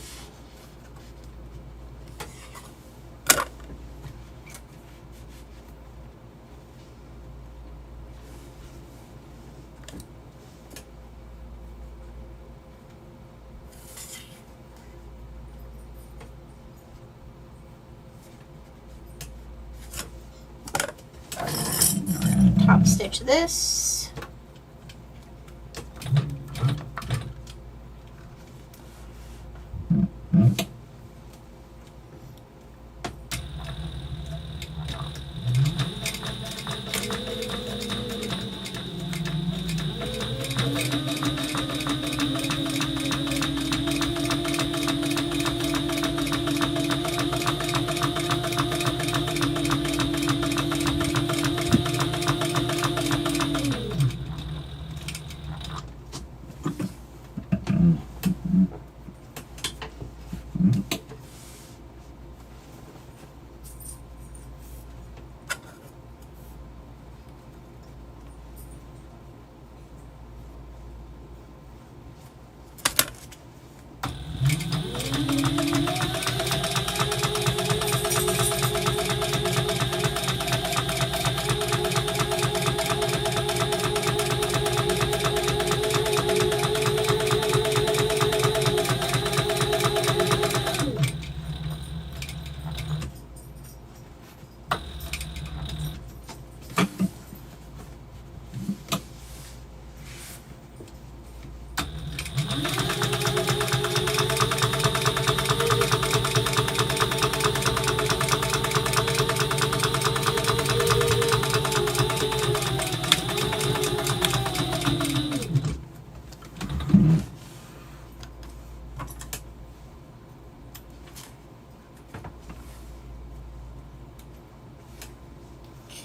Top stitch this.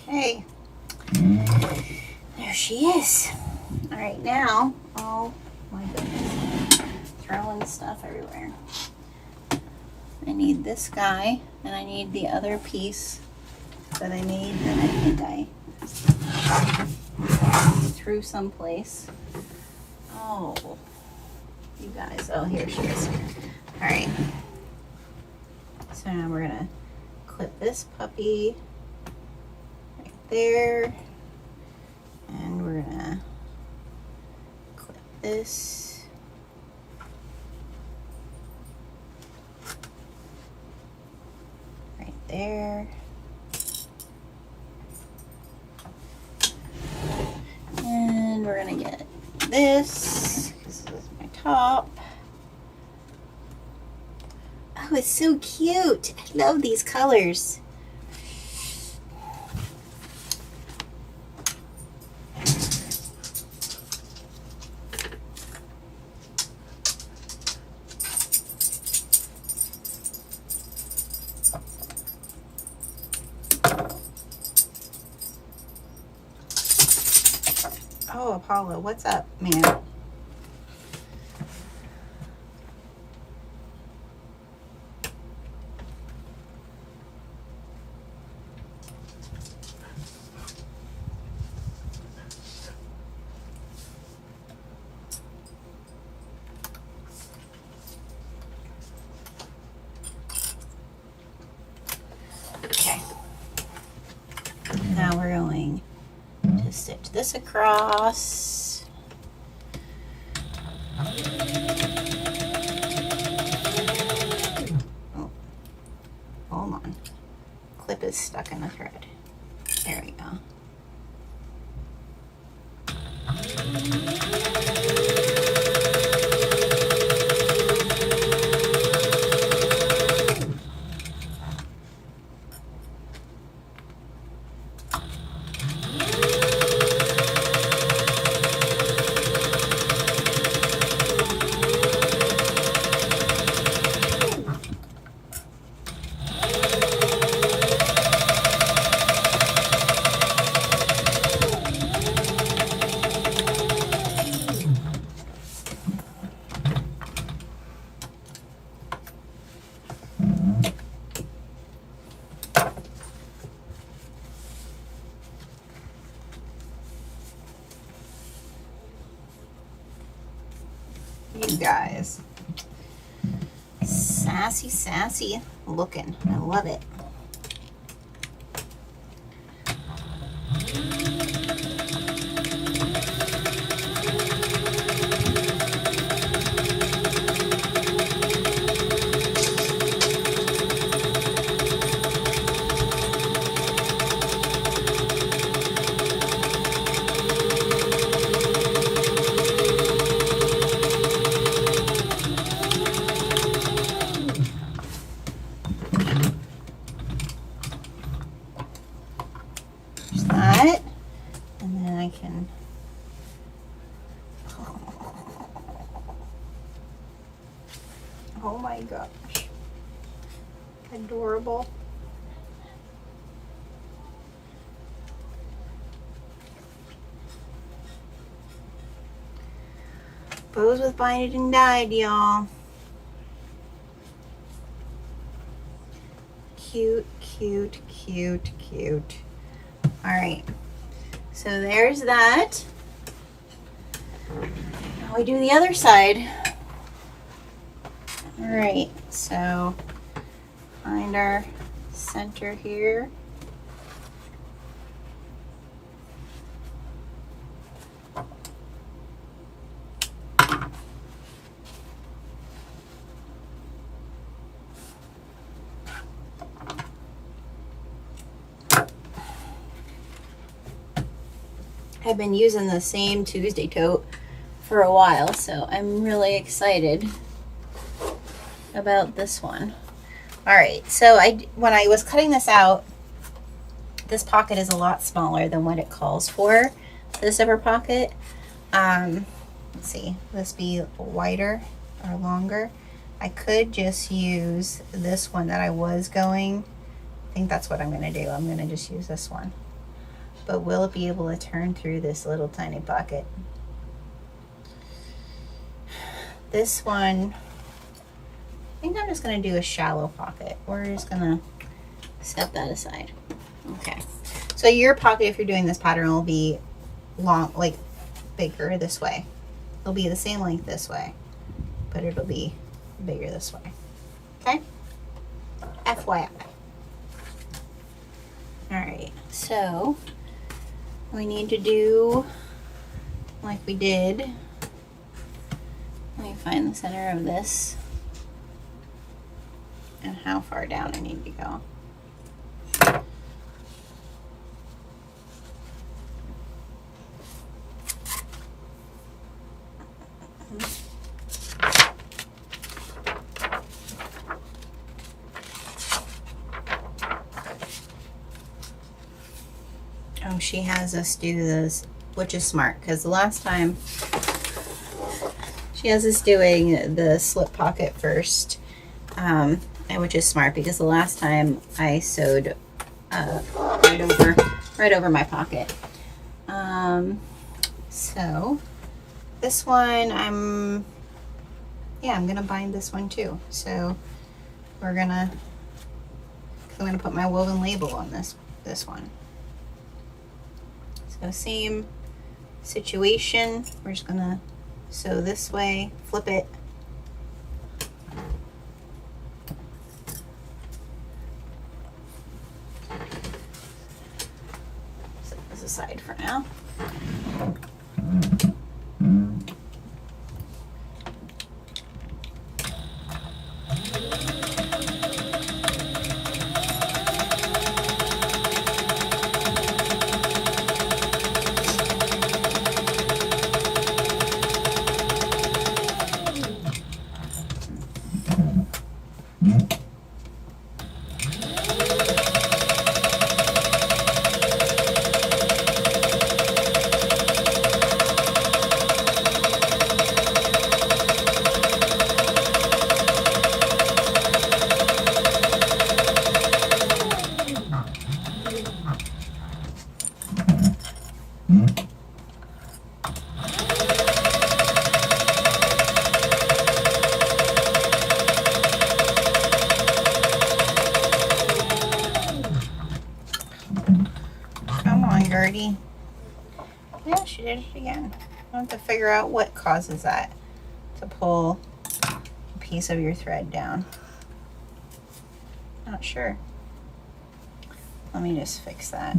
Okay. There she is. All right, now, oh my goodness, throwing stuff everywhere. I need this guy, and I need the other piece that I made that I think I threw someplace. Oh, you guys, oh, here she is. All right. So now we're gonna clip this puppy right there, and we're gonna clip this. Right there. And we're gonna get this, this is my top. Oh, it's so cute. I love these colors. Oh, Apollo, what's up, man? Okay. Now we're going to stitch this across. Oh, hold on. Clip is stuck in the thread. There we go. You guys, sassy looking. I love it. That, and then I can oh my gosh, adorable. Bows with binded and dyed, y'all. Cute. All right, so there's that. Now we do the other side. All right, so find our center here. I've been using the same Tuesday tote for a while, so I'm really excited about this one. All right, so when I was cutting this out, this pocket is a lot smaller than what it calls for the zipper pocket. Let's see, this be wider or longer. I could just use this one that I was going. I think that's what I'm gonna do. I'm gonna just use this one. but will it be able to turn through this little tiny pocket? This one, I think I'm just gonna do a shallow pocket. We're just gonna set that aside. Okay, so your pocket, if you're doing this pattern, will be long, like bigger this way. It'll be the same length this way, but it'll be bigger this way. Okay, FYI. All right, so we need to do like we did. Let me find the center of this and how far down I need to go. Oh, she has us do this, which is smart, because the last time she has us doing the slip pocket first, and which is smart because the last time I sewed right over my pocket. So this one I'm gonna bind this one too. So I'm gonna put my woven label on this one. So same situation. We're just gonna sew this way, flip it. Set this aside for now. Yeah, she did it again. I have to figure out what causes that to pull a piece of your thread down. Not sure. Let me just fix that.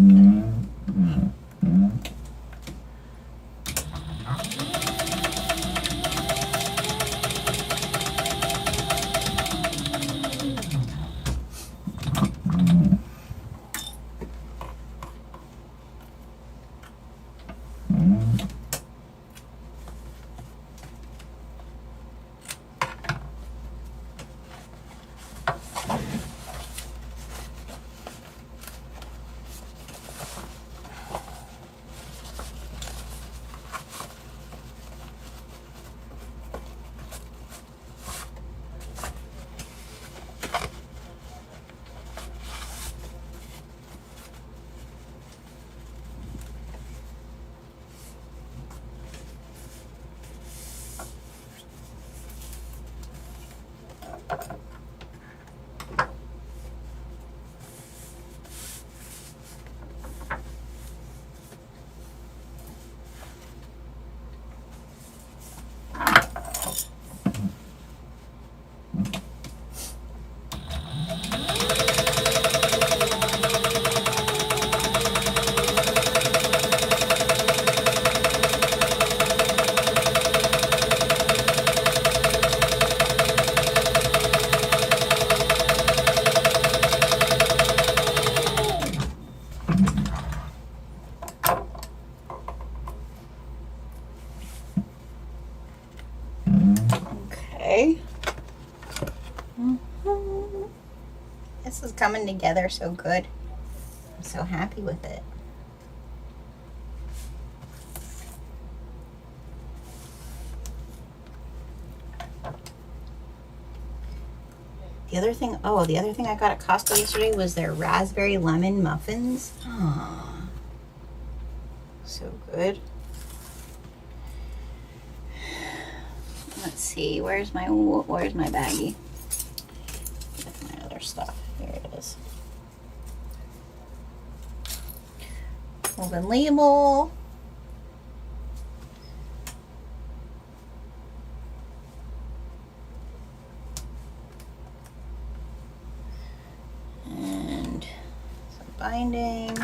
Okay. This is coming together so good. I'm so happy with it. The other thing I got at Costco yesterday was their raspberry lemon muffins. Aww. So good. Let's see, where's my baggie with my other stuff? Here it is. Woven label. And some binding.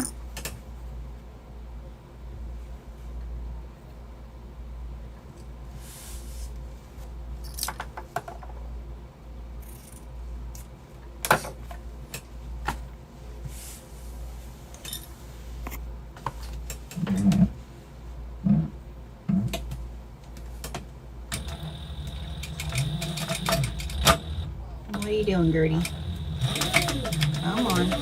What are you doing, Gertie? Come on.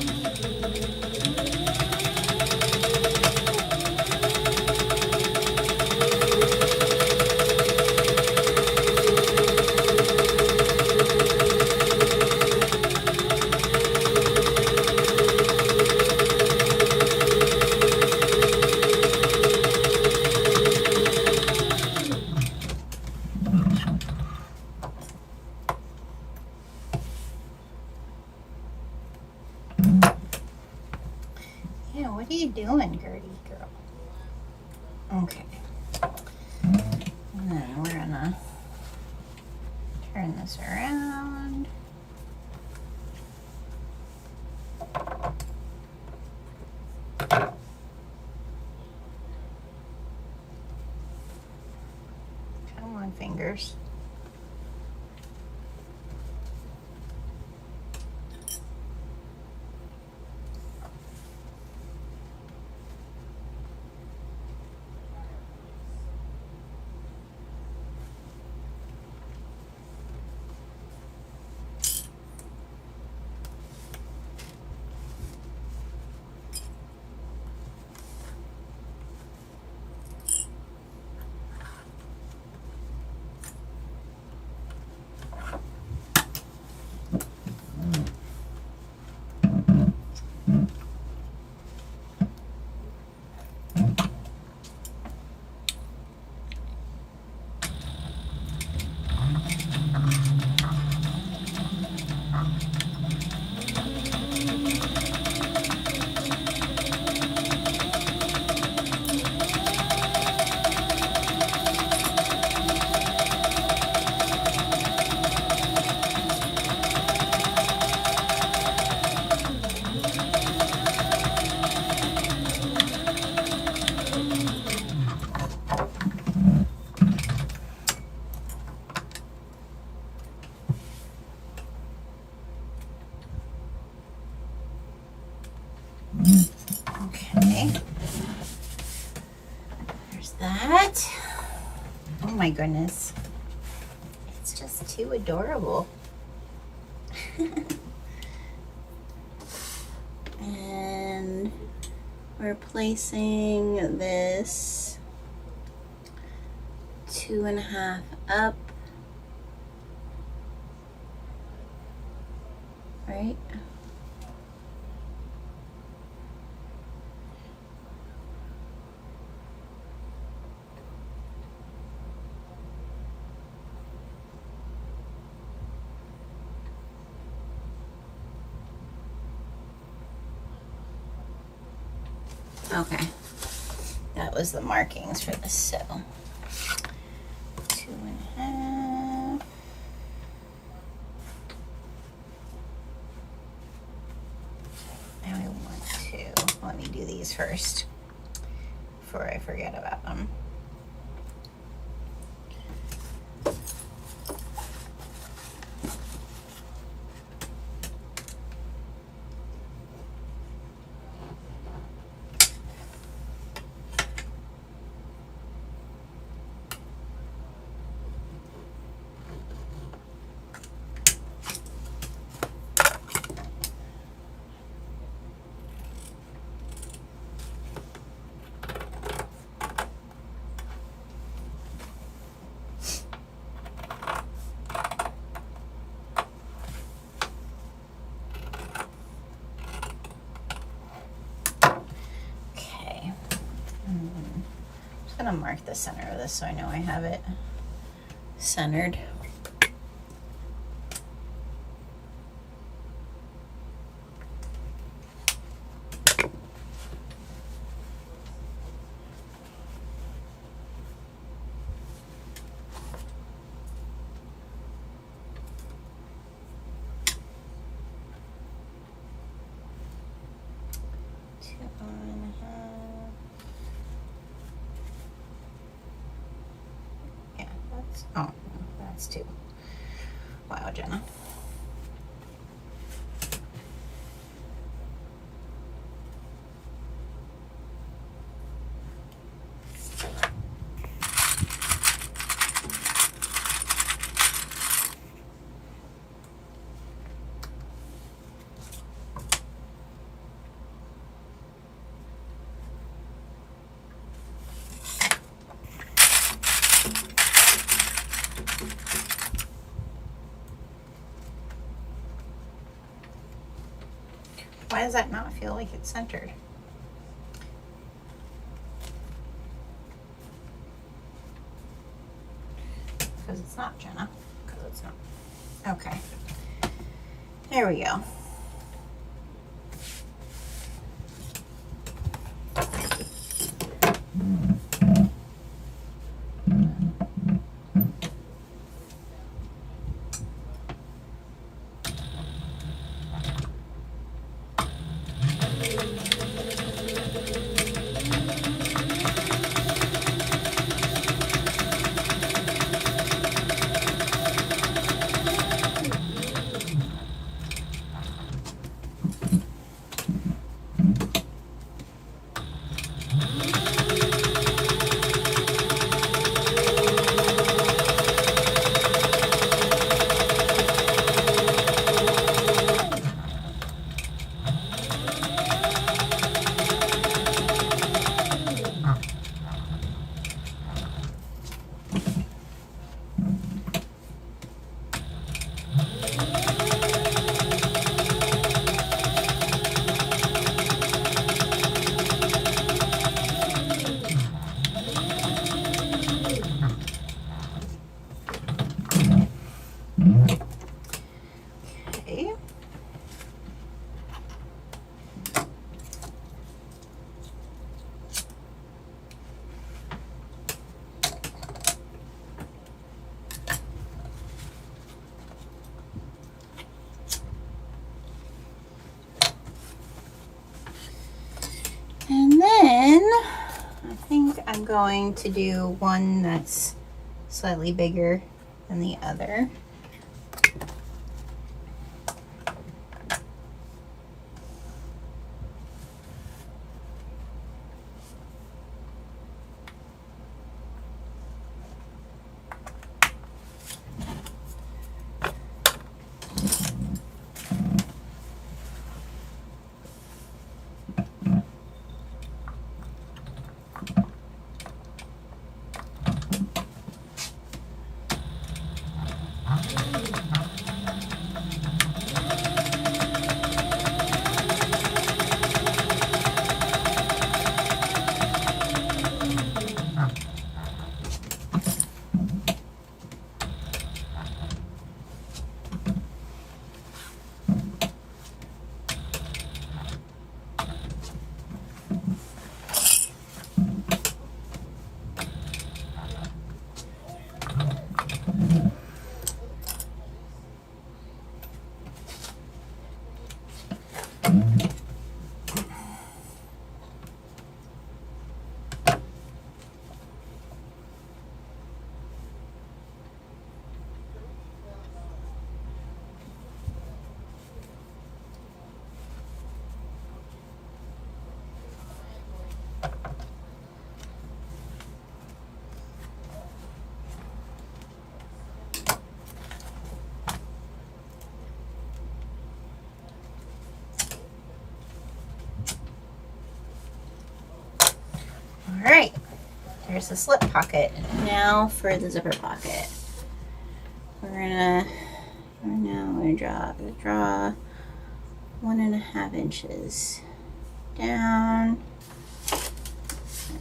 Yeah, what are you doing, Gertie girl? Okay. And then we're gonna turn this around. Come on, fingers. Okay. There's that. Oh my goodness. It's just too adorable. And we're placing this 2.5 up, right? Okay, that was the markings for the sew. 2.5. Now I want to, let me do these first before I forget about them. gonna mark the center of this so I know I have it centered. Oh, that's 2. Wow, Jenna. Why does that not feel like it's centered? Because it's not, Jenna. Because it's not. Okay. There we go. And then I think I'm going to do one that's slightly bigger than the other. All right, there's the slip pocket. Now for the zipper pocket. We're gonna draw 1.5 inches down.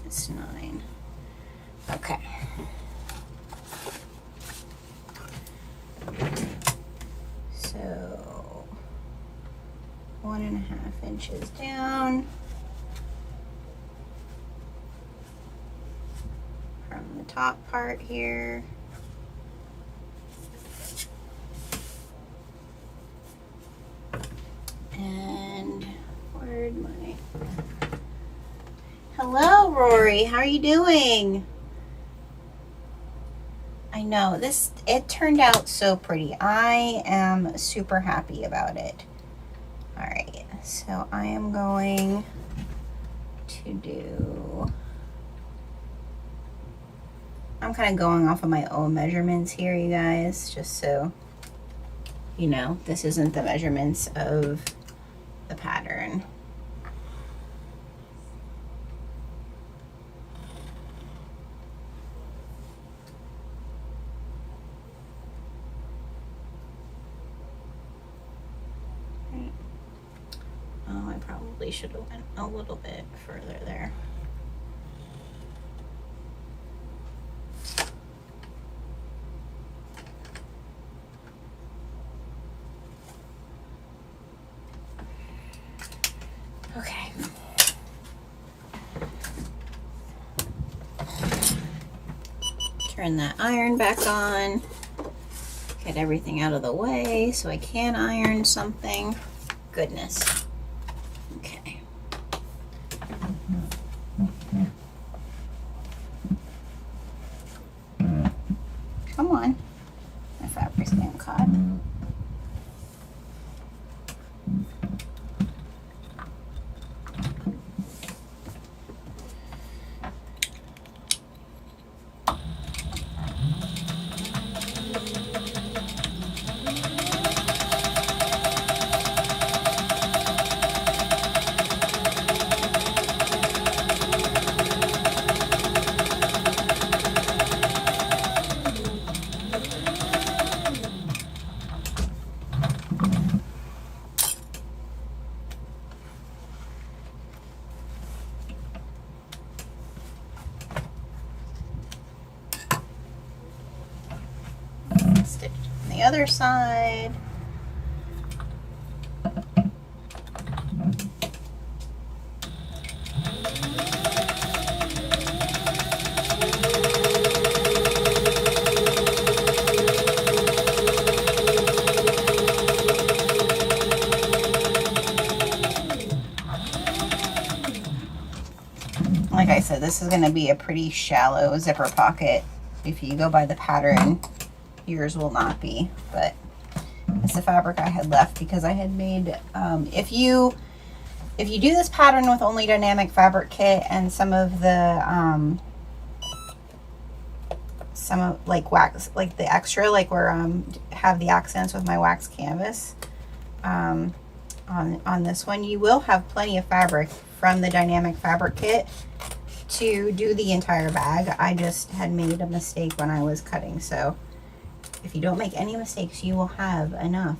That's 9. Okay. So 1.5 inches down from the top part here. And where'd my... Hello, Rory. How are you doing? I know it turned out so pretty. I am super happy about it. All right, so I am going to do, I'm kind of going off of my own measurements here, you guys, just so you know, this isn't the measurements of the pattern. Oh, I probably should have went a little bit further there. Okay. Turn that iron back on. Get everything out of the way so I can iron something. Goodness. Okay. Come on. My fabric's getting caught. Stitch on the other side. Like I said, this is going to be a pretty shallow zipper pocket. If you go by the pattern, yours will not be, but it's the fabric I had left because I had made, if you do this pattern with only DyeNamic Fabric Kit and some of like wax, like the extra, like where have the accents with my wax canvas, on this one, you will have plenty of fabric from the DyeNamic Fabric Kit to do the entire bag. I just had made a mistake when I was cutting, so if you don't make any mistakes, you will have enough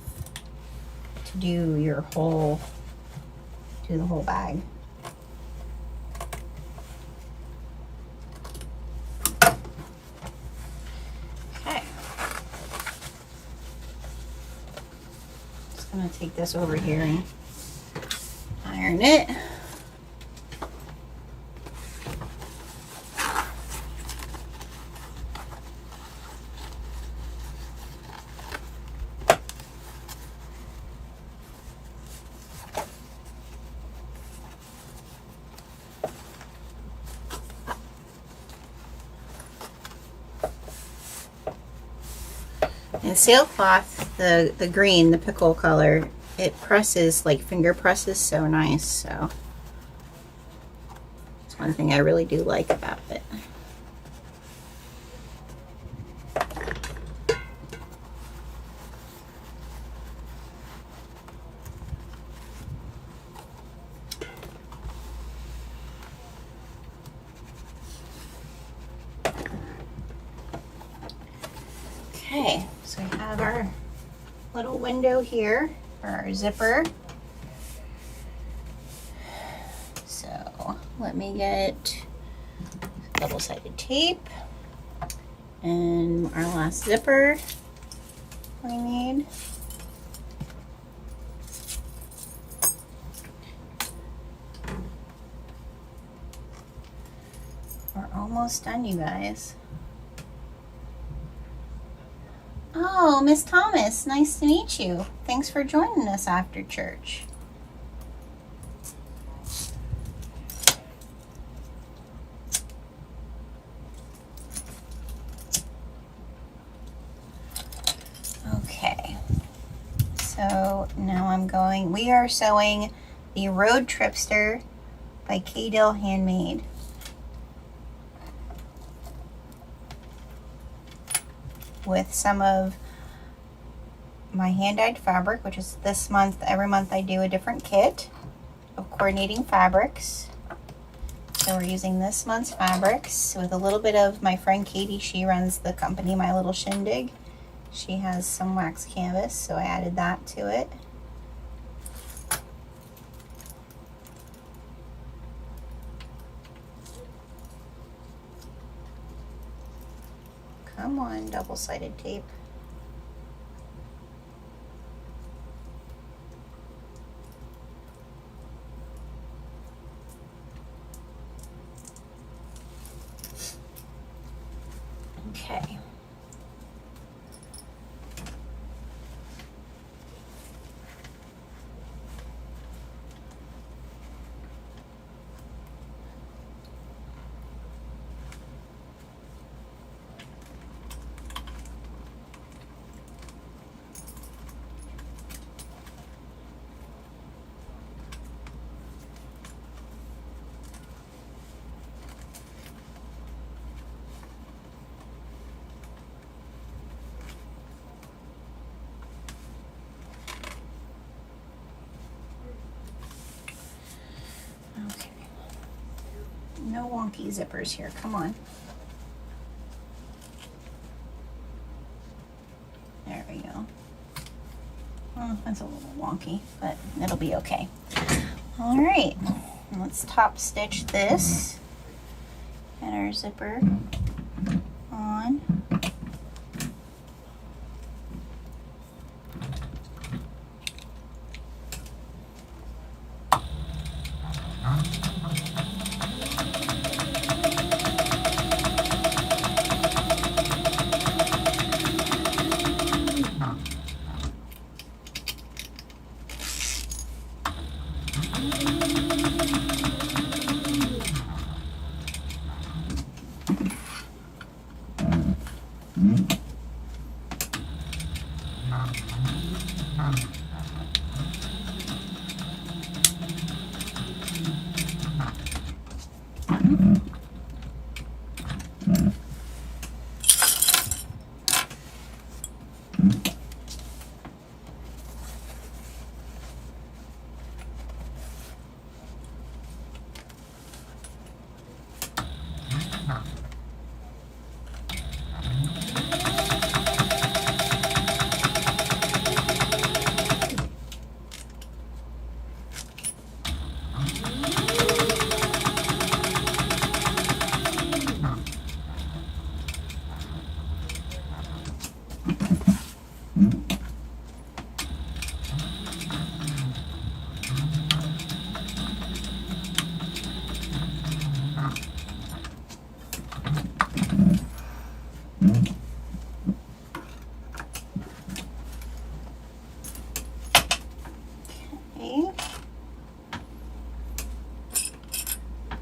to do your whole, the whole bag. Okay. Just gonna take this over here and iron it. And sailcloth, the green, the pickle color, it presses, like finger presses so nice, so it's one thing I really do like about it. Okay, so we have our little window here for our zipper. So let me get double-sided tape. And our last zipper we need. We're almost done, you guys. Oh, Miss Thomas, nice to meet you. Thanks for joining us after church. Okay, so now we are sewing the RoadTripster by KDill Handmade. With some of my hand-dyed fabric, which is this month. Every month I do a different kit of coordinating fabrics. So we're using this month's fabrics with a little bit of my friend Katie. She runs the company My Little Shindig. She has some wax canvas, so I added that to it. Come on, double-sided tape. Okay. Okay. No wonky zippers here. Come on. There we go. Oh, that's a little wonky, but it'll be okay. All right, let's top stitch this. Get our zipper on.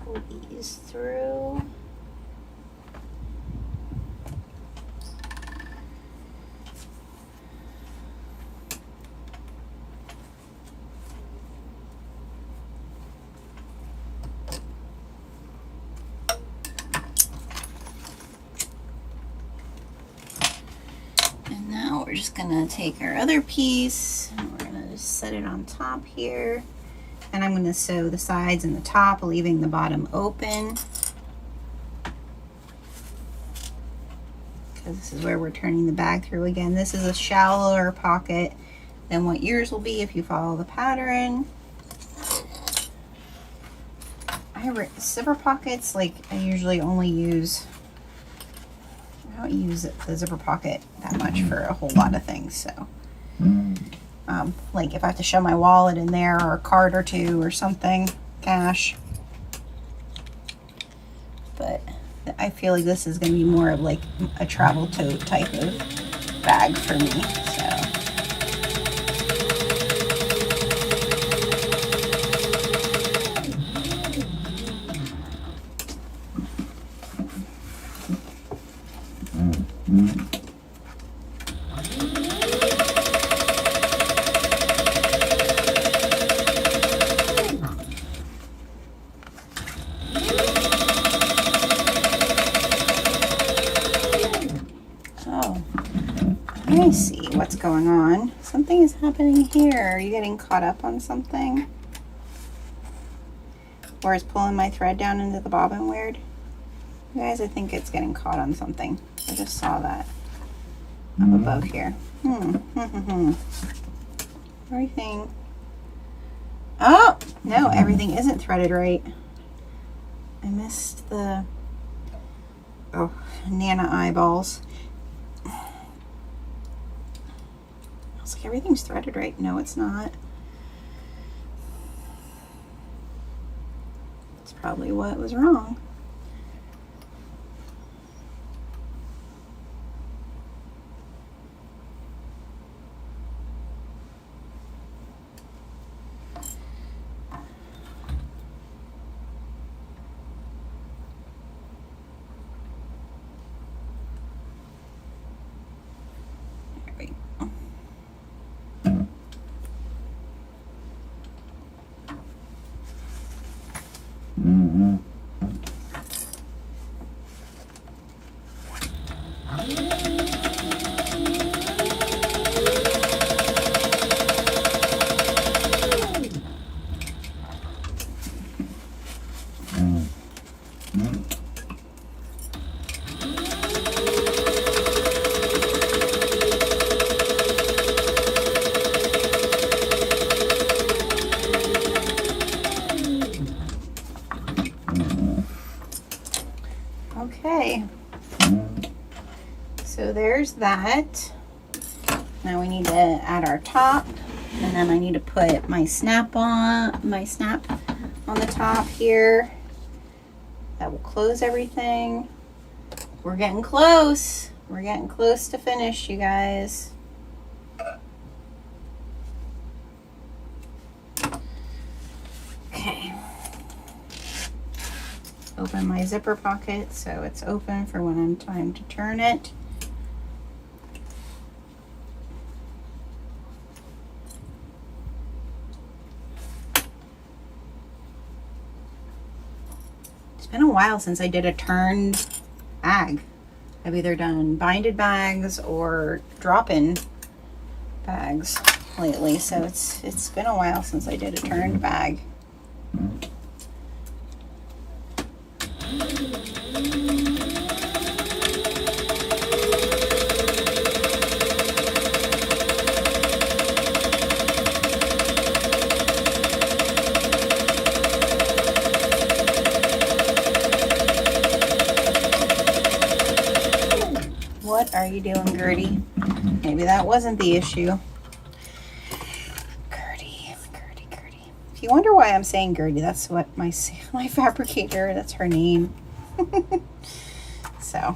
Pull these through. And now we're just gonna take our other piece and we're gonna just set it on top here. And I'm going to sew the sides and the top, leaving the bottom open. Because this is where we're turning the bag through again. This is a shallower pocket than what yours will be if you follow the pattern. Zipper pockets, like I usually only use, don't use the zipper pocket that much for a whole lot of things, so like if I have to show my wallet in there or a card or two or something, cash. But I feel like this is going to be more of like a travel tote type of bag for me, so. I see what's going on. Something is happening here. Are you getting caught up on something? Or is pulling my thread down into the bobbin weird? You guys, I think it's getting caught on something. I just saw that up above here. Everything. Oh, no, everything isn't threaded right. I missed the, oh, Nana eyeballs. Like everything's threaded right. No, it's not. It's probably what was wrong. Okay, so there's that. Now we need to add our top, and then I need to put my snap on the top here. That will close everything. We're getting close. We're getting close to finish, you guys. Okay. Open my zipper pocket so it's open for when I'm time to turn it. It's been a while since I did a turned bag. I've either done binded bags or drop-in bags lately, so it's been a while since I did a turned bag. What are you doing, Gertie? Maybe that wasn't the issue. Gertie. If you wonder why I'm saying Gertie, that's what my fabricator, that's her name. So.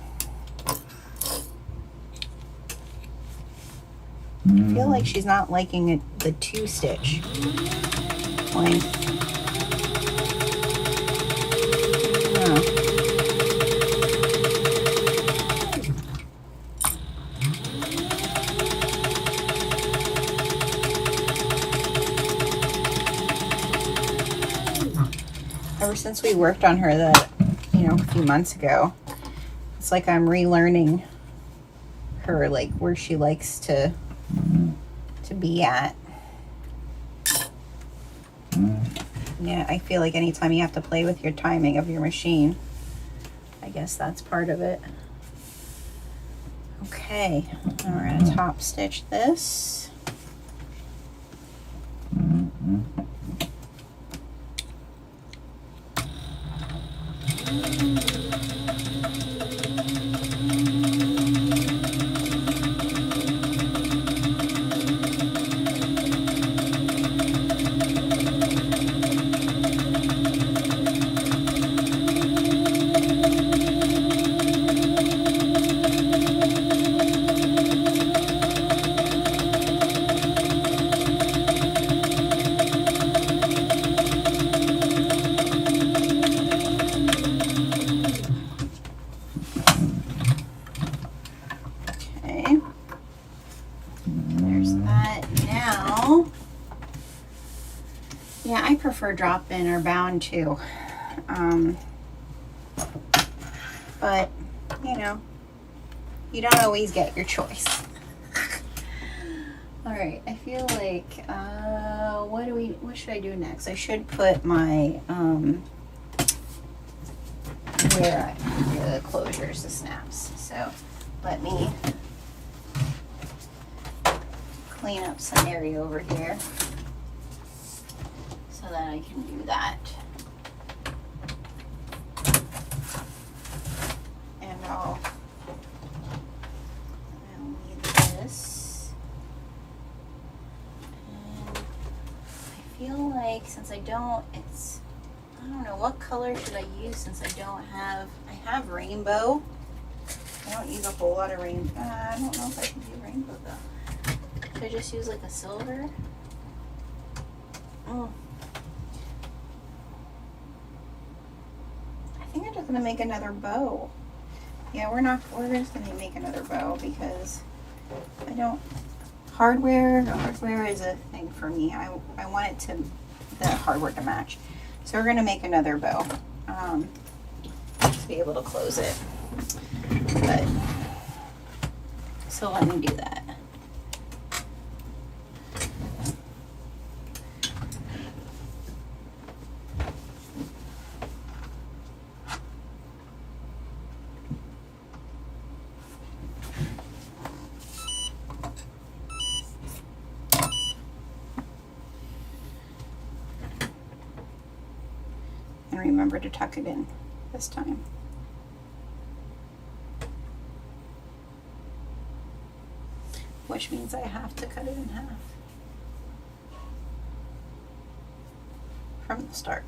I feel like she's not liking it, the 2-stitch length. Ever since we worked on her that, a few months ago, it's like I'm relearning her, like where she likes to be at. Yeah, I feel like anytime you have to play with your timing of your machine, I guess that's part of it. Okay, now we're gonna top stitch this. Yeah, I prefer drop-in or bound too. But, you know, you don't always get your choice. All right, I feel like, what should I do next? I should put my, the closures, the snaps. So let me clean up some area over here so that I can do that. And I'll need this. And I feel like since I don't know what color should I use since I have rainbow. I don't use a whole lot of rainbow. I don't know if I can do rainbow though. Should I just use like a silver? Oh. I think I'm just gonna make another bow. Yeah, we're just gonna make another bow because I don't, hardware is a thing for me. I want the hardware to match. So we're gonna make another bow to be able to close it. But so let me do that. And remember to tuck it in this time. Which means I have to cut it in half from the start.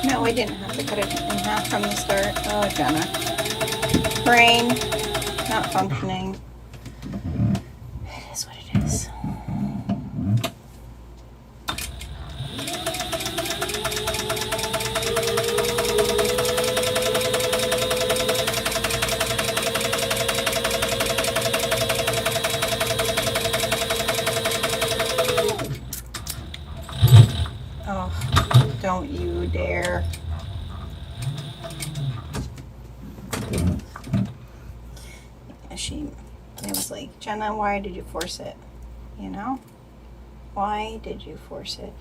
No, I didn't have to cut it in half from the start. Oh, Jenna. Brain not functioning. It is what it is. Oh, don't you dare. It was like, Jenna, why did you force it? You know? Why did you force it?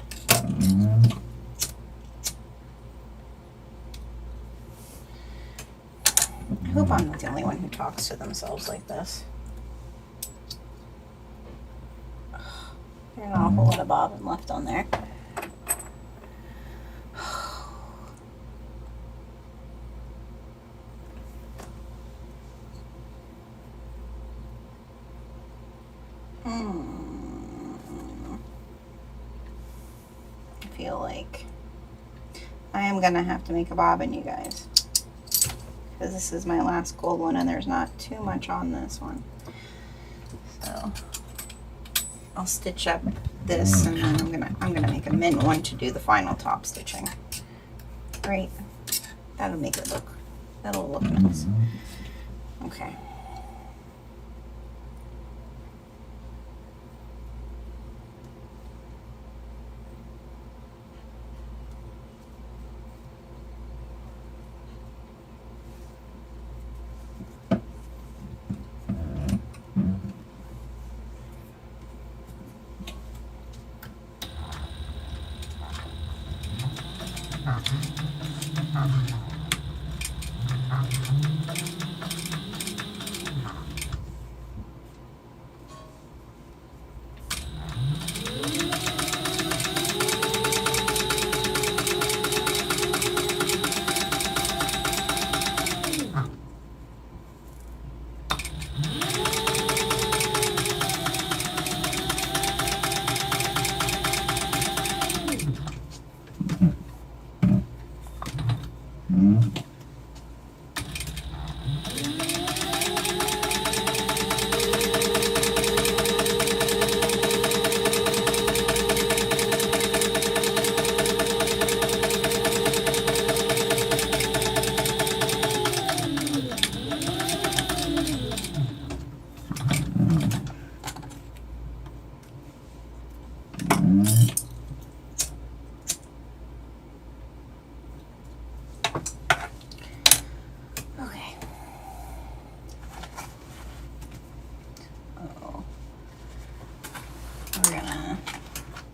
I hope I'm not the only one who talks to themselves like this. There's an awful lot of bobbin left on there. I feel like I am gonna have to make a bobbin, you guys, because this is my last gold one and there's not too much on this one. So I'll stitch up this and then I'm gonna make a mint one to do the final top stitching. Right, that'll look nice. Okay.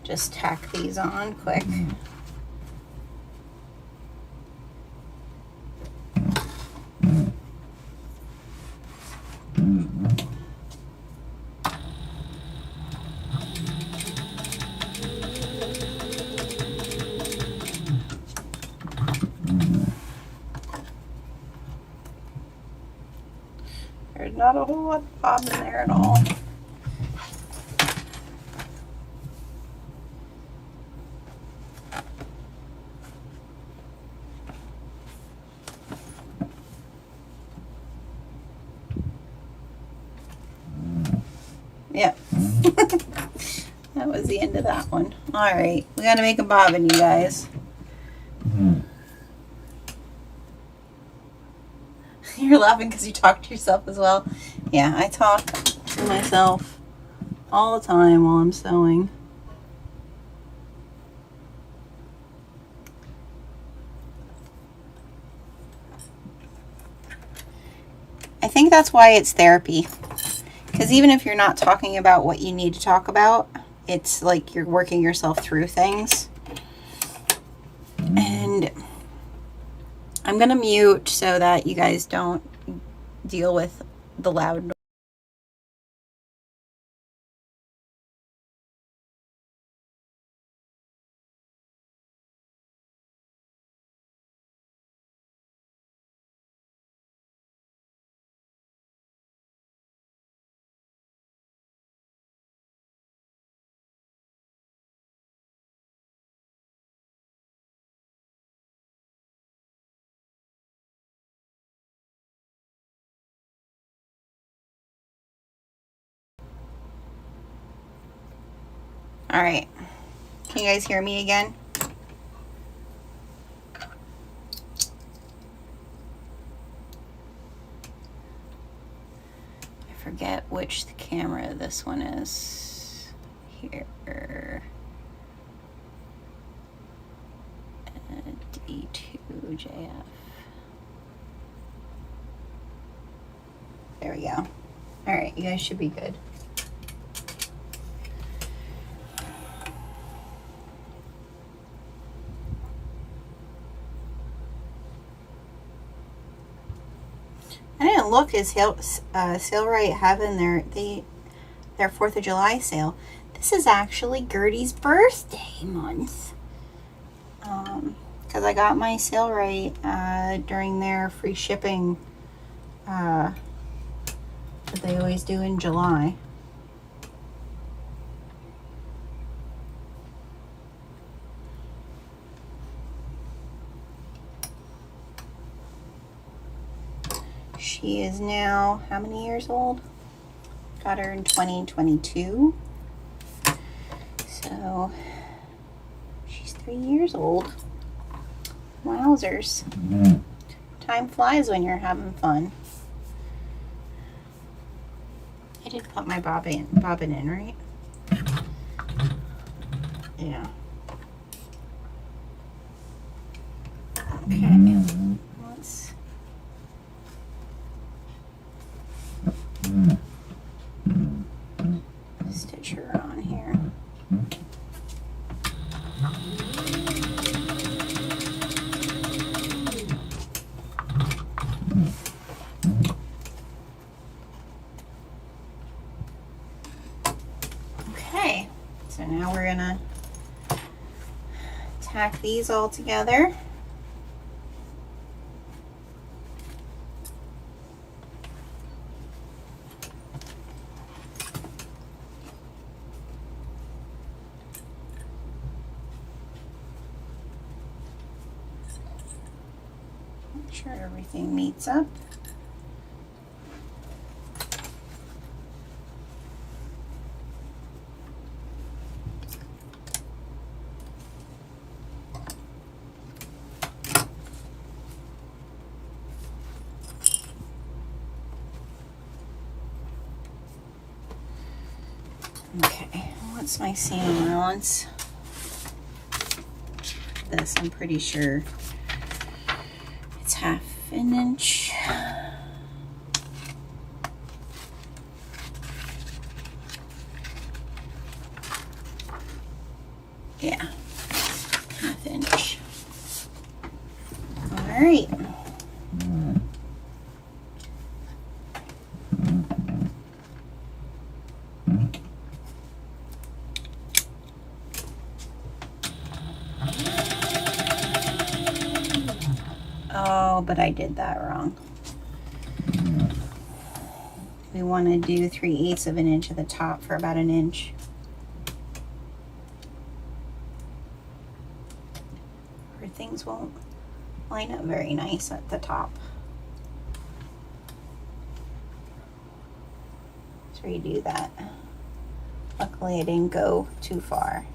Just tack these on quick. There's not a whole lot of bob in there at all. Yep. That was the end of that one. Alright, we gotta make a bobbin, you guys. You're laughing because you talk to yourself as well. Yeah, I talk to myself all the time while I'm sewing. I think that's why it's therapy. Because even if you're not talking about what you need to talk about, it's like you're working yourself through things. And I'm going to mute so that you guys don't deal with the loud noise. All right. Can you guys hear me again? I forget which camera this one is. Here. D2JF. There we go. All right, you guys should be good. I didn't look. Is Sailrite having their 4th of July sale? This is actually Gertie's birthday month. Because I got my Sailrite during their free shipping that they always do in July. She is now how many years old? Got her in 2022. So she's 3 years old. Wowzers. Time flies when you're having fun. I did put my bobbin in, right? Yeah. Okay. Let's stitch her on here. So now we're gonna tack these all together. Make sure everything meets up. Okay, what's my seam allowance? This, I'm pretty sure it's half an inch. Yeah, half inch. All right. Oh, but I did that wrong. We want to do 3/8 of an inch at the top for about an inch. Or things won't line up very nice at the top. Let's redo that. Luckily I didn't go too far.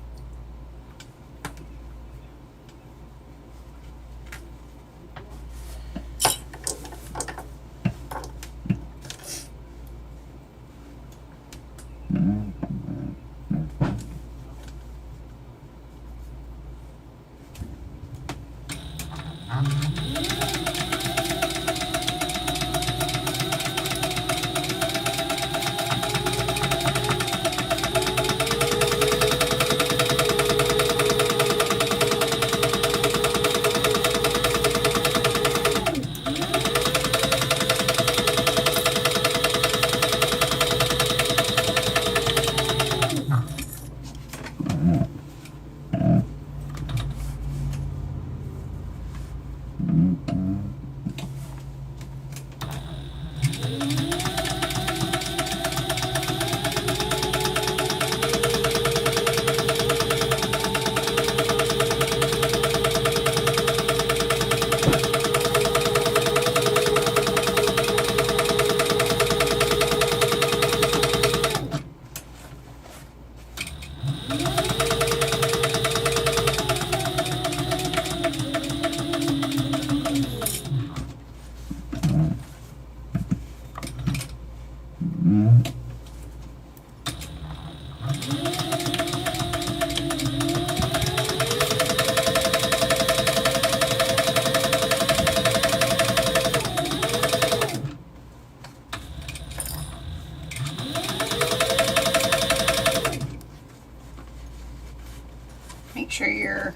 Make sure you're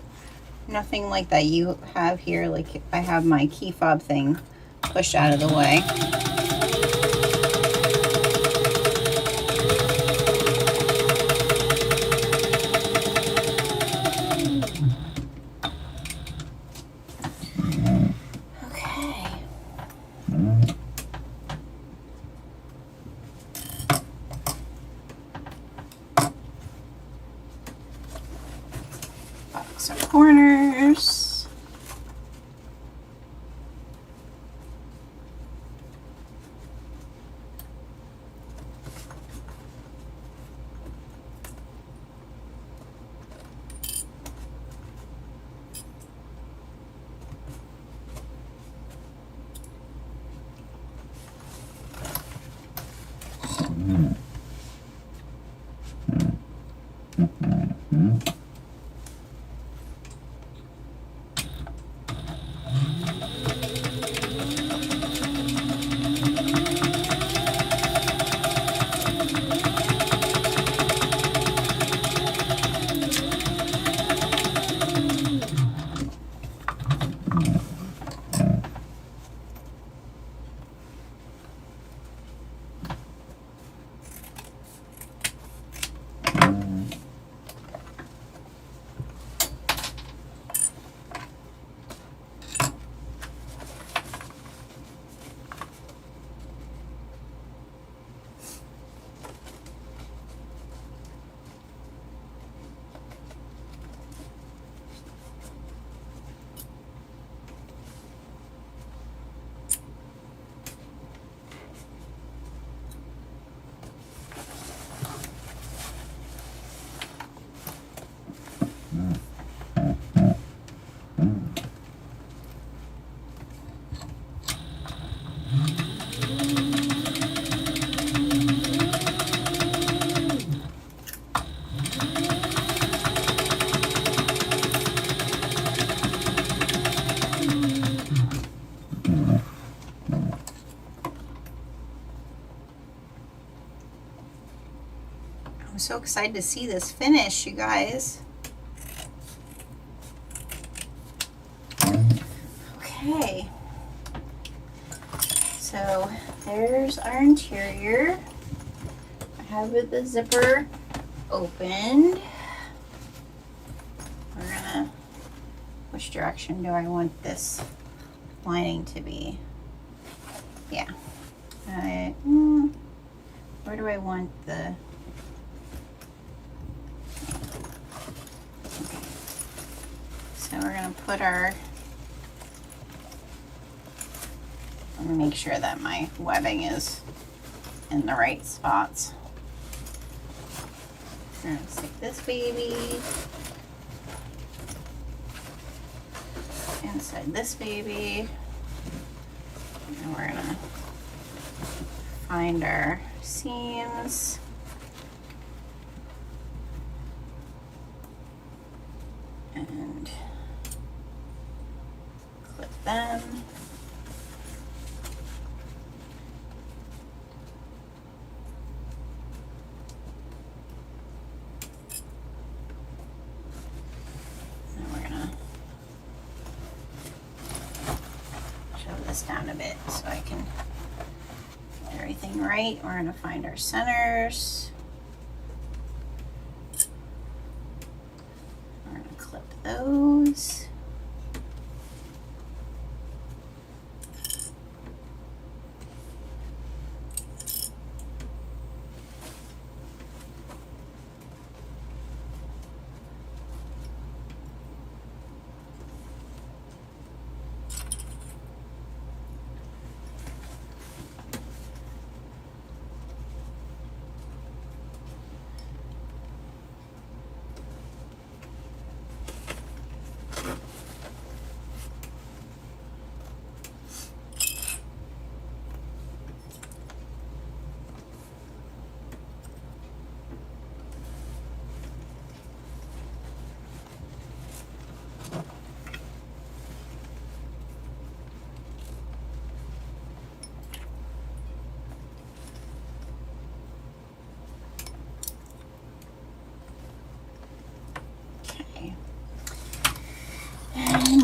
nothing like that you have here, like I have my key fob thing pushed out of the way. Some corners. so excited to see this finish, you guys. Okay. So there's our interior. I have the zipper opened. We're gonna, which direction do I want this lining to be? Yeah. Where do I want the, okay. So we're gonna put our, I'm gonna make sure that my webbing is in the right spots. We're gonna stick this baby inside this baby, and we're gonna find our seams. And clip them. And we're gonna shove this down a bit so I can get everything right. We're gonna find our centers. We're gonna clip those.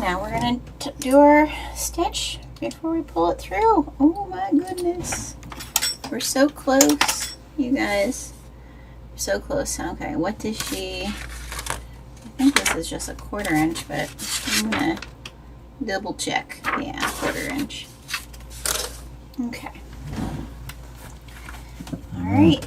Now we're going to do our stitch before we pull it through. Oh my goodness. We're so close, you guys. We're so close. Okay, what does she... I think this is just a 1/4 inch, but I'm going to double check. Yeah, 1/4 inch. Okay. All right.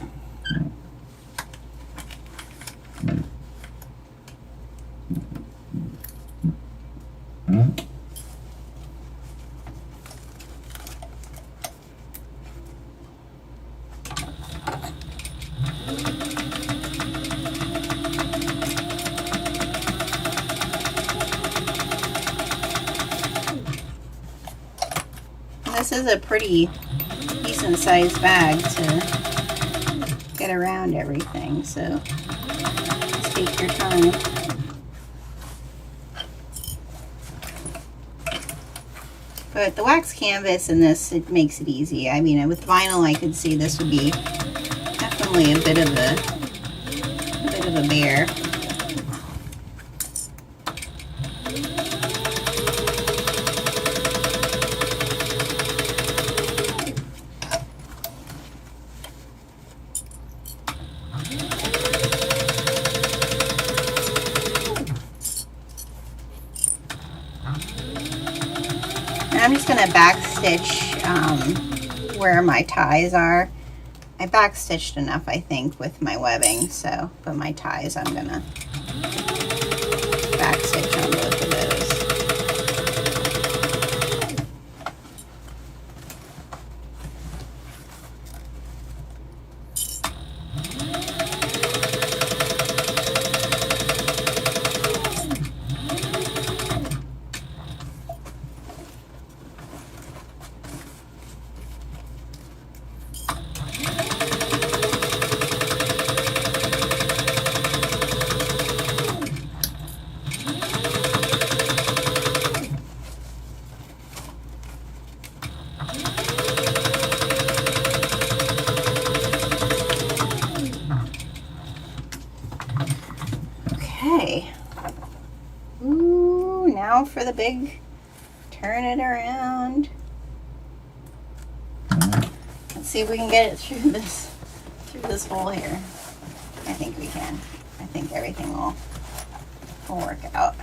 This is a pretty decent sized bag to get around everything, so just take your time. But the wax canvas in this, it makes it easy. I mean, with vinyl, I could see this would be definitely a bit of a bear. I'm just going to back stitch where my ties are. I back stitched enough, I think, with my webbing, so, but my ties I'm going to back stitch on both of those. Okay. Ooh, now for the big turn it around. Let's see if we can get it through this hole here. I think we can. I think everything will work out.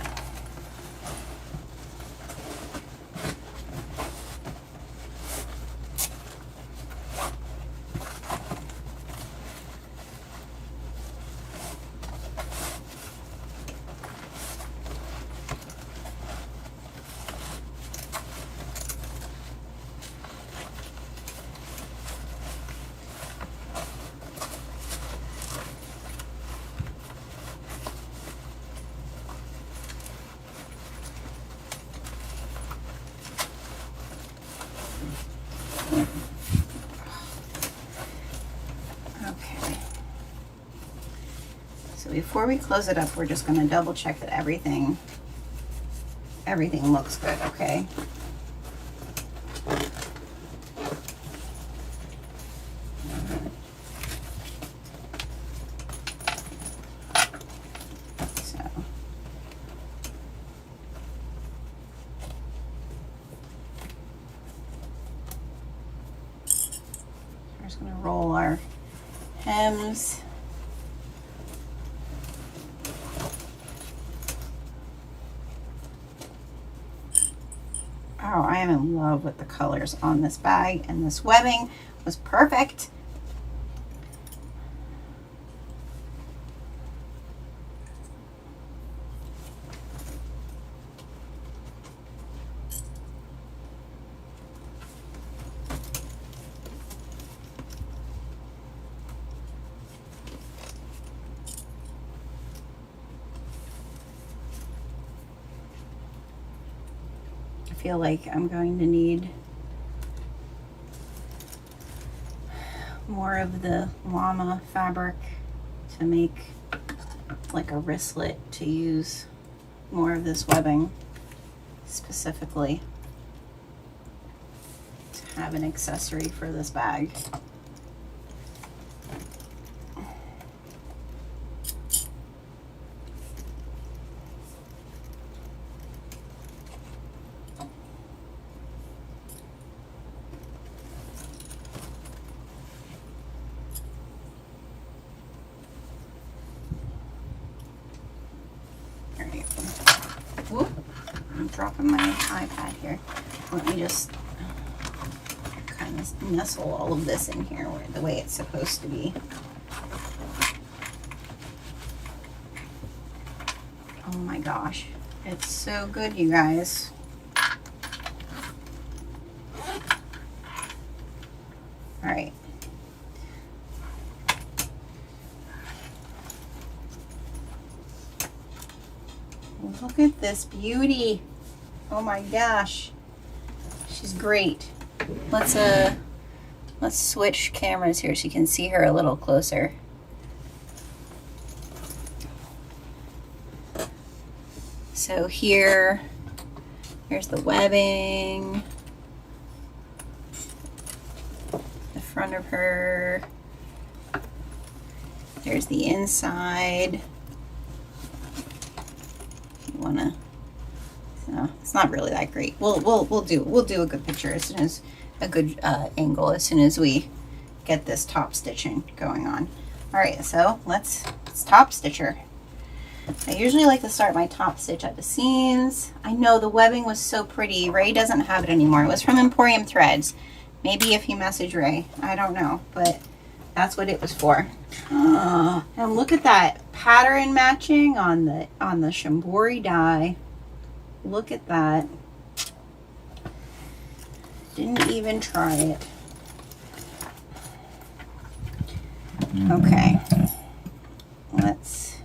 Okay. So before we close it up, we're just going to double check that everything looks good, okay? We're just going to roll our hems. Oh, I am in love with the colors on this bag, and this webbing was perfect. I feel like I'm going to need more of the llama fabric to make like a wristlet, to use more of this webbing specifically to have an accessory for this bag. Whoop, I'm dropping my iPad here. Let me just kind of nestle all of this in here the way it's supposed to be. Oh my gosh, it's so good, you guys. All right. Look at this beauty. Oh my gosh. She's great. Let's switch cameras here so you can see her a little closer. So here's the webbing. The front of her. There's the inside. Wanna, so it's not really that great. We'll do a good picture as soon as a good angle as soon as we get this top stitching going on. All right, so let's top stitch her. I usually like to start my top stitch at the seams. I know the webbing was so pretty. Ray doesn't have it anymore. It was from Emporium Threads. Maybe if you message Ray, I don't know, but that's what it was for. And look at that pattern matching on the Shambori die. Look at that. Didn't even try it. Okay, let's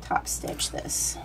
top stitch this.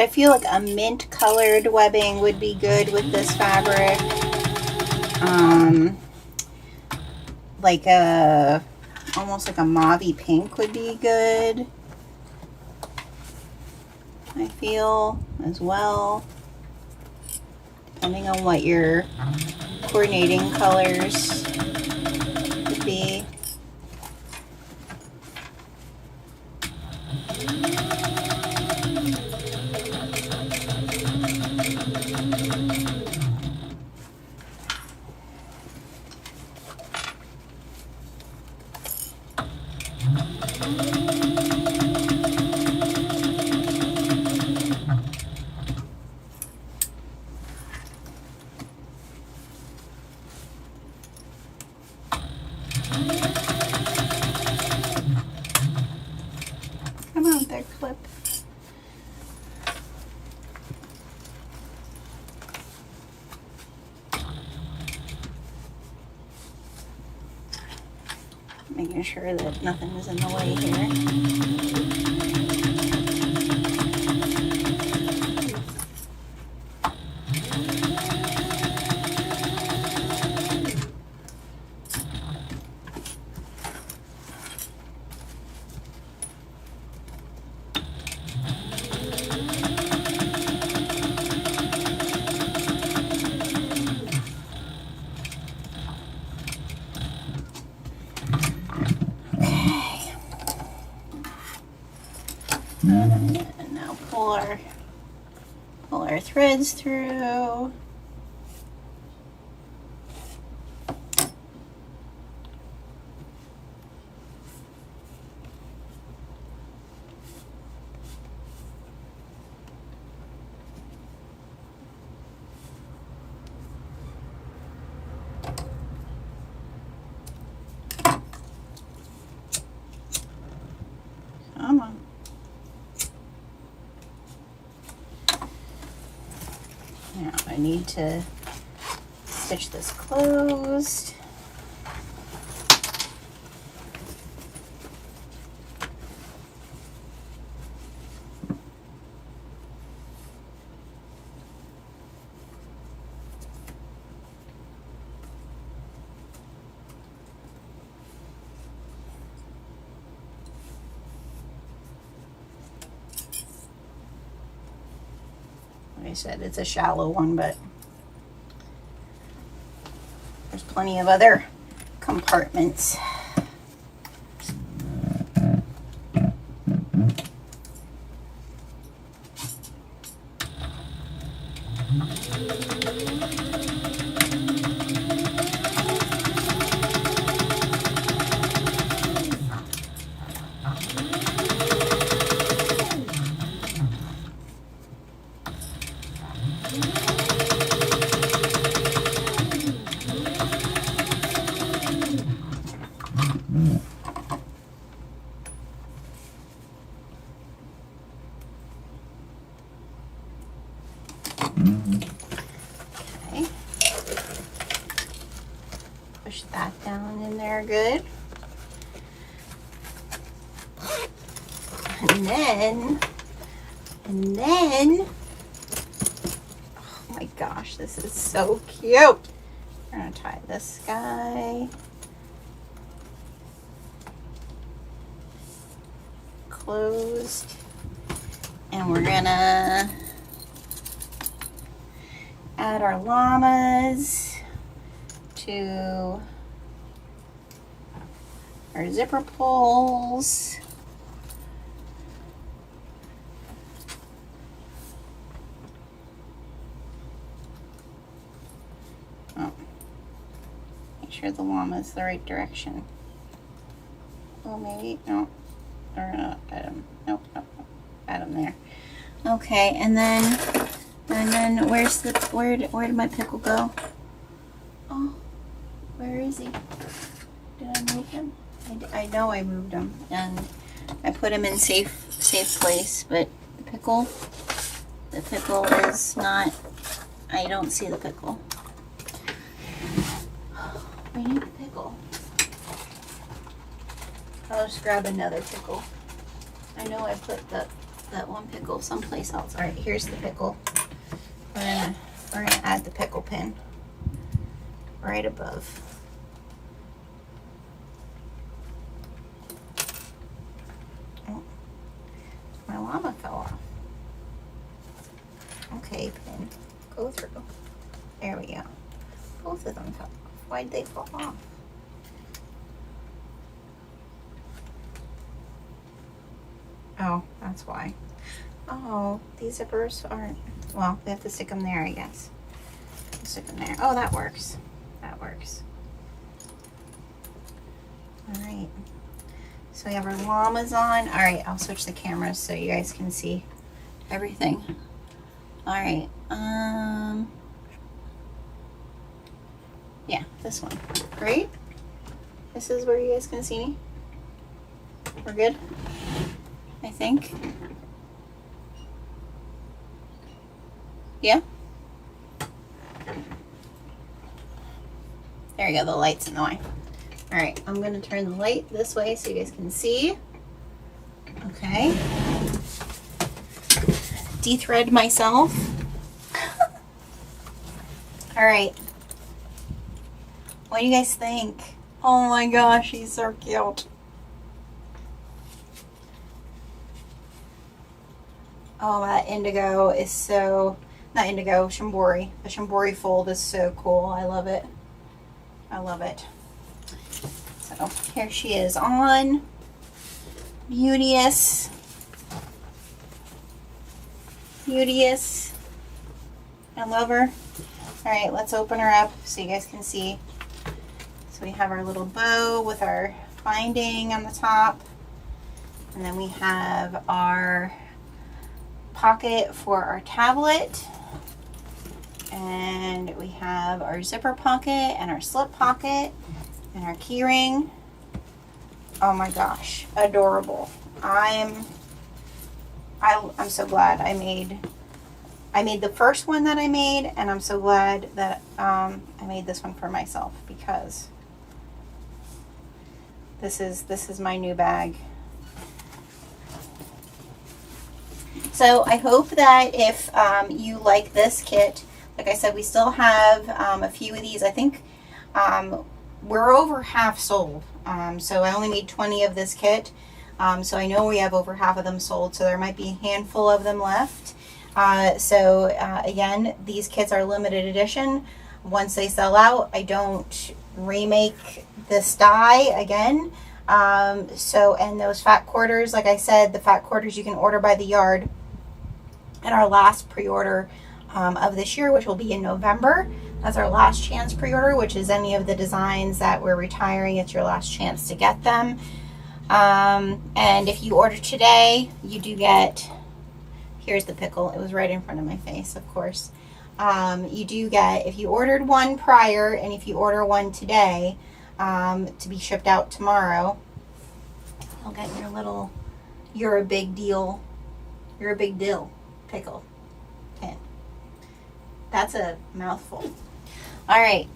I feel like a mint colored webbing would be good with this fabric. Like a, almost like a mauve-y pink would be good, I feel, as well, depending on what your coordinating colors would be. Come on, there, clip. Making sure that nothing is in the way here. And now pull our threads through. Come on. Now I need to stitch this closed. Like I said, it's a shallow one, but there's plenty of other compartments. Okay. Push that down in there good. And then, oh my gosh, this is so cute. We're gonna tie this guy closed, and we're gonna add our llamas to our zipper pulls. Oh, make sure the llama is the right direction. Oh, maybe no. Or not. Add him. Nope. Nope. Add him there. Okay, and then where's the where did my pickle go? Oh, where is he? Did I move him? I know I moved him, and I put him in safe place, but the pickle is not. I don't see the pickle. We need the pickle. I'll just grab another pickle. I know I put the that one pickle someplace else. All right, here's the pickle. We're gonna add the pickle pin right above. Oh, my llama fell off. Okay, pin, go through. There we go. Both of them fell off. Why'd they fall off? Oh, that's why. Oh, these zippers aren't, well, we have to stick them there, I guess. Stick them there. Oh, that works. That works. All right. So we have our llamas on. All right, I'll switch the cameras so you guys can see everything. All right. Yeah, this one. Right? This is where you guys can see me. We're good, I think. Yeah? There you go, the light's in the way. All right, I'm gonna turn the light this way so you guys can see. Okay. Dethread myself. All right. What do you guys think? Oh my gosh, he's so cute. Oh, that indigo is so, not indigo, Shambori. The Shambori fold is so cool. I love it. I love it. So here she is on. Beauteous. Beauteous. I love her. All right, let's open her up so you guys can see. So we have our little bow with our binding on the top. And then we have our pocket for our tablet. And we have our zipper pocket and our slip pocket and our key ring. Oh my gosh, adorable. I'm so glad I made the first one that I made, and I'm so glad that I made this one for myself, because this is my new bag. So I hope that if you like this kit, like I said, we still have a few of these. I think we're over half sold. So I only made 20 of this kit. So I know we have over half of them sold, so there might be a handful of them left. Again, these kits are limited edition. Once they sell out, I don't remake this dye again. And those fat quarters, like I said, the fat quarters you can order by the yard. And our last pre-order of this year, which will be in November. That's our last chance pre-order, which is any of the designs that we're retiring. It's your last chance to get them. And if you order today, you do get, here's the pickle. It was right in front of my face, of course. You do get, if you ordered one prior and if you order one today, to be shipped out tomorrow, you'll get your little, you're a big deal pickle pin. That's a mouthful. All right,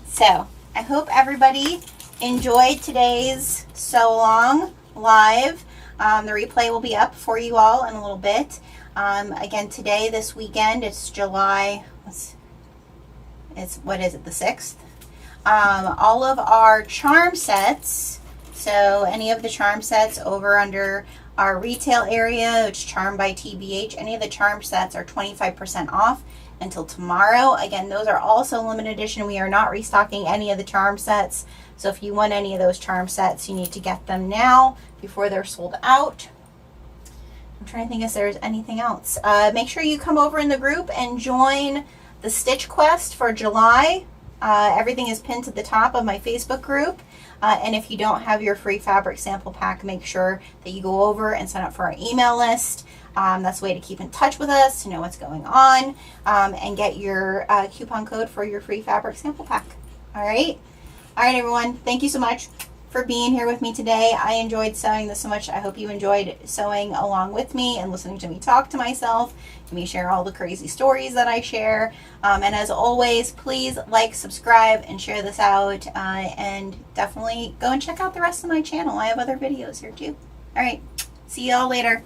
so I hope everybody enjoyed today's Sew Along live. The replay will be up for you all in a little bit. Again, today, this weekend, it's July, what is it, the 6th? All of our charm sets, so any of the charm sets over under our retail area, which is Charm by TBH, any of the charm sets are 25% off until tomorrow. Again, those are also limited edition. We are not restocking any of the charm sets. So if you want any of those charm sets, you need to get them now before they're sold out. I'm trying to think if there's anything else. Make sure you come over in the group and join the Stitch Quest for July. Everything is pinned to the top of my Facebook group. And if you don't have your free fabric sample pack, make sure that you go over and sign up for our email list. That's a way to keep in touch with us, to know what's going on, and get your coupon code for your free fabric sample pack. All right? All right, everyone. Thank you so much for being here with me today. I enjoyed sewing this so much. I hope you enjoyed sewing along with me and listening to me talk to myself, and me share all the crazy stories that I share. And as always, please like, subscribe, and share this out. And definitely go and check out the rest of my channel. I have other videos here too. All right. See you all later.